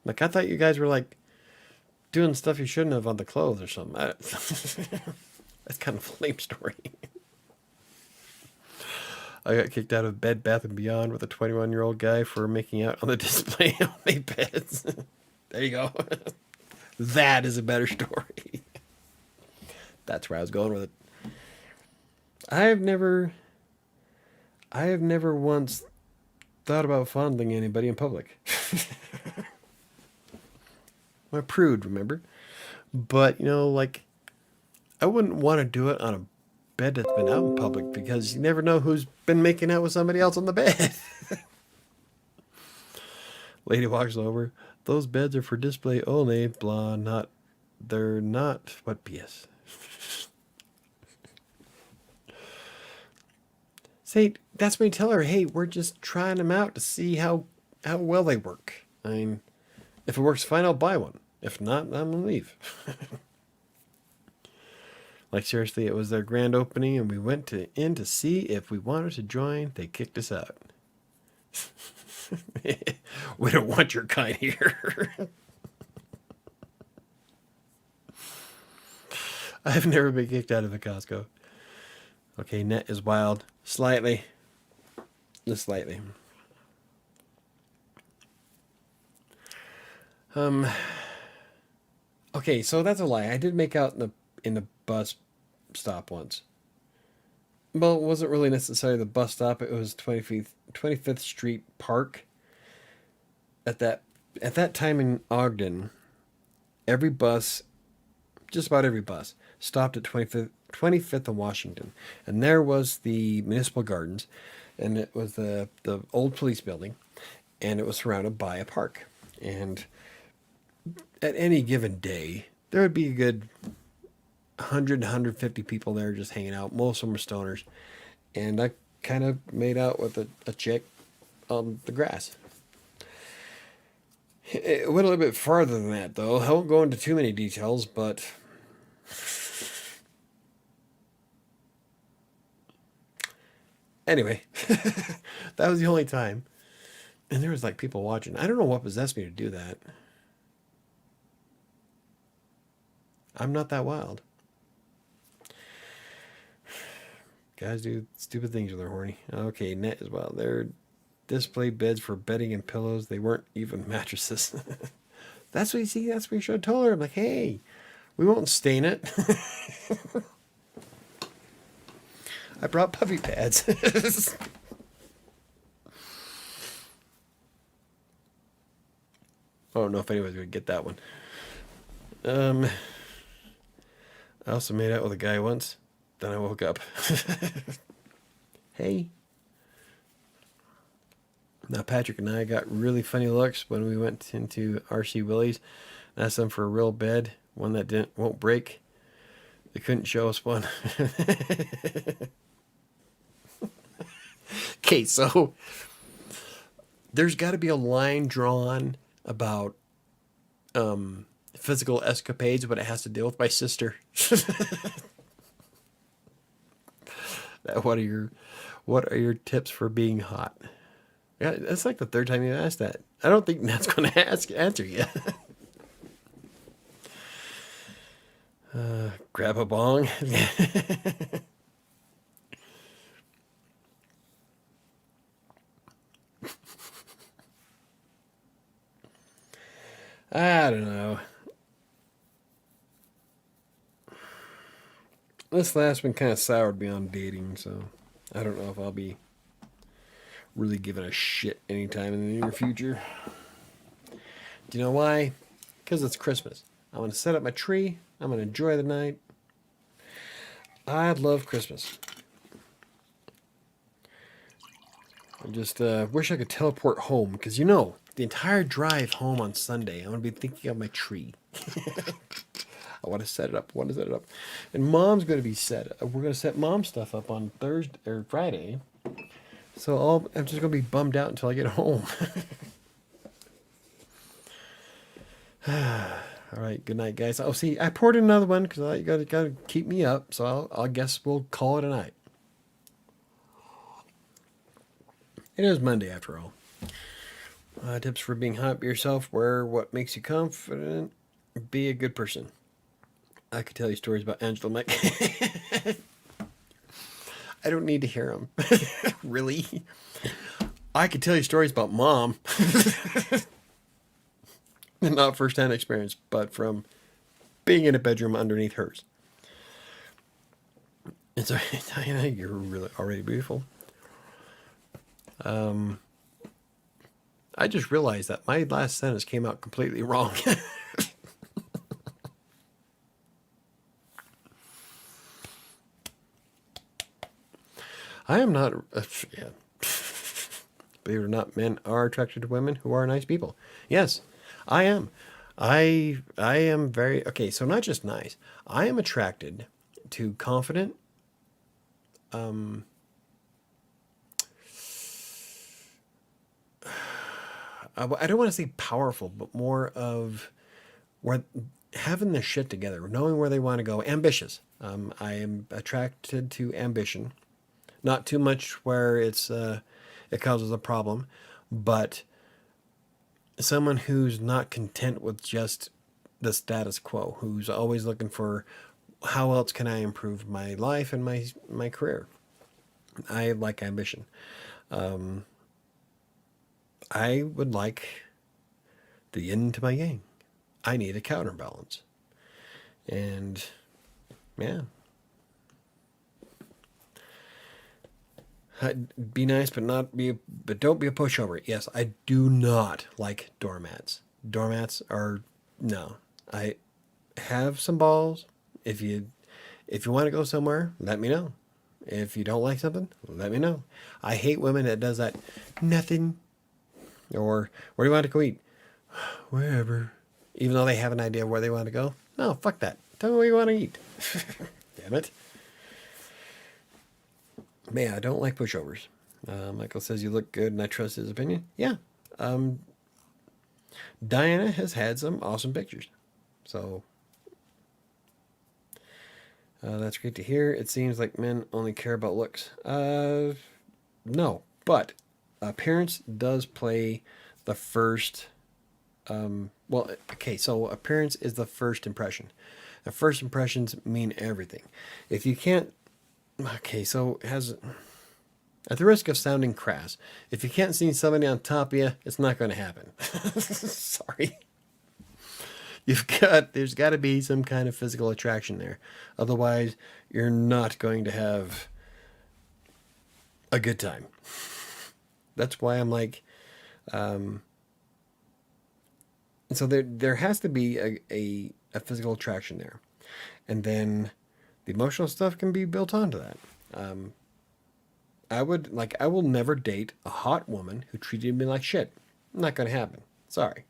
Like, I thought you guys were like doing stuff you shouldn't have on the clothes or something. That's kind of a lame story. I got kicked out of Bed Bath & Beyond with a 21-year-old guy for making out on the display only beds. There you go. That is a better story. That's where I was going with it. I have never once thought about fondling anybody in public. I'm a prude, remember? But, like, I wouldn't want to do it on a bed that's been out in public because you never know who's been making out with somebody else on the bed. Lady walks over. Those beds are for display only. Blah, they're not. What BS? Say, that's when you tell her, hey, we're just trying them out to see how well they work. I mean, if it works fine, I'll buy one. If not, I'm going to leave. Like, seriously, it was their grand opening, and we went in to see if we wanted to join. They kicked us out. We don't want your kind here. I've never been kicked out of a Costco. Okay, net is wild. Slightly. Just slightly. Okay, so that's a lie. I did make out in the bus stop once. Well, it wasn't really necessarily the bus stop. It was 25th Street Park. At that time in Ogden, every bus, just about every bus, stopped at 25th and Washington. And there was the Municipal Gardens, and it was the old police building, and it was surrounded by a park. And at any given day, there would be a good 100, 150 people there just hanging out. Most of them were stoners. And I kind of made out with a chick on the grass. It went a little bit farther than that, though. I won't go into too many details, but anyway, that was the only time. And there was like people watching. I don't know what possessed me to do that. I'm not that wild. Guys do stupid things when they're horny. Okay, net as well. They're display beds for bedding and pillows. They weren't even mattresses. That's what you see. That's what you should have told her. I'm like, hey, we won't stain it. I brought puppy pads. I don't know if anyone's going to get that one. I also made out with a guy once. Then I woke up. Hey. Now Patrick and I got really funny looks when we went into RC Willie's and asked them for a real bed, one that won't break. They couldn't show us one. Okay, so there's got to be a line drawn about physical escapades, but it has to deal with my sister. What are your tips for being hot? Yeah, that's like the third time you asked that. I don't think Nat's going to answer you. Grab a bong. I don't know. This last one kind of soured me on dating, so I don't know if I'll be really giving a shit anytime in the near future. Do you know why? Because it's Christmas. I'm going to set up my tree. I'm going to enjoy the night. I love Christmas. I just wish I could teleport home because, the entire drive home on Sunday, I'm going to be thinking of my tree. I want to set it up. And Mom's going to be set. We're going to set Mom's stuff up on Thursday or Friday. So I'm just going to be bummed out until I get home. All right. Good night, guys. Oh, see, I poured another one because you got to keep me up. So I'll guess we'll call it a night. It is Monday after all. Tips for being hot. Be yourself. Wear what makes you confident. Be a good person. I could tell you stories about Angela Mike. I don't need to hear them. Really? I could tell you stories about Mom. Not first-hand experience, but from being in a bedroom underneath hers. And so, Diana, you're really already beautiful. I just realized that my last sentence came out completely wrong. I am not. Yeah. Believe it or not, men are attracted to women who are nice people. Yes, I am. I am very okay. So not just nice. I am attracted to confident. I don't want to say powerful, but more of where having their shit together, knowing where they want to go, ambitious. I am attracted to ambition, not too much where it causes a problem, but someone who's not content with just the status quo, who's always looking for how else can I improve my life and my career. I like ambition. I would like the yin to my yang. I need a counterbalance. And yeah. Be nice, but don't be a pushover. Yes, I do not like doormats. Doormats are no. I have some balls. If you want to go somewhere, let me know. If you don't like something, let me know. I hate women that does that. Nothing. Or where do you want to go eat? Wherever. Even though they have an idea of where they want to go. No, fuck that. Tell me where you want to eat. Damn it. Man, I don't like pushovers. Michael says you look good and I trust his opinion. Yeah. Diana has had some awesome pictures. So that's great to hear. It seems like men only care about looks. No, but appearance does play the first. Well, okay, so appearance is the first impression. The first impressions mean everything. If you can't, okay, so at the risk of sounding crass, if you can't see somebody on top of you, it's not going to happen. Sorry. There's got to be some kind of physical attraction there. Otherwise, you're not going to have a good time. That's why I'm like, so there has to be a physical attraction there. And then the emotional stuff can be built onto that. I will never date a hot woman who treated me like shit. Not going to happen. Sorry.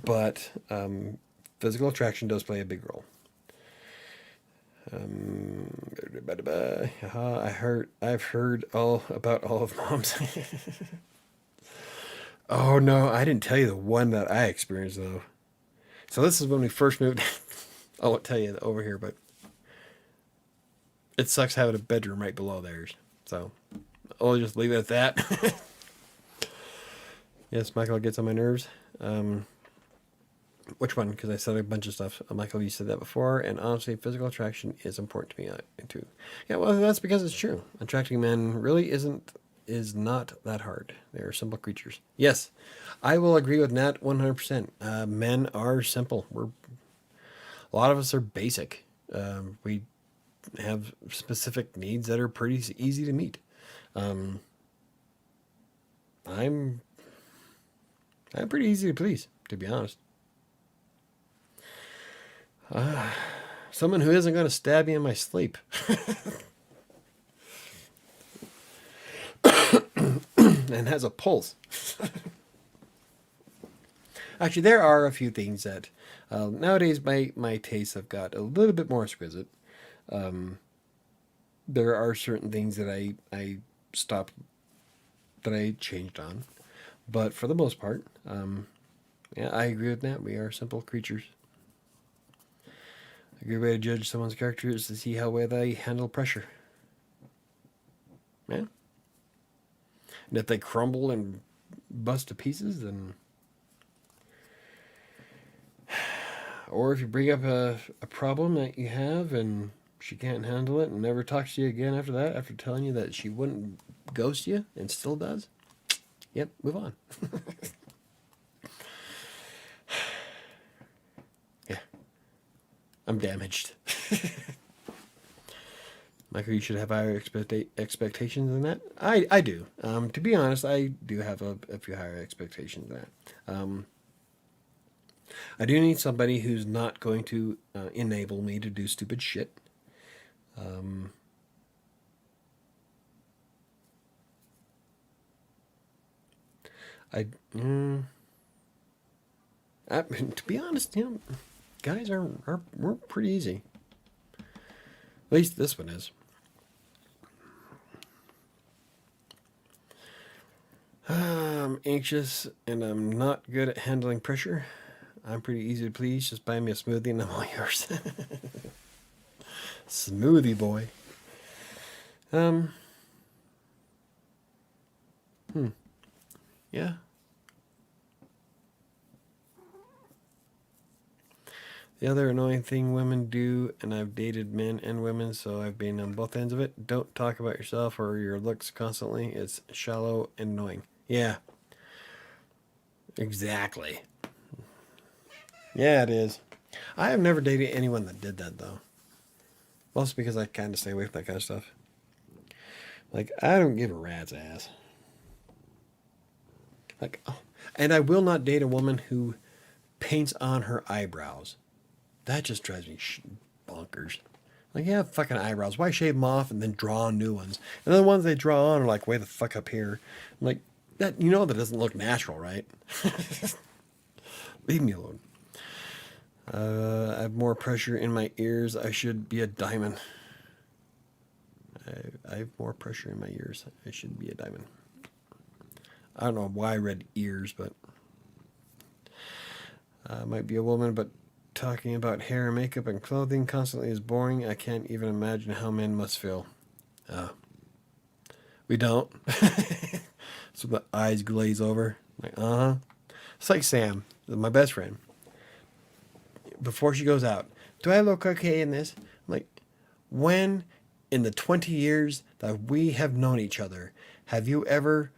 But physical attraction does play a big role. I've heard all about all of Mom's. Oh no, I didn't tell you the one that I experienced though. So this is when we first moved. I won't tell you over here, but it sucks having a bedroom right below theirs. So I'll just leave it at that. Yes, Michael gets on my nerves. Which one? Because I said a bunch of stuff. Michael, you said that before, and honestly, physical attraction is important to me too. Yeah, well, that's because it's true. Attracting men really is not that hard. They're simple creatures. Yes, I will agree with Nat 100%. Men are simple. A lot of us are basic. We have specific needs that are pretty easy to meet. I'm pretty easy to please, to be honest. Someone who isn't going to stab me in my sleep. And has a pulse. Actually, there are a few things that nowadays my tastes have got a little bit more exquisite. There are certain things that I stopped, that I changed on. But for the most part, yeah, I agree with that. We are simple creatures. A good way to judge someone's character is to see how well they handle pressure. Yeah. And if they crumble and bust to pieces, then... Or if you bring up a problem that you have and she can't handle it and never talks to you again after that, after telling you that she wouldn't ghost you and still does, yep, move on. Yeah. I'm damaged. Michael, you should have higher expectations than that. I do. To be honest, I do have a few higher expectations than that. I do need somebody who's not going to enable me to do stupid shit. To be honest, guys we're pretty easy. At least this one is. I'm anxious and I'm not good at handling pressure. I'm pretty easy to please. Just buy me a smoothie and I'm all yours. Smoothie boy. Yeah. The other annoying thing women do, and I've dated men and women, so I've been on both ends of it. Don't talk about yourself or your looks constantly. It's shallow and annoying. Yeah. Exactly. Yeah, it is. I have never dated anyone that did that, though. Mostly because I kind of stay away from that kind of stuff. Like, I don't give a rat's ass. Like, oh, and I will not date a woman who paints on her eyebrows. That just drives me bonkers. Like, you have fucking eyebrows. Why shave them off and then draw new ones? And then the ones they draw on are like way the fuck up here. I'm like, that, you know, that doesn't look natural, right? Leave me alone. I have more pressure in my ears. I should be a diamond. I have more pressure in my ears. I should be a diamond. I don't know why I read ears, but might be a woman, but talking about hair, makeup, and clothing constantly is boring. I can't even imagine how men must feel. We don't. So the eyes glaze over. Like, It's like Sam, my best friend. Before she goes out, do I look okay in this? I'm like, when in the 20 years that we have known each other, have you ever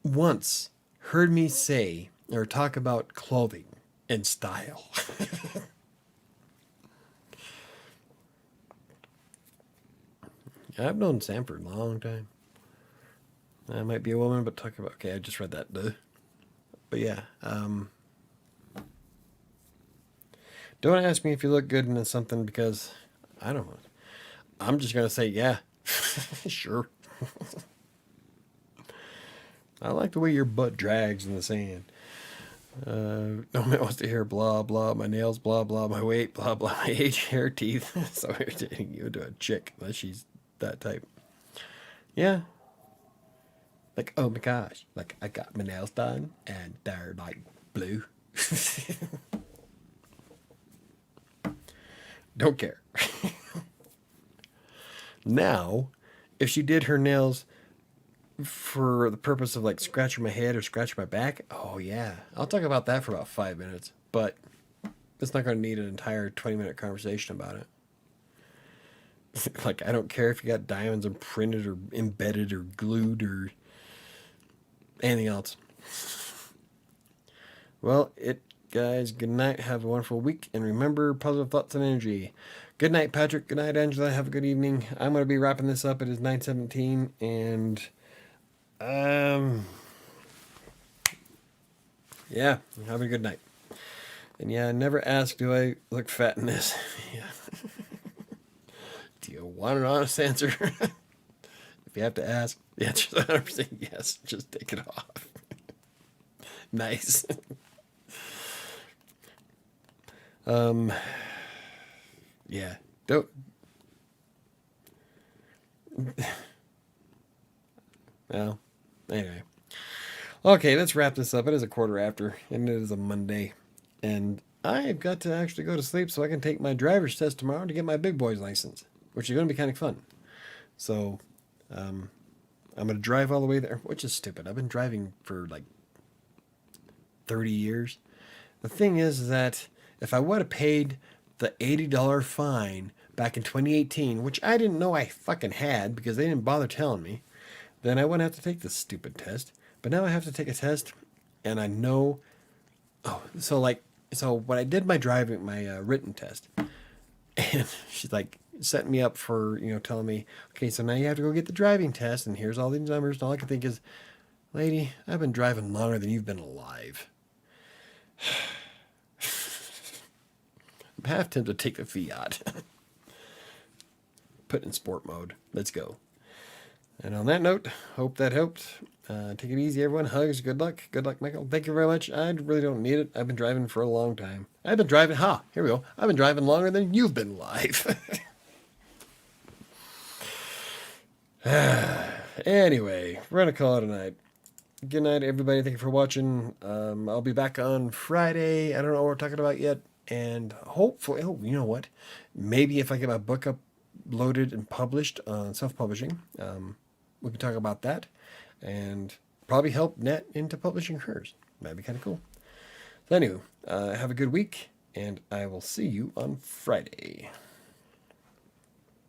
once heard me say or talk about clothing and style? I've known Sam for a long time. I might be a woman, but talk about... Okay, I just read that. Duh. But yeah. Don't ask me if you look good in something because I don't know. I'm just going to say, yeah. Sure. I like the way your butt drags in the sand. No man wants to hear blah, blah, my nails, blah, blah, my weight, blah, blah, my age, hair, teeth. So irritating you to a chick unless she's that type. Yeah. Like, oh my gosh. Like, I got my nails done and they're like blue. Don't care. Now, if she did her nails for the purpose of like scratching my head or scratching my back, oh yeah, I'll talk about that for about 5 minutes, but it's not going to need an entire 20-minute conversation about it. Like, I don't care if you got diamonds imprinted or embedded or glued or anything else. Well, guys, good night, have a wonderful week, and remember, positive thoughts and energy. Good night, Patrick. Good night, Angela. Have a good evening. I'm going to be wrapping this up. It is 9:17, and yeah, have a good night. And yeah, never ask, do I look fat in this? Yeah. Do you want an honest answer? If you have to ask, the answer is 100% yes. Just take it off. Nice. Yeah, don't. Well, anyway. Okay, let's wrap this up. It is a quarter after, and it is a Monday. And I've got to actually go to sleep so I can take my driver's test tomorrow to get my big boy's license, which is going to be kind of fun. So, I'm going to drive all the way there, which is stupid. I've been driving for like 30 years. The thing is that if I would have paid the $80 fine back in 2018, which I didn't know I fucking had because they didn't bother telling me, then I wouldn't have to take this stupid test. But now I have to take a test, and I know... Oh, so when I did my written test, and she's like setting me up for, telling me, okay, so now you have to go get the driving test, and here's all these numbers, and all I can think is, lady, I've been driving longer than you've been alive. I'm half tempted to take the Fiat. Put in sport mode. Let's go. And on that note, hope that helped. Take it easy, everyone. Hugs. Good luck. Good luck, Michael. Thank you very much. I really don't need it. I've been driving for a long time. I've been driving. Here we go. I've been driving longer than you've been alive. Anyway, we're going to call it a night. Good night, everybody. Thank you for watching. I'll be back on Friday. I don't know what we're talking about yet. And hopefully, you know what? Maybe if I get my book uploaded and published on self-publishing, we can talk about that and probably help Net into publishing hers. That'd be kind of cool. So anyway, have a good week, and I will see you on Friday.